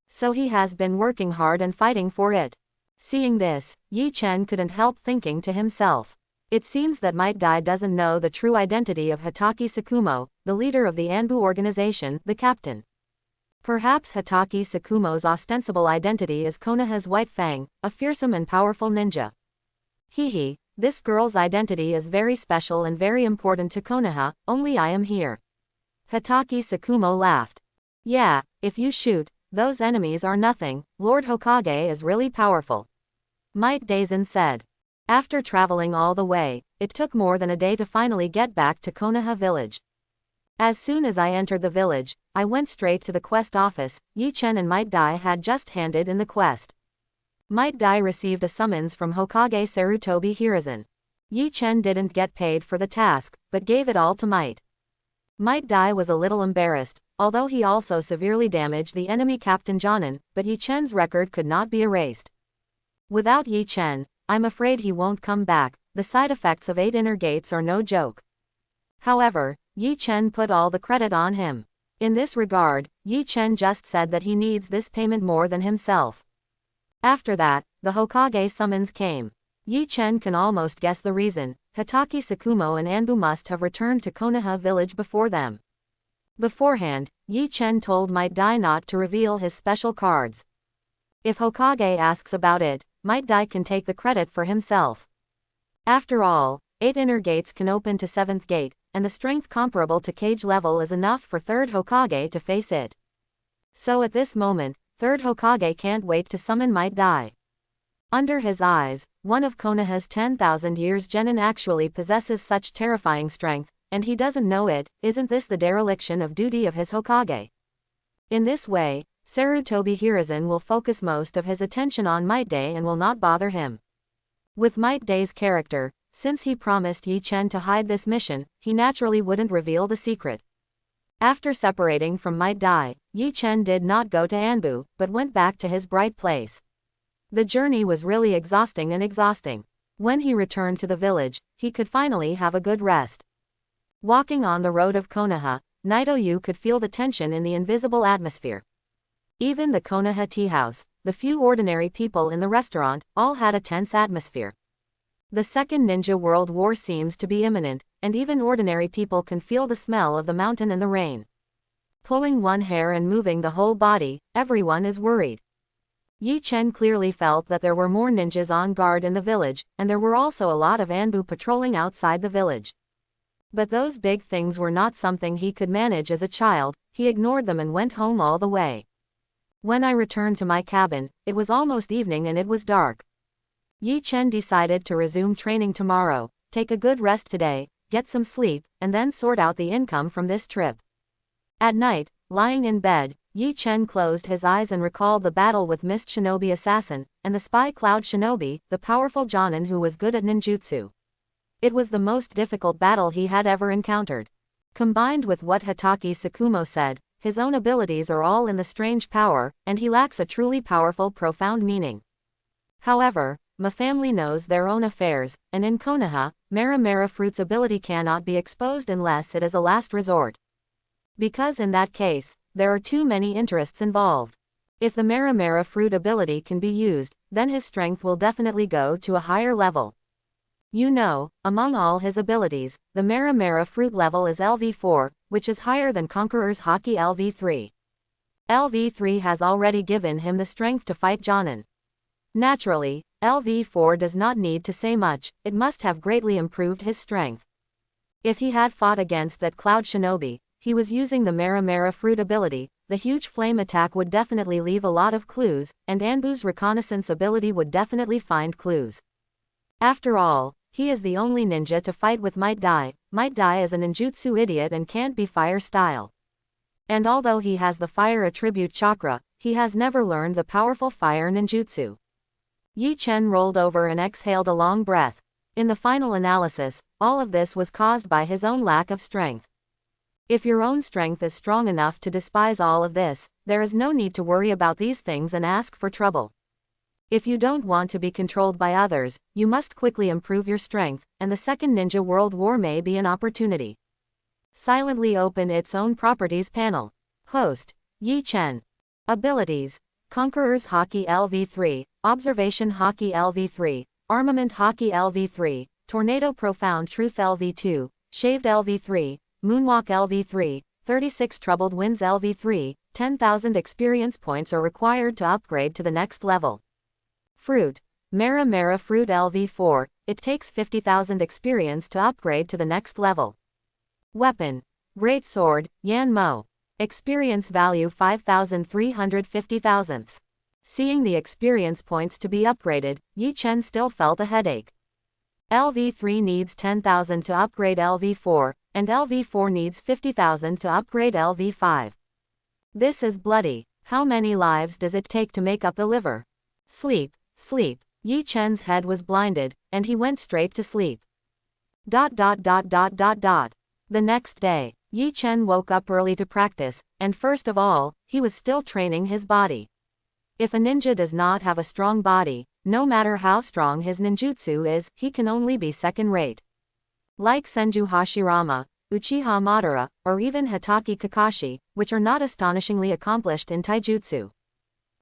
So he has been working hard and fighting for it. Seeing this, Yi Chen couldn't help thinking to himself. It seems that Might Dai doesn't know the true identity of Hatake Sakumo, the leader of the Anbu organization, the captain. Perhaps Hatake Sakumo's ostensible identity is Konoha's White Fang, a fearsome and powerful ninja. Hehe, this girl's identity is very special and very important to Konoha, only I am here. Hatake Sakumo laughed. Yeah, if you shoot, those enemies are nothing, Lord Hokage is really powerful. Might Daisen said. After traveling all the way, it took more than a day to finally get back to Konoha village. As soon as I entered the village, I went straight to the quest office. Yi Chen and Might Dai had just handed in the quest. Might Dai received a summons from Hokage Sarutobi Hiruzen. Yi Chen didn't get paid for the task, but gave it all to Might. Might Dai was a little embarrassed, although he also severely damaged the enemy Captain Jonin, but Yi Chen's record could not be erased. Without Yi Chen, I'm afraid he won't come back. The side effects of 8 inner gates are no joke. However, Yi Chen put all the credit on him. In this regard, Yi Chen just said that he needs this payment more than himself. After that, the Hokage summons came. Yi Chen can almost guess the reason. Hatake Sakumo and Anbu must have returned to Konoha village before them. Beforehand, Yi Chen told Might Dai not to reveal his special cards. If Hokage asks about it, Might Dai can take the credit for himself. After all, 8 inner gates can open to 7th gate, and the strength comparable to cage level is enough for 3rd Hokage to face it. So at this moment, 3rd Hokage can't wait to summon Might Dai. Under his eyes, one of Konoha's 10,000 years genin actually possesses such terrifying strength, and he doesn't know it. Isn't this the dereliction of duty of his Hokage? In this way, Sarutobi Hiruzen will focus most of his attention on Might Dai and will not bother him. With Might Dai's character, since he promised Yi Chen to hide this mission, he naturally wouldn't reveal the secret. After separating from Might Dai, Yi Chen did not go to Anbu, but went back to his bright place. The journey was really exhausting. When he returned to the village, he could finally have a good rest. Walking on the road of Konoha, Naito-yu could feel the tension in the invisible atmosphere. Even the Konoha tea house, the few ordinary people in the restaurant, all had a tense atmosphere. The Second Ninja World War seems to be imminent, and even ordinary people can feel the smell of the mountain and the rain. Pulling one hair and moving the whole body, everyone is worried. Yi Chen clearly felt that there were more ninjas on guard in the village, and there were also a lot of Anbu patrolling outside the village. But those big things were not something he could manage as a child. He ignored them and went home all the way. When I returned to my cabin, it was almost evening and it was dark. Yi Chen decided to resume training tomorrow, take a good rest today, get some sleep, and then sort out the income from this trip. At night, lying in bed, Yi Chen closed his eyes and recalled the battle with Mist Shinobi Assassin, and the spy Cloud Shinobi, the powerful Jonin who was good at ninjutsu. It was the most difficult battle he had ever encountered. Combined with what Hatake Sakumo said, his own abilities are all in the strange power, and he lacks a truly powerful profound meaning. However, my family knows their own affairs, and in Konoha, Mara Fruit's ability cannot be exposed unless it is a last resort. Because in that case, there are too many interests involved. If the Mara Fruit ability can be used, then his strength will definitely go to a higher level. You know, among all his abilities, the Mara Fruit level is LV4, which is higher than Conqueror's Haki LV3. LV3 has already given him the strength to fight Jonin. Naturally, LV4 does not need to say much, it must have greatly improved his strength. If he had fought against that Cloud Shinobi, he was using the Mara Fruit ability, the huge flame attack would definitely leave a lot of clues, and Anbu's reconnaissance ability would definitely find clues. After all, he is the only ninja to fight with Might Dai. Might Dai is a ninjutsu idiot and can't be fire style. And although he has the fire attribute chakra, he has never learned the powerful fire ninjutsu. Yi Chen rolled over and exhaled a long breath. In the final analysis, all of this was caused by his own lack of strength. If your own strength is strong enough to despise all of this, there is no need to worry about these things and ask for trouble. If you don't want to be controlled by others, you must quickly improve your strength, and the Second Ninja World War may be an opportunity. Silently open its own properties panel. Host, Yi Chen. Abilities. Conqueror's Haki LV3, Observation Haki LV3, Armament Haki LV3, Tornado Profound Truth LV2, Shaved LV3, Moonwalk LV3, 36 Troubled Winds LV3, 10,000 experience points are required to upgrade to the next level. Fruit. Mara Mara Fruit LV4, it takes 50,000 experience to upgrade to the next level. Weapon. Great Sword, Yan Mo. Experience value 5,350,000. Seeing the experience points to be upgraded, Yi Chen still felt a headache. LV3 needs 10,000 to upgrade LV4, and LV4 needs 50,000 to upgrade LV5. This is bloody. How many lives does it take to make up the liver? Sleep, sleep. Yi Chen's head was blinded, and he went straight to sleep. The next day, Yi Chen woke up early to practice, and first of all, he was still training his body. If a ninja does not have a strong body, no matter how strong his ninjutsu is, he can only be second-rate. Like Senju Hashirama, Uchiha Madara, or even Hitaki Kakashi, which are not astonishingly accomplished in taijutsu.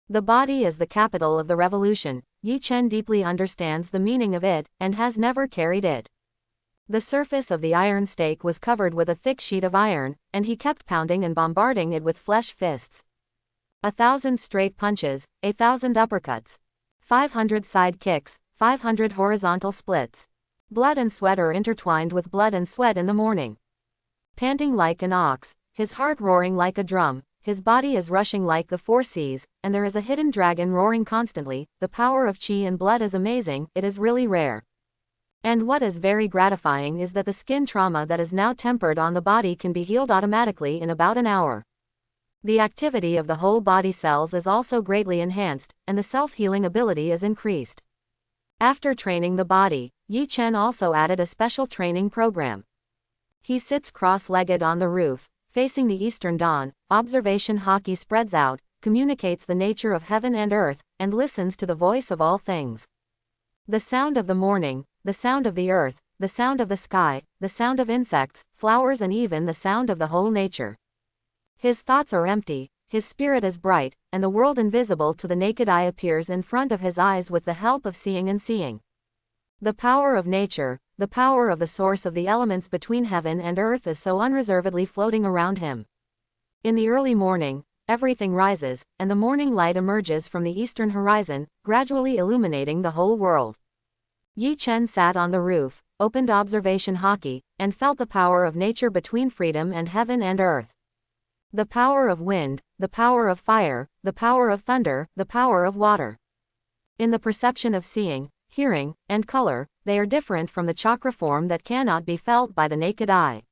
The body is the capital of the revolution. Yi Chen deeply understands the meaning of it, and has never carried it. The surface of the iron stake was covered with a thick sheet of iron, and he kept pounding and bombarding it with flesh fists. 1,000 straight punches, 1,000 uppercuts, 500 side kicks, 500 horizontal splits. Blood and sweat are intertwined with blood and sweat in the morning. Panting like an ox, his heart roaring like a drum, his body is rushing like the four seas, and there is a hidden dragon roaring constantly. The power of chi and blood is amazing, it is really rare. And what is very gratifying is that the skin trauma that is now tempered on the body can be healed automatically in about an hour. The activity of the whole body cells is also greatly enhanced, and the self-healing ability is increased. After training the body, Yi Chen also added a special training program. He sits cross-legged on the roof, facing the eastern dawn. Observation Haki spreads out, communicates the nature of heaven and earth, and listens to the voice of all things. The sound of the morning, the sound of the earth, the sound of the sky, the sound of insects, flowers, and even the sound of the whole nature. His thoughts are empty, his spirit is bright, and the world invisible to the naked eye appears in front of his eyes with the help of seeing and seeing. The power of nature, the power of the source of the elements between heaven and earth is so unreservedly floating around him. In the early morning, everything rises, and the morning light emerges from the eastern horizon, gradually illuminating the whole world. Yi Chen sat on the roof, opened Observation Haki, and felt the power of nature between freedom and heaven and earth. The power of wind, the power of fire, the power of thunder, the power of water. In the perception of seeing, hearing, and color, they are different from the chakra form that cannot be felt by the naked eye.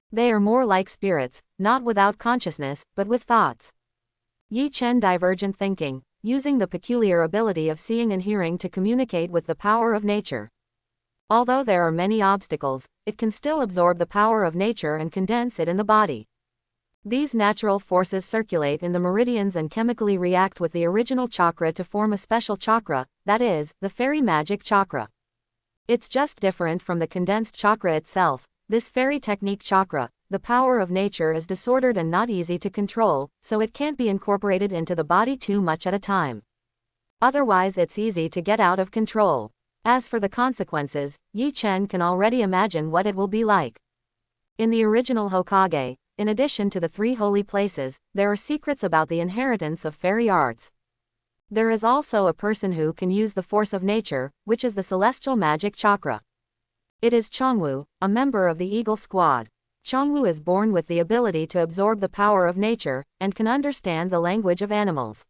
They are more like spirits, not without consciousness, but with thoughts. Yi Chen divergent thinking, using the peculiar ability of seeing and hearing to communicate with the power of nature. Although there are many obstacles, it can still absorb the power of nature and condense it in the body. These natural forces circulate in the meridians and chemically react with the original chakra to form a special chakra, that is, the fairy magic chakra. It's just different from the condensed chakra itself. This fairy technique chakra, the power of nature, is disordered and not easy to control, so it can't be incorporated into the body too much at a time. Otherwise it's easy to get out of control. As for the consequences, Yi Chen can already imagine what it will be like. In the original Hokage, in addition to the 3 holy places, there are secrets about the inheritance of fairy arts. There is also a person who can use the force of nature, which is the celestial magic chakra. It is Chongwu, a member of the Eagle Squad. Chongwu is born with the ability to absorb the power of nature, and can understand the language of animals.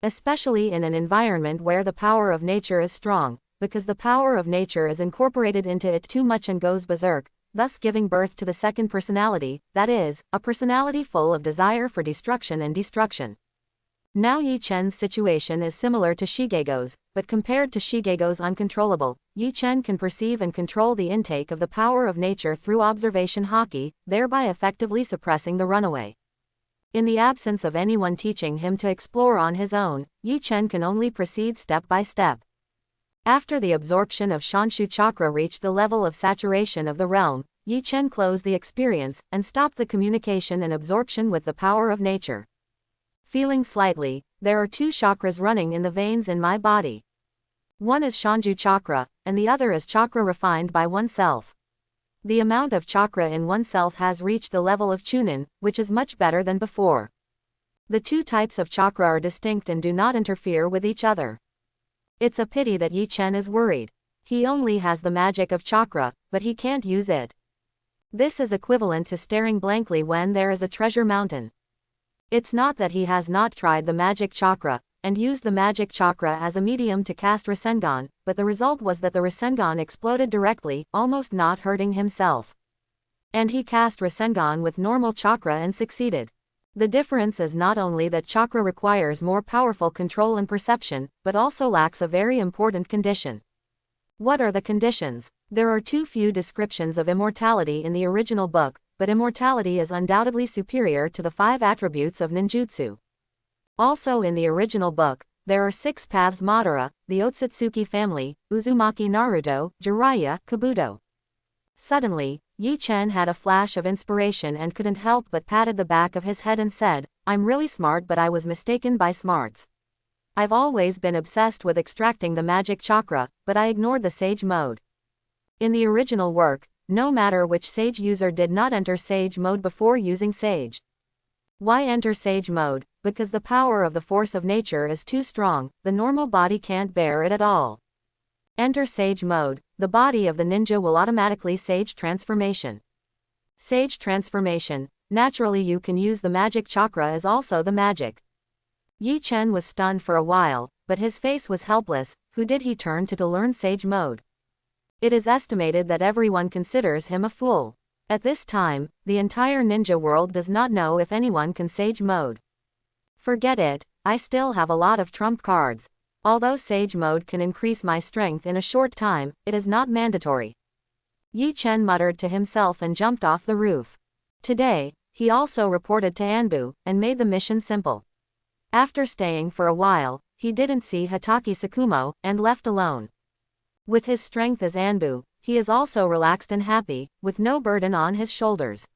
Especially in an environment where the power of nature is strong, because the power of nature is incorporated into it too much and goes berserk, thus giving birth to the second personality, that is, a personality full of desire for destruction and destruction. Now Yi Chen's situation is similar to Shigego's, but compared to Shigego's uncontrollable, Yi Chen can perceive and control the intake of the power of nature through observation haki, thereby effectively suppressing the runaway. In the absence of anyone teaching him to explore on his own, Yi Chen can only proceed step by step. After the absorption of Shanshu chakra reached the level of saturation of the realm, Yi Chen closed the experience and stopped the communication and absorption with the power of nature. Feeling slightly, there are two chakras running in the veins in my body. One is Shanju chakra, and the other is chakra refined by oneself. The amount of chakra in oneself has reached the level of Chunin, which is much better than before. The two types of chakra are distinct and do not interfere with each other. It's a pity that Yi Chen is worried. He only has the magic of chakra, but he can't use it. This is equivalent to staring blankly when there is a treasure mountain. It's not that he has not tried the magic chakra, and used the magic chakra as a medium to cast Rasengan, but the result was that the Rasengan exploded directly, almost not hurting himself. And he cast Rasengan with normal chakra and succeeded. The difference is not only that chakra requires more powerful control and perception, but also lacks a very important condition. What are the conditions? There are too few descriptions of immortality in the original book, but immortality is undoubtedly superior to the 5 attributes of ninjutsu. Also in the original book, there are 6 paths Madara, the Otsutsuki family, Uzumaki Naruto, Jiraiya, Kabuto. Suddenly, Yi Chen had a flash of inspiration and couldn't help but patted the back of his head and said, "I'm really smart, but I was mistaken by smarts. I've always been obsessed with extracting the magic chakra, but I ignored the sage mode." In the original work, no matter which sage user did not enter sage mode before using sage. Why enter sage mode? Because the power of the force of nature is too strong, the normal body can't bear it at all. Enter sage mode, the body of the ninja will automatically sage transformation. Sage transformation, naturally you can use the magic chakra as also the magic. Yi Chen was stunned for a while, but his face was helpless. Who did he turn to learn sage mode? It is estimated that everyone considers him a fool. At this time, the entire ninja world does not know if anyone can sage mode. Forget it, I still have a lot of trump cards. Although sage mode can increase my strength in a short time, it is not mandatory. Yi Chen muttered to himself and jumped off the roof. Today, he also reported to Anbu, and made the mission simple. After staying for a while, he didn't see Hatake Sakumo, and left alone. With his strength as Anbu, he is also relaxed and happy, with no burden on his shoulders.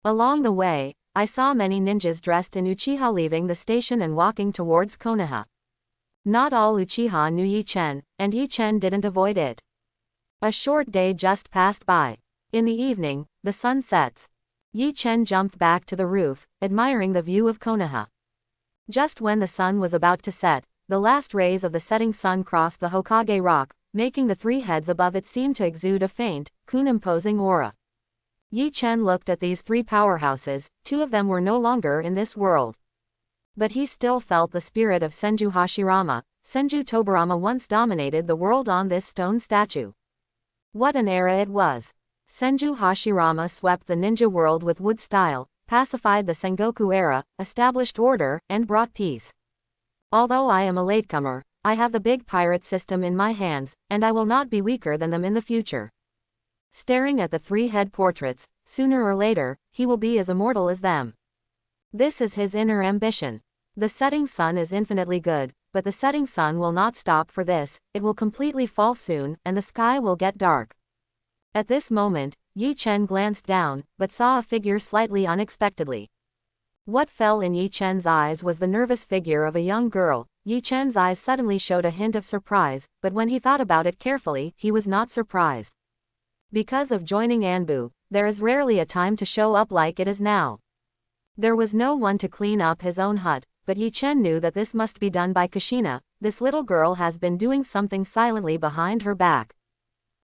Along the way, I saw many ninjas dressed in Uchiha leaving the station and walking towards Konoha. Not all Uchiha knew Yi Chen, and Yi Chen didn't avoid it. A short day just passed by. In the evening, the sun sets. Yi Chen jumped back to the roof, admiring the view of Konoha. Just when the sun was about to set, the last rays of the setting sun crossed the Hokage rock, making the 3 heads above it seem to exude a faint, kun-imposing aura. Yi Chen looked at these 3 powerhouses, 2 of them were no longer in this world. But he still felt the spirit of Senju Hashirama. Senju Tobarama once dominated the world on this stone statue. What an era it was. Senju Hashirama swept the ninja world with wood style, pacified the Sengoku era, established order, and brought peace. Although I am a latecomer, I have the big pirate system in my hands, and I will not be weaker than them in the future. Staring at the 3 head portraits, sooner or later, he will be as immortal as them. This is his inner ambition. The setting sun is infinitely good, but the setting sun will not stop for this, it will completely fall soon, and the sky will get dark. At this moment, Yi Chen glanced down, but saw a figure slightly unexpectedly. What fell in Yi Chen's eyes was the nervous figure of a young girl. Yi Chen's eyes suddenly showed a hint of surprise, but when he thought about it carefully, he was not surprised. Because of joining Anbu, there is rarely a time to show up like it is now. There was no one to clean up his own hut, but Yi Chen knew that this must be done by Kushina. This little girl has been doing something silently behind her back.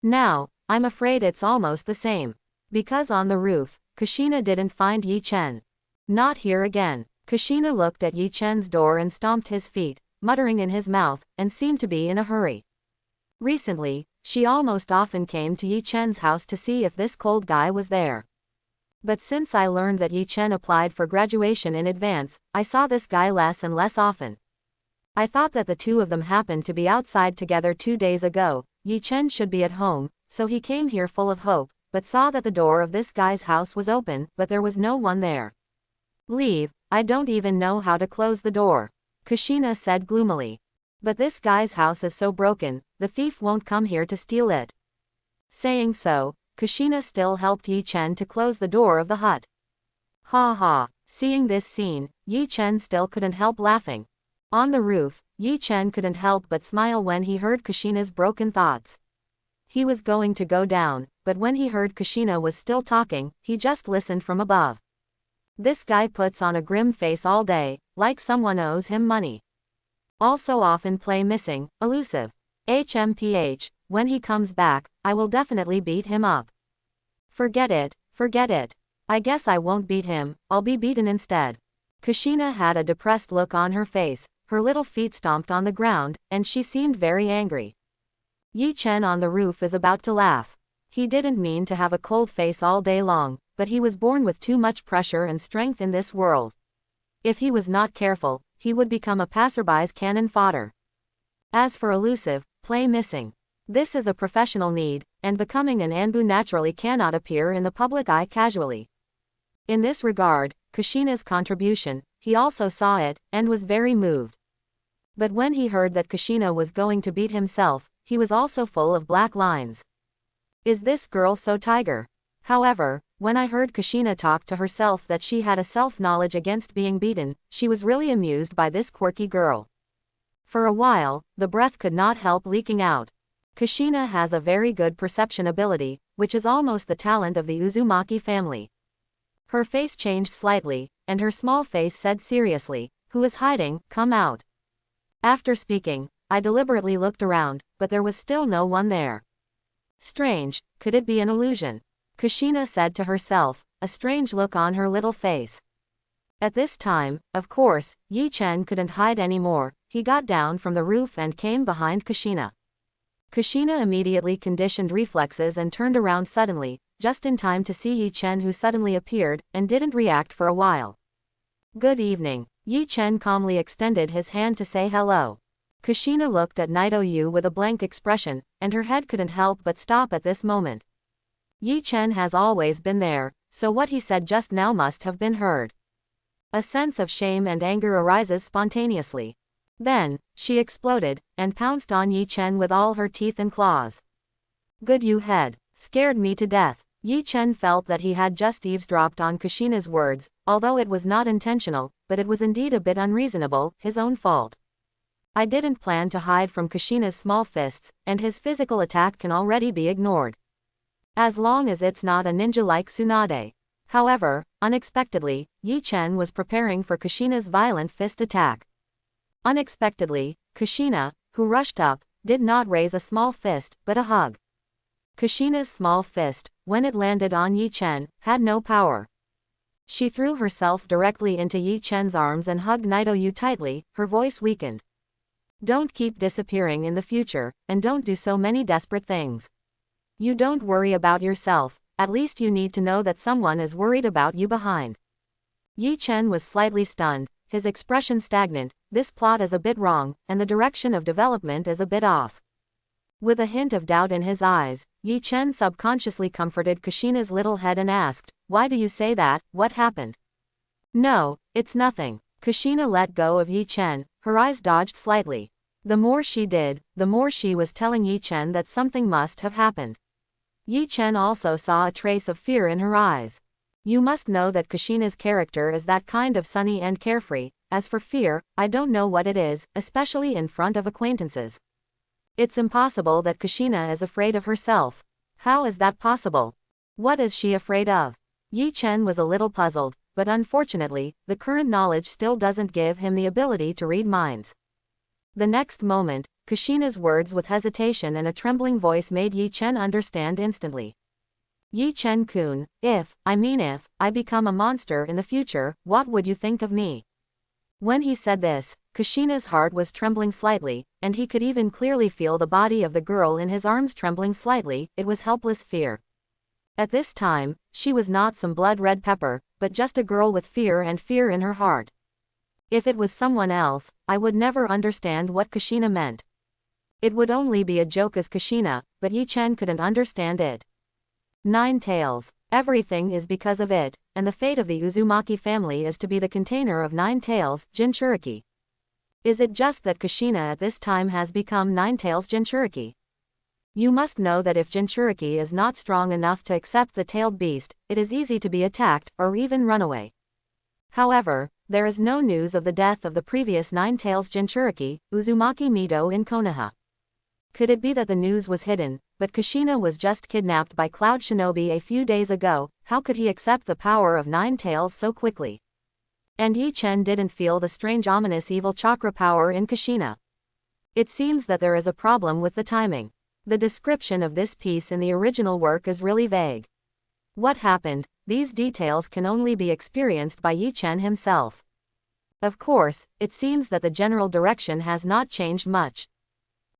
Now, I'm afraid it's almost the same. Because on the roof, Kushina didn't find Yi Chen. Not here again. Kushina looked at Yi Chen's door and stomped his feet, muttering in his mouth, and seemed to be in a hurry. Recently, she almost often came to Yi Chen's house to see if this cold guy was there. But since I learned that Yi Chen applied for graduation in advance, I saw this guy less and less often. I thought that the two of them happened to be outside together 2 days ago. Yi Chen should be at home, so he came here full of hope, but saw that the door of this guy's house was open, but there was no one there. Leave, I don't even know how to close the door, Kushina said gloomily. But this guy's house is so broken, the thief won't come here to steal it. Saying so, Kushina still helped Yi Chen to close the door of the hut. Ha ha, seeing this scene, Yi Chen still couldn't help laughing. On the roof, Yi Chen couldn't help but smile when he heard Kushina's broken thoughts. He was going to go down, but when he heard Kushina was still talking, he just listened from above. This guy puts on a grim face all day, like someone owes him money. Also often play missing, elusive. HMPH, when he comes back, I will definitely beat him up. Forget it, forget it. I guess I won't beat him, I'll be beaten instead. Kushina had a depressed look on her face, her little feet stomped on the ground, and she seemed very angry. Yi Chen on the roof is about to laugh. He didn't mean to have a cold face all day long, but he was born with too much pressure and strength in this world. If he was not careful, he would become a passerby's cannon fodder. As for elusive, play missing. This is a professional need, and becoming an Anbu naturally cannot appear in the public eye casually. In this regard, Kushina's contribution, he also saw it, and was very moved. But when he heard that Kushina was going to beat himself, he was also full of black lines. Is this girl so tiger? However, when I heard Kushina talk to herself that she had a self-knowledge against being beaten, she was really amused by this quirky girl. For a while, the breath could not help leaking out. Kushina has a very good perception ability, which is almost the talent of the Uzumaki family. Her face changed slightly, and her small face said seriously, "Who is hiding? Come out." After speaking, I deliberately looked around, but there was still no one there. Strange, could it be an illusion? Kushina said to herself, a strange look on her little face. At this time, of course, Yi Chen couldn't hide anymore. He got down from the roof and came behind Kushina. Kushina immediately conditioned reflexes and turned around suddenly, just in time to see Yi Chen, who suddenly appeared, and didn't react for a while. Good evening. Yi Chen calmly extended his hand to say hello. Kushina looked at Naito Yu with a blank expression, and her head couldn't help but stop at this moment. Yi Chen has always been there, so what he said just now must have been heard. A sense of shame and anger arises spontaneously. Then, she exploded, and pounced on Yi Chen with all her teeth and claws. Good you head. Scared me to death. Yi Chen felt that he had just eavesdropped on Kushina's words, although it was not intentional, but it was indeed a bit unreasonable, his own fault. I didn't plan to hide from Kushina's small fists, and his physical attack can already be ignored. As long as it's not a ninja like Tsunade. However, unexpectedly, Yi Chen was preparing for Kushina's violent fist attack. Unexpectedly, Kushina, who rushed up, did not raise a small fist, but a hug. Kushina's small fist, when it landed on Yi Chen, had no power. She threw herself directly into Yi Chen's arms and hugged Naito Yu tightly, her voice weakened. Don't keep disappearing in the future, and don't do so many desperate things. You don't worry about yourself, at least you need to know that someone is worried about you behind. Yi Chen was slightly stunned, his expression stagnant. This plot is a bit wrong, and the direction of development is a bit off. With a hint of doubt in his eyes, Yi Chen subconsciously comforted Kushina's little head and asked, "Why do you say that? What happened?" "No, it's nothing." Kushina let go of Yi Chen, her eyes dodged slightly. The more she did, the more she was telling Yi Chen that something must have happened. Yi Chen also saw a trace of fear in her eyes. You must know that Kushina's character is that kind of sunny and carefree. As for fear, I don't know what it is, especially in front of acquaintances. It's impossible that Kushina is afraid of herself. How is that possible? What is she afraid of? Yi Chen was a little puzzled, but unfortunately, the current knowledge still doesn't give him the ability to read minds. The next moment, Kushina's words with hesitation and a trembling voice made Yi Chen understand instantly. Yi Chen-kun, if I become a monster in the future, what would you think of me? When he said this, Kushina's heart was trembling slightly, and he could even clearly feel the body of the girl in his arms trembling slightly. It was helpless fear. At this time, she was not some blood-red pepper, but just a girl with fear in her heart. If it was someone else, I would never understand what Kushina meant. It would only be a joke as Kushina, but Yi-Chen couldn't understand it. 9 tails. Everything is because of it, and the fate of the Uzumaki family is to be the container of 9 tails, Jinchuriki. Is it just that Kushina at this time has become 9 tails Jinchuriki? You must know that if Jinchuriki is not strong enough to accept the tailed beast, it is easy to be attacked, or even run away. However, there is no news of the death of the previous 9 tails Jinchuriki, Uzumaki Mito in Konoha. Could it be that the news was hidden, but Kushina was just kidnapped by Cloud Shinobi a few days ago? How could he accept the power of 9 tails so quickly? And Yi-Chen didn't feel the strange ominous evil chakra power in Kushina. It seems that there is a problem with the timing. The description of this piece in the original work is really vague. What happened? These details can only be experienced by Yi-Chen himself. Of course, it seems that the general direction has not changed much.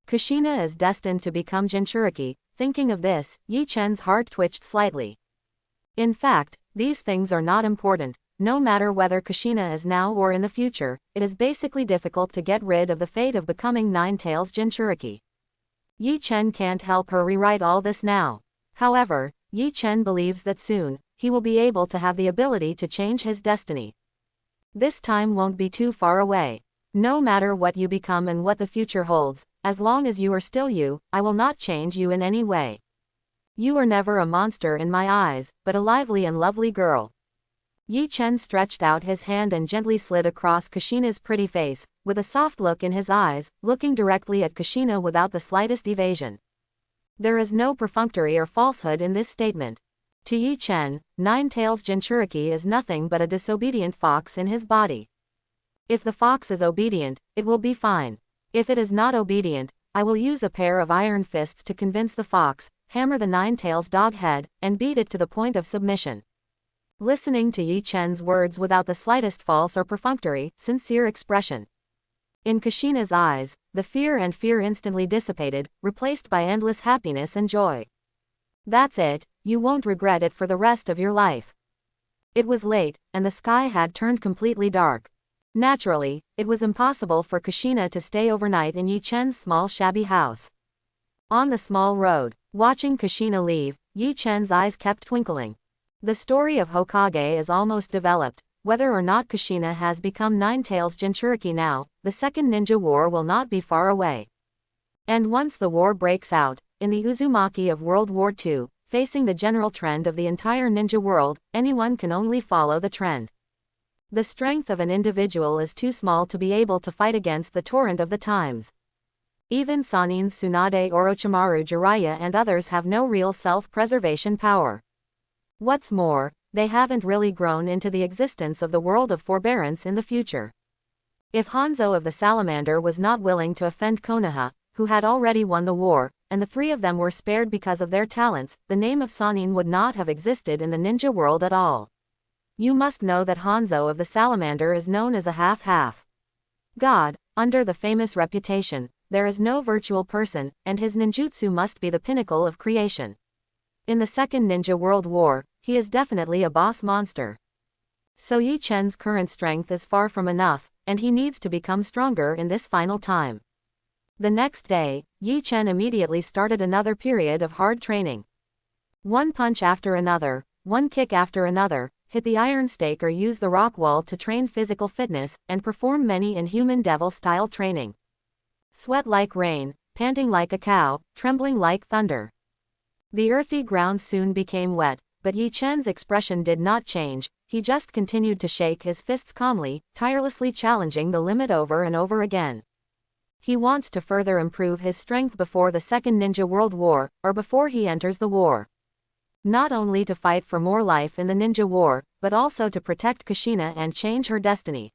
Kushina is destined to become Jinchuriki. Thinking of this, Yi-Chen's heart twitched slightly. In fact, these things are not important. No matter whether Kushina is now or in the future, it is basically difficult to get rid of the fate of becoming 9 tails Jinchuriki. Yi-Chen can't help her rewrite all this now. However, Yi-Chen believes that soon, he will be able to have the ability to change his destiny. This time won't be too far away. No matter what you become and what the future holds, as long as you are still you, I will not change you in any way. You are never a monster in my eyes, but a lively and lovely girl. Yi-Chen stretched out his hand and gently slid across Kushina's pretty face, with a soft look in his eyes, looking directly at Kushina without the slightest evasion. There is no perfunctory or falsehood in this statement. To Yi-Chen, 9 tails Jinchuriki is nothing but a disobedient fox in his body. If the fox is obedient, it will be fine. If it is not obedient, I will use a pair of iron fists to convince the fox, hammer the 9 tails dog head, and beat it to the point of submission. Listening to Yi-Chen's words without the slightest false or perfunctory, sincere expression. In Kushina's eyes, the fear instantly dissipated, replaced by endless happiness and joy. That's it, you won't regret it for the rest of your life. It was late, and the sky had turned completely dark. Naturally, it was impossible for Kushina to stay overnight in Yi-Chen's small shabby house. On the small road, watching Kushina leave, Yi-Chen's eyes kept twinkling. The story of Hokage is almost developed. Whether or not Kushina has become 9 tails Jinchuriki now, the Second Ninja War will not be far away. And once the war breaks out, in the Uzumaki of World War II, facing the general trend of the entire ninja world, anyone can only follow the trend. The strength of an individual is too small to be able to fight against the torrent of the times. Even Sanin's Tsunade Orochimaru Jiraiya and others have no real self-preservation power. What's more, they haven't really grown into the existence of the world of forbearance in the future. If Hanzo of the Salamander was not willing to offend Konoha, who had already won the war, and the 3 of them were spared because of their talents, the name of Sanin would not have existed in the ninja world at all. You must know that Hanzo of the Salamander is known as a half-half god. Under the famous reputation, there is no virtual person, and his ninjutsu must be the pinnacle of creation. In the Second Ninja World War, he is definitely a boss monster. So Yi-Chen's current strength is far from enough, and he needs to become stronger in this final time. The next day, Yi-Chen immediately started another period of hard training. One punch after another, one kick after another, hit the iron stake or use the rock wall to train physical fitness, and perform many inhuman devil-style training. Sweat like rain, panting like a cow, trembling like thunder. The earthy ground soon became wet, but Yi-Chen's expression did not change. He just continued to shake his fists calmly, tirelessly challenging the limit over and over again. He wants to further improve his strength before the Second Ninja World War, or before he enters the war. Not only to fight for more life in the ninja war, but also to protect Kushina and change her destiny.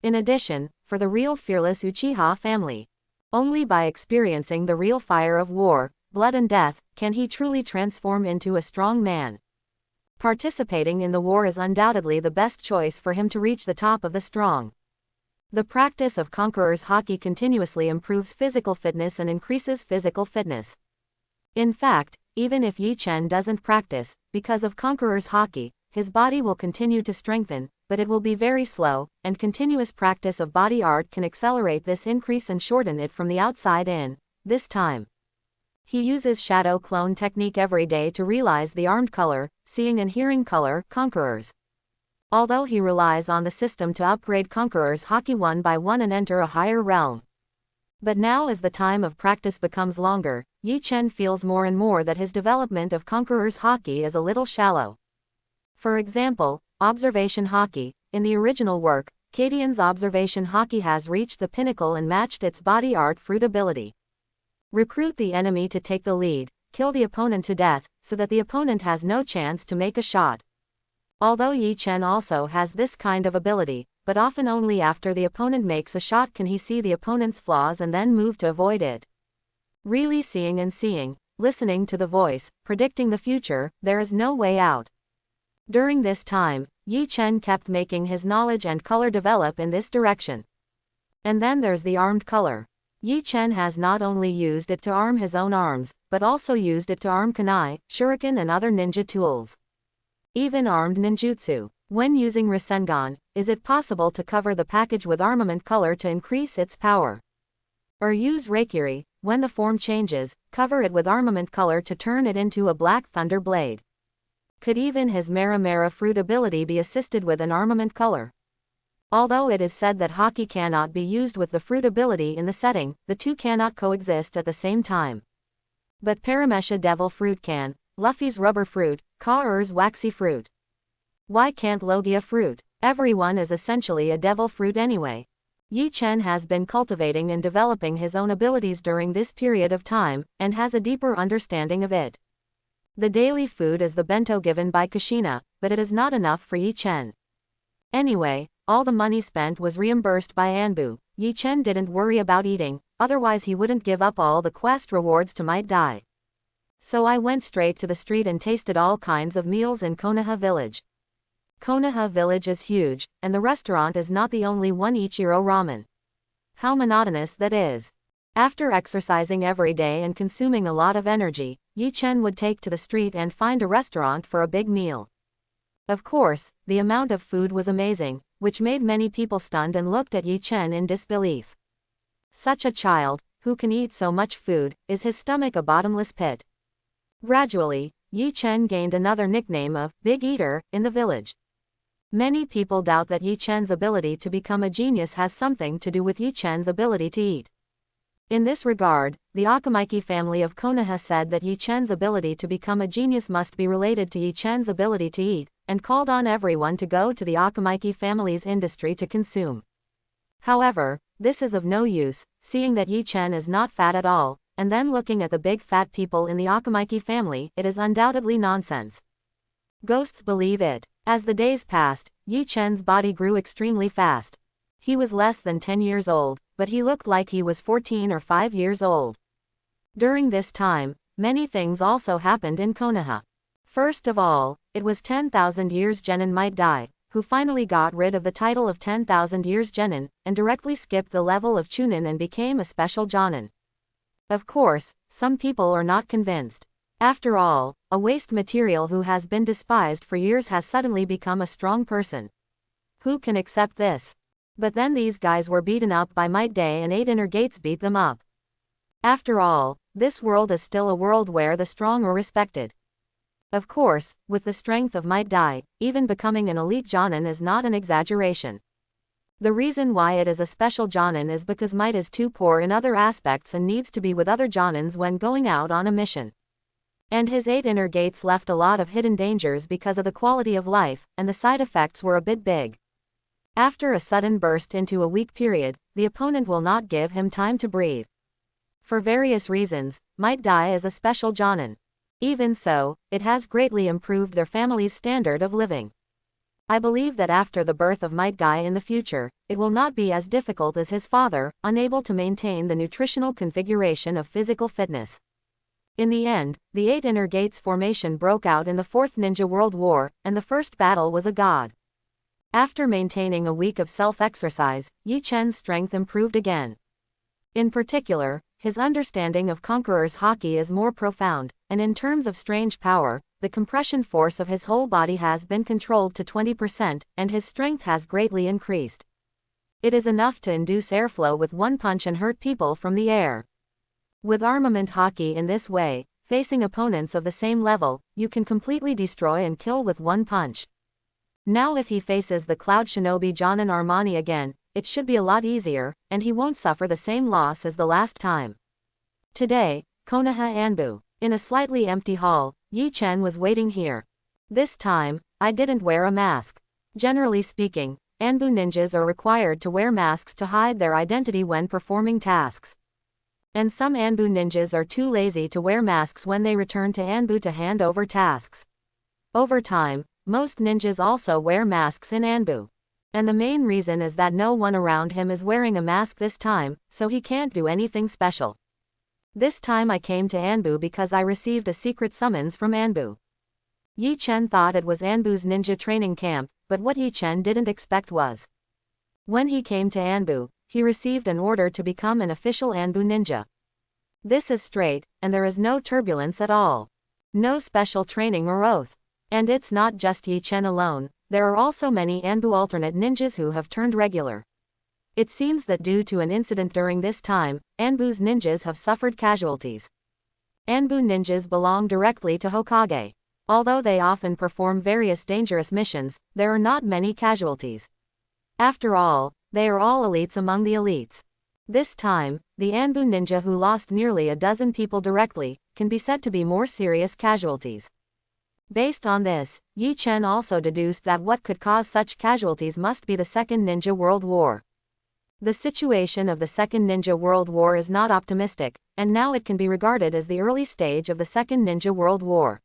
In addition, for the real fearless Uchiha family. Only by experiencing the real fire of war, blood and death, can he truly transform into a strong man. Participating in the war is undoubtedly the best choice for him to reach the top of the strong. The practice of Conqueror's Haki continuously improves physical fitness and increases physical fitness. In fact, even if Yi-Chen doesn't practice, because of Conqueror's Haki, his body will continue to strengthen, but it will be very slow, and continuous practice of body art can accelerate this increase and shorten it from the outside in. This time, he uses shadow clone technique every day to realize the armed color, seeing and hearing color, conquerors. Although he relies on the system to upgrade Conqueror's Haki one by one and enter a higher realm. But now as the time of practice becomes longer, Yi Chen feels more and more that his development of Conqueror's Haki is a little shallow. For example, Observation Haki. In the original work, Kadian's Observation Haki has reached the pinnacle and matched its body art fruit ability. Recruit the enemy to take the lead, kill the opponent to death, so that the opponent has no chance to make a shot. Although Yi Chen also has this kind of ability, but often only after the opponent makes a shot can he see the opponent's flaws and then move to avoid it. Really seeing and seeing, listening to the voice, predicting the future, there is no way out. During this time, Yi Chen kept making his knowledge and color develop in this direction. And then there's the armed color. Yi Chen has not only used it to arm his own arms, but also used it to arm kunai, shuriken and other ninja tools. Even armed ninjutsu. When using Rasengan, is it possible to cover the package with armament color to increase its power? Or use Reikiri, when the form changes, cover it with armament color to turn it into a black thunder blade? Could even his Mera fruit ability be assisted with an armament color? Although it is said that Haki cannot be used with the fruit ability in the setting, the two cannot coexist at the same time. But Paramesha Devil Fruit can, Luffy's Rubber Fruit, Kaoru's Waxy Fruit. Why can't Logia Fruit? Everyone is essentially a devil fruit anyway. Yi Chen has been cultivating and developing his own abilities during this period of time, and has a deeper understanding of it. The daily food is the bento given by Kushina, but it is not enough for Yi Chen. Anyway, all the money spent was reimbursed by Anbu. Yi Chen didn't worry about eating, otherwise he wouldn't give up all the quest rewards to Might Die. So I went straight to the street and tasted all kinds of meals in Konoha village. Konoha village is huge, and the restaurant is not the only one. Ichiro Ramen. How monotonous that is. After exercising every day and consuming a lot of energy, Yi Chen would take to the street and find a restaurant for a big meal. Of course, the amount of food was amazing, which made many people stunned and looked at Yi Chen in disbelief. Such a child, who can eat so much food, is his stomach a bottomless pit? Gradually, Yi Chen gained another nickname of Big Eater in the village. Many people doubt that Yi Chen's ability to become a genius has something to do with Yi Chen's ability to eat. In this regard, the Akamiki family of Konoha said that Yi Chen's ability to become a genius must be related to Yi Chen's ability to eat, and called on everyone to go to the Akamiki family's industry to consume. However, this is of no use, seeing that Yi Chen is not fat at all, and then looking at the big fat people in the Akamiki family, it is undoubtedly nonsense. Ghosts believe it. As the days passed, Yi Chen's body grew extremely fast. He was less than 10 years old, but he looked like he was 14 or 5 years old. During this time, many things also happened in Konoha. First of all, it was 10,000 years Genin Might Die, who finally got rid of the title of 10,000 years Genin, and directly skipped the level of Chunin and became a special Jonin. Of course, some people are not convinced. After all, a waste material who has been despised for years has suddenly become a strong person. Who can accept this? But then these guys were beaten up by Might Day and 8 inner gates beat them up. After all, this world is still a world where the strong are respected. Of course, with the strength of Might Die, even becoming an elite Jonin is not an exaggeration. The reason why it is a special Jonin is because Might is too poor in other aspects and needs to be with other Jonins when going out on a mission. And his 8 inner gates left a lot of hidden dangers because of the quality of life, and the side effects were a bit big. After a sudden burst into a weak period, the opponent will not give him time to breathe. For various reasons, Might Die is a special Jonin. Even so, it has greatly improved their family's standard of living. I believe that after the birth of Might Die in the future, it will not be as difficult as his father, unable to maintain the nutritional configuration of physical fitness. In the end, the 8 inner gates formation broke out in the 4th Ninja World War, and the first battle was a god. After maintaining a week of self-exercise, Yi Chen's strength improved again. In particular, his understanding of Conqueror's Haki is more profound, and in terms of strange power, the compression force of his whole body has been controlled to 20%, and his strength has greatly increased. It is enough to induce airflow with one punch and hurt people from the air. With armament haki in this way, facing opponents of the same level, you can completely destroy and kill with one punch. Now if he faces the Cloud Shinobi Jonan Armani again, it should be a lot easier, and he won't suffer the same loss as the last time. Today, Konoha Anbu. In a slightly empty hall, Yi Chen was waiting here. This time, I didn't wear a mask. Generally speaking, Anbu ninjas are required to wear masks to hide their identity when performing tasks. And some Anbu ninjas are too lazy to wear masks when they return to Anbu to hand over tasks. Over time, most ninjas also wear masks in Anbu. And the main reason is that no one around him is wearing a mask this time, so he can't do anything special. This time I came to Anbu because I received a secret summons from Anbu. Yi Chen thought it was Anbu's ninja training camp, but what Yi Chen didn't expect was, when he came to Anbu, he received an order to become an official Anbu ninja. This is straight, and there is no turbulence at all. No special training or oath. And it's not just Yi Chen alone, there are also many Anbu alternate ninjas who have turned regular. It seems that due to an incident during this time, Anbu's ninjas have suffered casualties. Anbu ninjas belong directly to Hokage. Although they often perform various dangerous missions, there are not many casualties. After all, they are all elites among the elites. This time, the Anbu ninja who lost nearly a dozen people directly, can be said to be more serious casualties. Based on this, Yi Chen also deduced that what could cause such casualties must be the Second Ninja World War. The situation of the Second Ninja World War is not optimistic, and now it can be regarded as the early stage of the Second Ninja World War.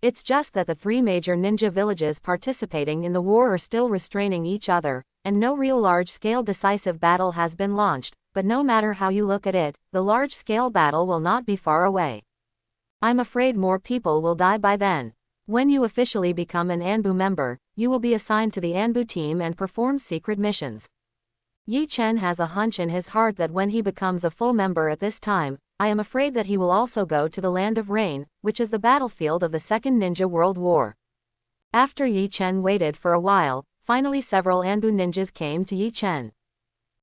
It's just that the three major ninja villages participating in the war are still restraining each other, and no real large-scale decisive battle has been launched, but no matter how you look at it, the large-scale battle will not be far away. I'm afraid more people will die by then. When you officially become an Anbu member, you will be assigned to the Anbu team and perform secret missions. Yi Chen has a hunch in his heart that when he becomes a full member at this time, I am afraid that he will also go to the Land of Rain, which is the battlefield of the Second Ninja World War. After Yi Chen waited for a while, finally several Anbu ninjas came to Yi Chen.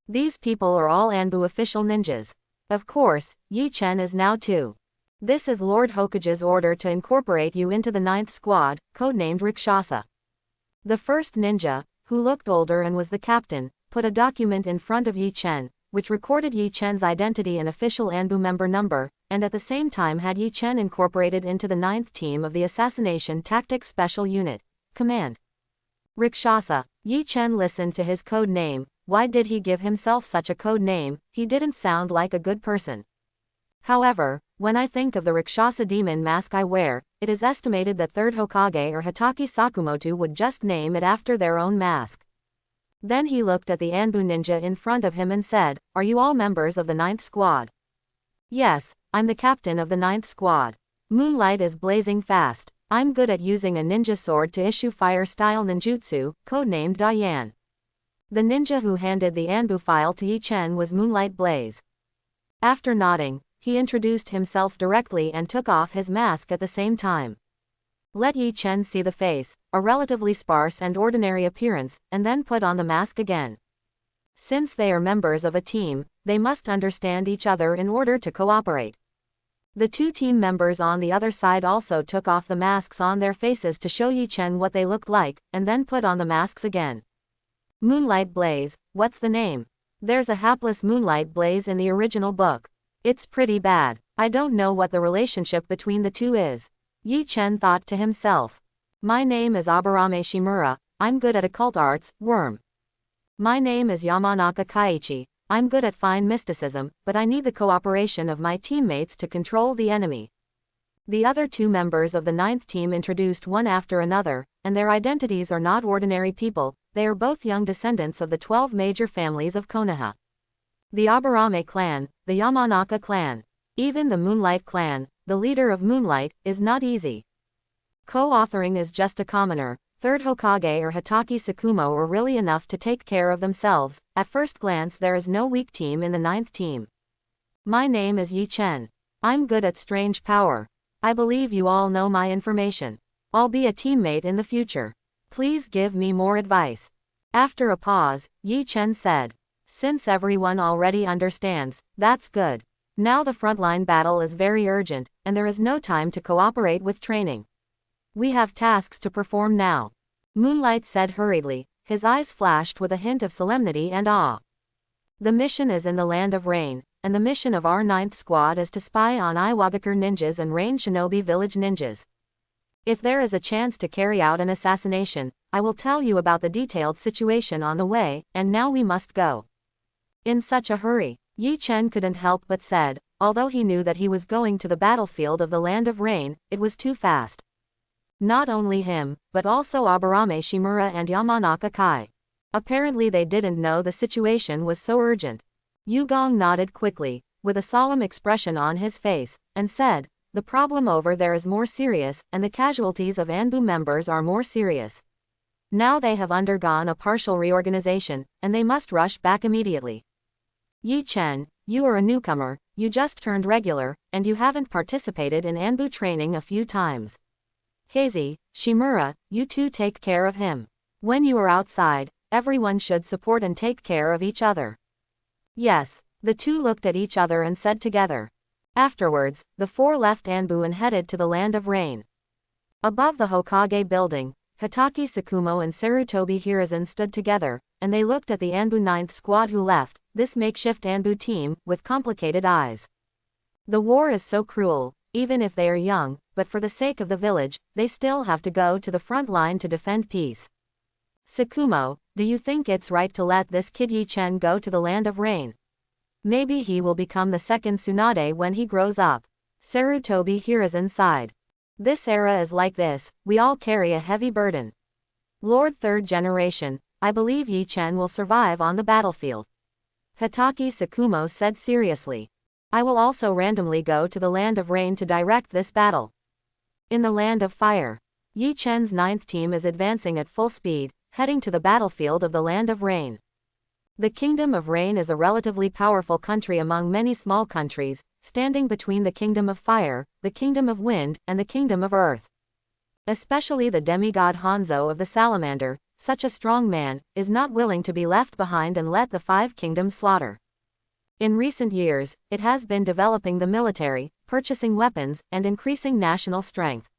These people are all Anbu official ninjas. Of course, Yi Chen is now too. This is Lord Hokage's order to incorporate you into the 9th Squad, codenamed Rakshasa. The first ninja, who looked older and was the captain, put a document in front of Yi Chen, which recorded Yi Chen's identity and official Anbu member number, and at the same time had Yi Chen incorporated into the 9th team of the Assassination Tactics Special Unit. Command. Rakshasa. Yi Chen listened to his code name. Why did he give himself such a code name? He didn't sound like a good person. However, when I think of the Rakshasa demon mask I wear, it is estimated that 3rd Hokage or Hitaki Sakamoto would just name it after their own mask. Then he looked at the Anbu ninja in front of him and said, "Are you all members of the 9th Squad?" "Yes, I'm the captain of the 9th Squad. Moonlight is blazing fast. I'm good at using a ninja sword to issue fire-style ninjutsu, codenamed Diane." The ninja who handed the Anbu file to Yi Chen was Moonlight Blaze. After nodding, he introduced himself directly and took off his mask at the same time. Let Yi Chen see the face, a relatively sparse and ordinary appearance, and then put on the mask again. Since they are members of a team, they must understand each other in order to cooperate. The two team members on the other side also took off the masks on their faces to show Yi Chen what they looked like, and then put on the masks again. Moonlight Blaze, what's the name? There's a hapless Moonlight Blaze in the original book. It's pretty bad. I don't know what the relationship between the two is. Yi Chen thought to himself. My name is Aburame Shimura, I'm good at occult arts, worm. My name is Yamanaka Kaiichi, I'm good at fine mysticism, but I need the cooperation of my teammates to control the enemy. The other two members of the 9th team introduced one after another, and their identities are not ordinary people, they are both young descendants of the 12 major families of Konoha. The Aburame clan, the Yamanaka clan, even the Moonlight clan, the leader of Moonlight, is not easy. Co-authoring is just a commoner. 3rd Hokage or Hitaki Sakumo are really enough to take care of themselves. At first glance there is no weak team in the 9th team. My name is Yi Chen. I'm good at strange power. I believe you all know my information. I'll be a teammate in the future. Please give me more advice. After a pause, Yi Chen said. Since everyone already understands, that's good. Now the frontline battle is very urgent, and there is no time to cooperate with training. We have tasks to perform now. Moonlight said hurriedly, his eyes flashed with a hint of solemnity and awe. The mission is in the Land of Rain, and the mission of our 9th Squad is to spy on Iwagakure ninjas and Rain Shinobi Village ninjas. If there is a chance to carry out an assassination, I will tell you about the detailed situation on the way, and now we must go. In such a hurry, Yi Chen couldn't help but said, although he knew that he was going to the battlefield of the Land of Rain, it was too fast. Not only him, but also Aburame Shimura and Yamanaka Kai. Apparently they didn't know the situation was so urgent. Yugong nodded quickly, with a solemn expression on his face, and said, the problem over there is more serious, and the casualties of Anbu members are more serious. Now they have undergone a partial reorganization, and they must rush back immediately. Yi Chen, you are a newcomer, you just turned regular, and you haven't participated in Anbu training a few times. Heizi, Shimura, you two take care of him. When you are outside, everyone should support and take care of each other. Yes, the two looked at each other and said together. Afterwards, the four left Anbu and headed to the Land of Rain. Above the Hokage building, Hitaki Sakumo and Sarutobi Hiruzen stood together, and they looked at the Anbu 9th Squad who left, this makeshift Anbu team, with complicated eyes. The war is so cruel, even if they are young, but for the sake of the village, they still have to go to the front line to defend peace. Sakumo, do you think it's right to let this kid Yi Chen go to the Land of Rain? Maybe he will become the second Tsunade when he grows up. Sarutobi Hiruzen sighed. This era is like this, we all carry a heavy burden. Lord Third Generation, I believe Yi Chen will survive on the battlefield. Hitaki Sakumo said seriously. I will also randomly go to the Land of Rain to direct this battle. In the Land of Fire, Yi Chen's 9th team is advancing at full speed, heading to the battlefield of the Land of Rain. The Kingdom of Rain is a relatively powerful country among many small countries, standing between the Kingdom of Fire, the Kingdom of Wind, and the Kingdom of Earth. Especially the demigod Hanzo of the Salamander, such a strong man, is not willing to be left behind and let the 5 kingdoms slaughter. In recent years, it has been developing the military, purchasing weapons, and increasing national strength.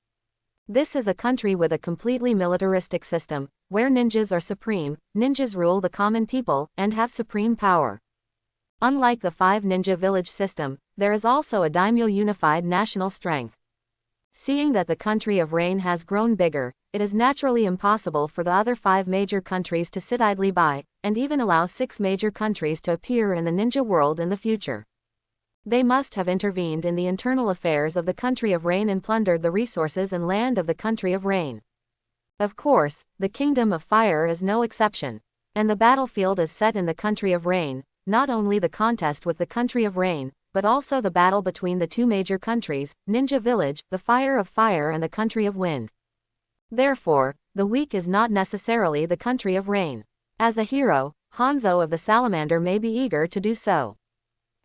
This is a country with a completely militaristic system, where ninjas are supreme, ninjas rule the common people, and have supreme power. Unlike the 5 ninja village system, there is also a daimyo unified national strength. Seeing that the country of Rain has grown bigger, it is naturally impossible for the other 5 major countries to sit idly by, and even allow 6 major countries to appear in the ninja world in the future. They must have intervened in the internal affairs of the country of Rain and plundered the resources and land of the country of Rain. Of course, the Kingdom of Fire is no exception. And the battlefield is set in the country of Rain, not only the contest with the country of Rain, but also the battle between the 2 major countries, Ninja Village, the Fire of Fire and the country of Wind. Therefore, the weak is not necessarily the country of Rain. As a hero, Hanzo of the Salamander may be eager to do so.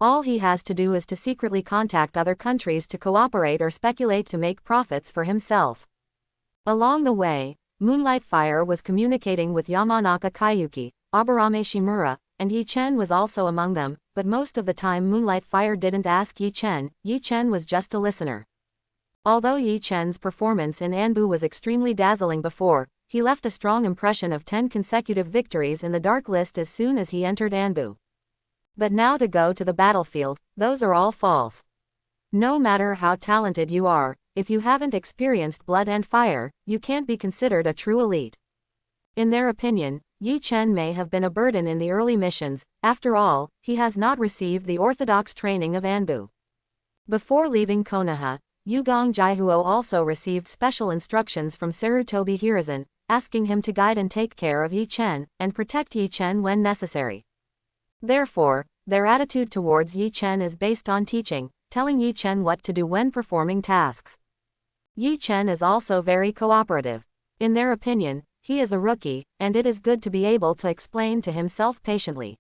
All he has to do is to secretly contact other countries to cooperate or speculate to make profits for himself. Along the way, Moonlight Fire was communicating with Yamanaka Kayuki, Aburame Shimura, and Yi Chen was also among them, but most of the time Moonlight Fire didn't ask Yi Chen was just a listener. Although Yi Chen's performance in Anbu was extremely dazzling before, he left a strong impression of 10 consecutive victories in the Dark List as soon as he entered Anbu. But now to go to the battlefield, those are all false. No matter how talented you are, if you haven't experienced blood and fire, you can't be considered a true elite. In their opinion, Yi Chen may have been a burden in the early missions, after all, he has not received the orthodox training of Anbu. Before leaving Konoha, Yugong Jaihuo also received special instructions from Sarutobi Hiruzen, asking him to guide and take care of Yi Chen, and protect Yi Chen when necessary. Therefore, their attitude towards Yi Chen is based on teaching, telling Yi Chen what to do when performing tasks. Yi Chen is also very cooperative. In their opinion, he is a rookie, and it is good to be able to explain to himself patiently.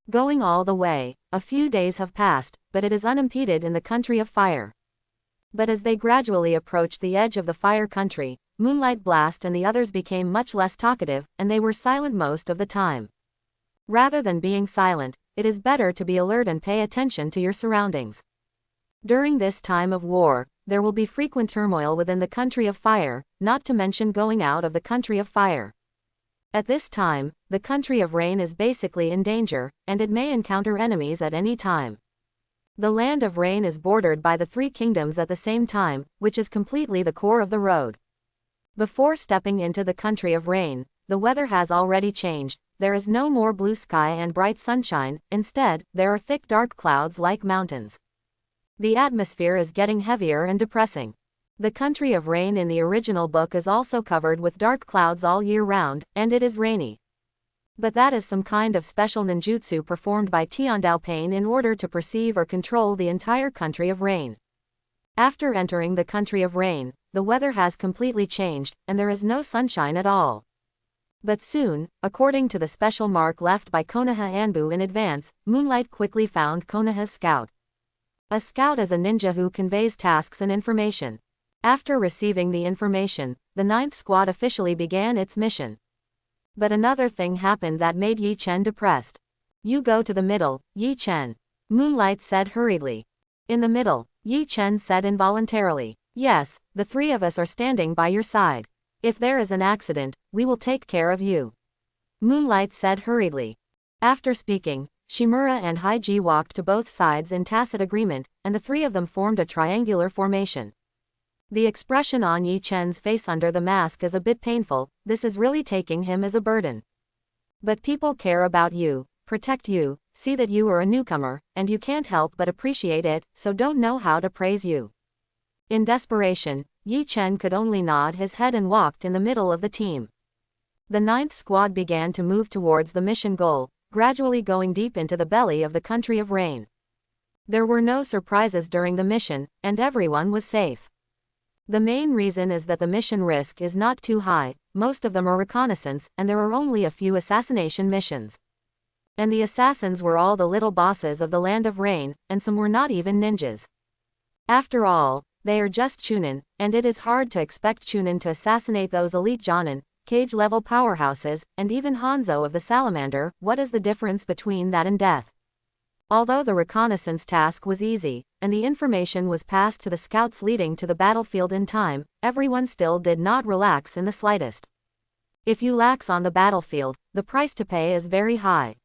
Going all the way, a few days have passed, but it is unimpeded in the country of fire. But as they gradually approached the edge of the fire country, Moonlight Blast and the others became much less talkative, and they were silent most of the time. Rather than being silent, it is better to be alert and pay attention to your surroundings. During this time of war, there will be frequent turmoil within the country of fire, not to mention going out of the country of fire. At this time, the country of rain is basically in danger, and it may encounter enemies at any time. The land of rain is bordered by the three kingdoms at the same time, which is completely the core of the road. Before stepping into the country of rain, the weather has already changed. There is no more blue sky and bright sunshine, instead, there are thick dark clouds like mountains. The atmosphere is getting heavier and depressing. The country of rain in the original book is also covered with dark clouds all year round, and it is rainy. But that is some kind of special ninjutsu performed by Tiandao Pain in order to perceive or control the entire country of rain. After entering the country of rain, the weather has completely changed, and there is no sunshine at all. But soon, according to the special mark left by Konoha Anbu in advance, Moonlight quickly found Konoha's scout. A scout is a ninja who conveys tasks and information. After receiving the information, the 9th Squad officially began its mission. But another thing happened that made Yi Chen depressed. "You go to the middle, Yi Chen," Moonlight said hurriedly. "In the middle," Yi Chen said involuntarily. "Yes, the three of us are standing by your side. If there is an accident, we will take care of you," Moonlight said hurriedly. After speaking, Shimura and Haiji walked to both sides in tacit agreement, and the three of them formed a triangular formation. The expression on Yi Chen's face under the mask is a bit painful. This is really taking him as a burden. But people care about you, protect you, see that you are a newcomer, and you can't help but appreciate it, so don't know how to praise you. In desperation, Yi Chen could only nod his head and walked in the middle of the team. The 9th Squad began to move towards the mission goal, gradually going deep into the belly of the country of rain. There were no surprises during the mission, and everyone was safe. The main reason is that the mission risk is not too high, most of them are reconnaissance, and there are only a few assassination missions. And the assassins were all the little bosses of the land of rain, and some were not even ninjas. After all, they are just chunin, and it is hard to expect chunin to assassinate those elite jonin, cage-level powerhouses, and even Hanzo of the Salamander. What is the difference between that and death? Although the reconnaissance task was easy, and the information was passed to the scouts leading to the battlefield in time, everyone still did not relax in the slightest. If you lax on the battlefield, the price to pay is very high.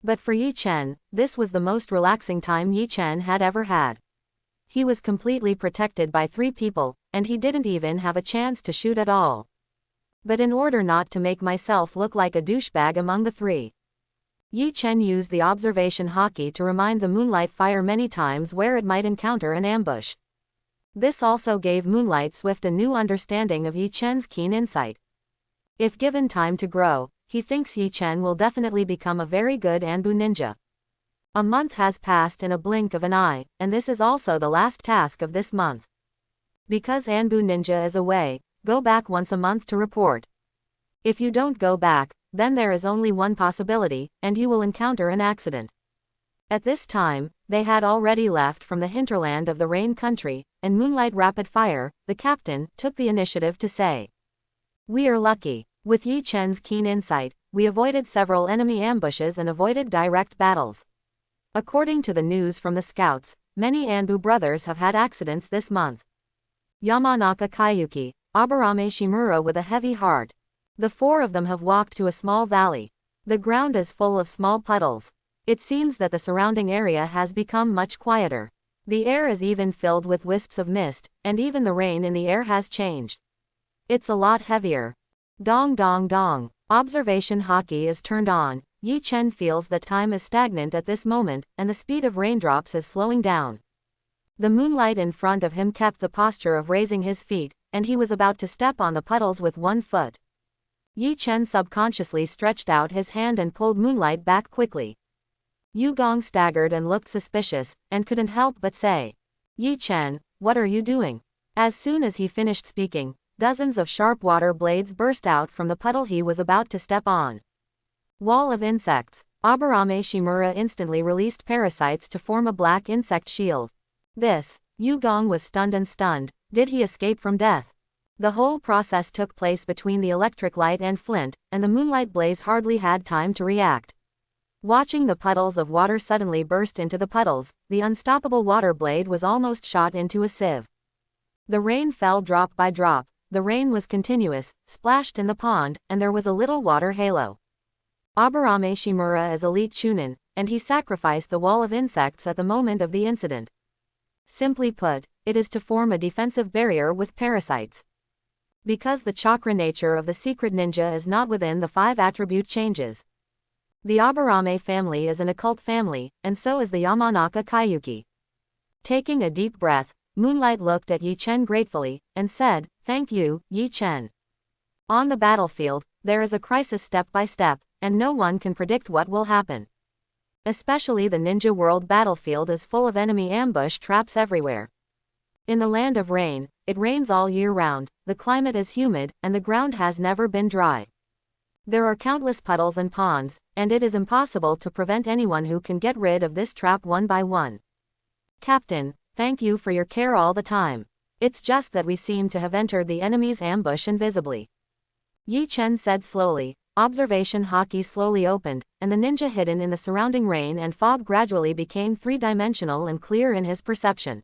But for Yi Chen, this was the most relaxing time Yi Chen had ever had. He was completely protected by 3 people, and he didn't even have a chance to shoot at all. But in order not to make myself look like a douchebag among the 3, Yi Chen used the observation haki to remind the Moonlight Fire many times where it might encounter an ambush. This also gave Moonlight Swift a new understanding of Yi Chen's keen insight. If given time to grow, he thinks Yi Chen will definitely become a very good Anbu ninja. A month has passed in a blink of an eye, and this is also the last task of this month. Because Anbu ninja is away, go back once a month to report. If you don't go back, then there is only one possibility, and you will encounter an accident. At this time, they had already left from the hinterland of the rain country, and Moonlight Rapid Fire, the captain, took the initiative to say, "We are lucky. With Yi Chen's keen insight, we avoided several enemy ambushes and avoided direct battles. According to the news from the scouts, many Anbu brothers have had accidents this month. Yamanaka Kayuki, Aburame Shimura with a heavy heart. The 4 of them have walked to a small valley. The ground is full of small puddles. It seems that the surrounding area has become much quieter. The air is even filled with wisps of mist, and even the rain in the air has changed. It's a lot heavier. Dong dong dong. Observation haki is turned on. Yi Chen feels that time is stagnant at this moment, and the speed of raindrops is slowing down. The moonlight in front of him kept the posture of raising his feet, and he was about to step on the puddles with 1 foot. Yi Chen subconsciously stretched out his hand and pulled Moonlight back quickly. Yu Gong staggered and looked suspicious, and couldn't help but say, "Yi Chen, what are you doing?" As soon as he finished speaking, dozens of sharp water blades burst out from the puddle he was about to step on. Wall of insects. Aburame Shimura instantly released parasites to form a black insect shield. This Yugong was stunned and stunned. Did he escape from death? The whole process took place between the electric light and flint, and the moonlight blaze hardly had time to react. Watching the puddles of water suddenly burst into the puddles, the unstoppable water blade was almost shot into a sieve. The rain fell drop by drop. The rain was continuous, splashed in the pond, and there was a little water halo. Aburame Shimura is elite chunin, and he sacrificed the wall of insects at the moment of the incident. Simply put, it is to form a defensive barrier with parasites. Because the chakra nature of the secret ninja is not within the 5 attribute changes. The Aburame family is an occult family, and so is the Yamanaka Kaiyuki. Taking a deep breath, Moonlight looked at Yi Chen gratefully, and said, "Thank you, Yi Chen. On the battlefield, there is a crisis step by step, and no one can predict what will happen. Especially the ninja world battlefield is full of enemy ambush traps everywhere. In the land of rain, it rains all year round, the climate is humid, and the ground has never been dry. There are countless puddles and ponds, and it is impossible to prevent anyone who can get rid of this trap one by one. Captain, thank you for your care all the time. It's just that we seem to have entered the enemy's ambush invisibly." Yi Chen said slowly. Observation Haki slowly opened, and the ninja hidden in the surrounding rain and fog gradually became 3-dimensional and clear in his perception.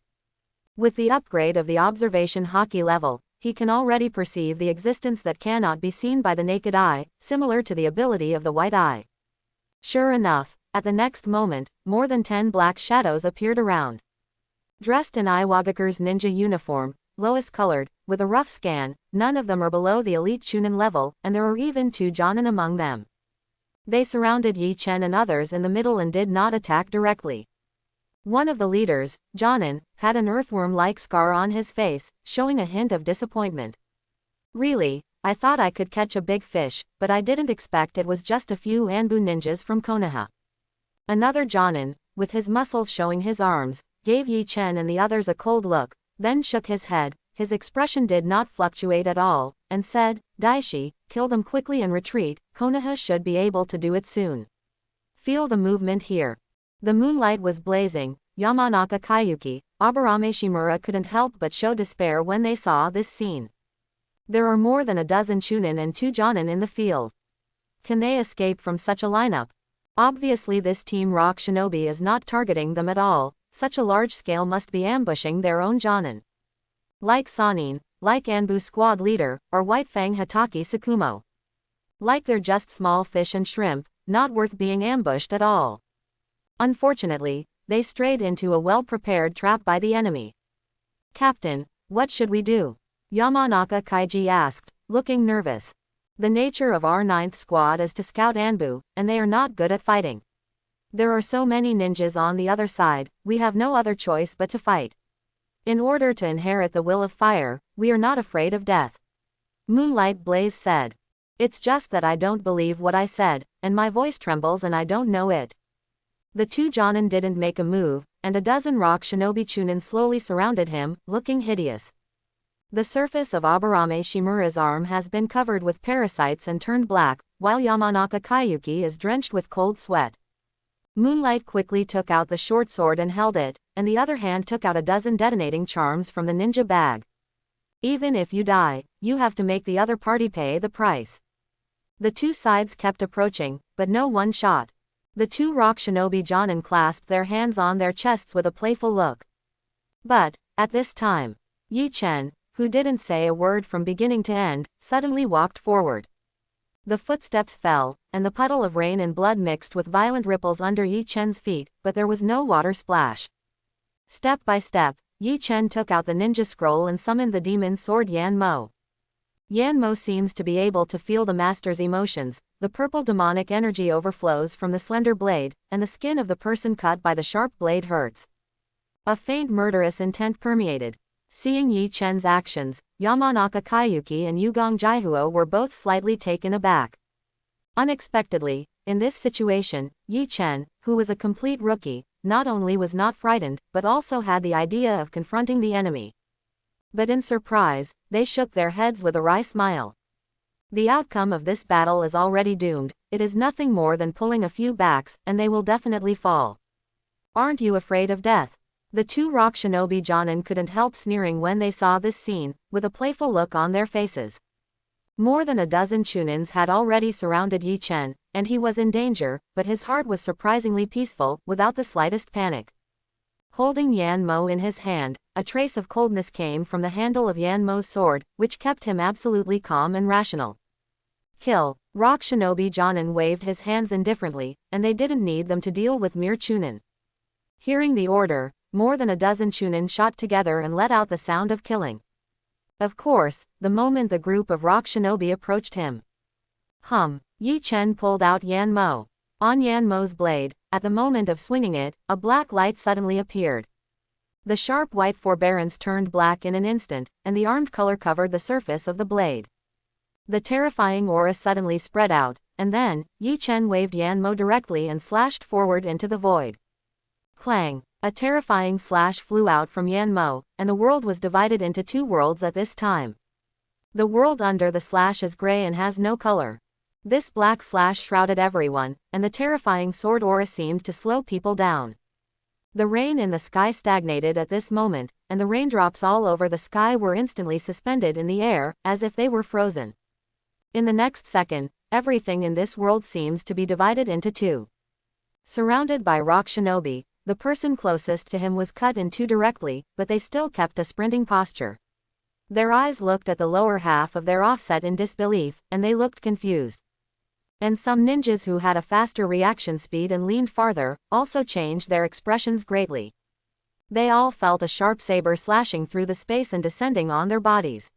With the upgrade of the Observation Haki level, he can already perceive the existence that cannot be seen by the naked eye, similar to the ability of the white eye. Sure enough, at the next moment, more than 10 black shadows appeared around. Dressed in Iwagakure's ninja uniform, lowest-colored, with a rough scan, none of them are below the elite chunin level, and there are even 2 jonin among them. They surrounded Yi Chen and others in the middle and did not attack directly. One of the leaders, Jonin, had an earthworm-like scar on his face, showing a hint of disappointment. "Really, I thought I could catch a big fish, but I didn't expect it was just a few Anbu ninjas from Konoha." Another Jonin, with his muscles showing his arms, gave Yi Chen and the others a cold look, then shook his head. His expression did not fluctuate at all, and said, "Daishi, kill them quickly and retreat, Konoha should be able to do it soon. Feel the movement here." The moonlight was blazing. Yamanaka Kaiyuki, Aburame Shimura couldn't help but show despair when they saw this scene. There are more than a dozen chunin and 2 jonin in the field. Can they escape from such a lineup? Obviously this Team Rock Shinobi is not targeting them at all. Such a large scale must be ambushing their own jonin. Like Sanin, like Anbu squad leader, or White Fang Hitaki Tsukumo. Like they're just small fish and shrimp, not worth being ambushed at all. Unfortunately, they strayed into a well-prepared trap by the enemy. "Captain, what should we do?" Yamanaka Kaiji asked, looking nervous. "The nature of our 9th squad is to scout Anbu, and they are not good at fighting. There are so many ninjas on the other side, we have no other choice but to fight. In order to inherit the will of fire, we are not afraid of death." Moonlight Blaze said. "It's just that I don't believe what I said, and my voice trembles and I don't know it." The 2 jonin didn't make a move, and a dozen rock shinobi chunin slowly surrounded him, looking hideous. The surface of Aburame Shimura's arm has been covered with parasites and turned black, while Yamanaka Kaiyuki is drenched with cold sweat. Moonlight quickly took out the short sword and held it, and the other hand took out a dozen detonating charms from the ninja bag. "Even if you die, you have to make the other party pay the price." The 2 sides kept approaching, but no one shot. The 2 rock shinobi jonin clasped their hands on their chests with a playful look. But, at this time, Yi Chen, who didn't say a word from beginning to end, suddenly walked forward. The footsteps fell, and the puddle of rain and blood mixed with violent ripples under Yi Chen's feet, but there was no water splash. Step by step, Yi Chen took out the ninja scroll and summoned the demon sword Yan Mo. Yan Mo seems to be able to feel the master's emotions. The purple demonic energy overflows from the slender blade, and the skin of the person cut by the sharp blade hurts. A faint murderous intent permeated. Seeing Yi Chen's actions, Yamanaka Kaiyuki and Yugong Jaihuo were both slightly taken aback. Unexpectedly, in this situation, Yi Chen, who was a complete rookie, not only was not frightened, but also had the idea of confronting the enemy. But in surprise, they shook their heads with a wry smile. The outcome of this battle is already doomed. It is nothing more than pulling a few backs, and they will definitely fall. "Aren't you afraid of death?" The two rock shinobi Jonin couldn't help sneering when they saw this scene, with a playful look on their faces. More than a dozen Chunins had already surrounded Yi Chen, and he was in danger, but his heart was surprisingly peaceful, without the slightest panic. Holding Yan Mo in his hand, a trace of coldness came from the handle of Yan Mo's sword, which kept him absolutely calm and rational. Kill. Rock shinobi Jonin waved his hands indifferently, and they didn't need them to deal with mere Chunin. Hearing the order, more than a dozen Chunin shot together and let out the sound of killing. Of course, the moment the group of rock shinobi approached him. Yi Chen pulled out Yan Mo. On Yan Mo's blade, at the moment of swinging it, a black light suddenly appeared. The sharp white forbearance turned black in an instant, and the armed color covered the surface of the blade. The terrifying aura suddenly spread out, and then, Yi Chen waved Yan Mo directly and slashed forward into the void. Clang! A terrifying slash flew out from Yan Mo, and the world was divided into two worlds at this time. The world under the slash is gray and has no color. This black slash shrouded everyone, and the terrifying sword aura seemed to slow people down. The rain in the sky stagnated at this moment, and the raindrops all over the sky were instantly suspended in the air, as if they were frozen. In the next second, everything in this world seems to be divided into two. Surrounded by rock shinobi, the person closest to him was cut in two directly, but they still kept a sprinting posture. Their eyes looked at the lower half of their offset in disbelief, and they looked confused. And some ninjas who had a faster reaction speed and leaned farther, also changed their expressions greatly. They all felt a sharp saber slashing through the space and descending on their bodies.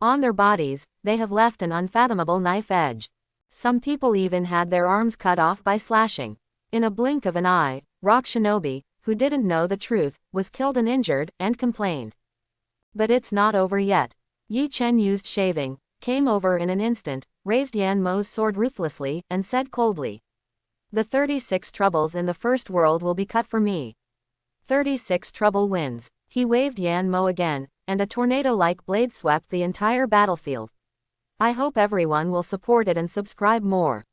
On their bodies, they have left an unfathomable knife edge. Some people even had their arms cut off by slashing. In a blink of an eye, Rock Shinobi, who didn't know the truth, was killed and injured, and complained. But it's not over yet. Yi Chen used shaving, came over in an instant, raised Yan Mo's sword ruthlessly, and said coldly, "The 36 troubles in the first world will be cut for me. 36 trouble wins." He waved Yan Mo again, and a tornado-like blade swept the entire battlefield. I hope everyone will support it and subscribe more.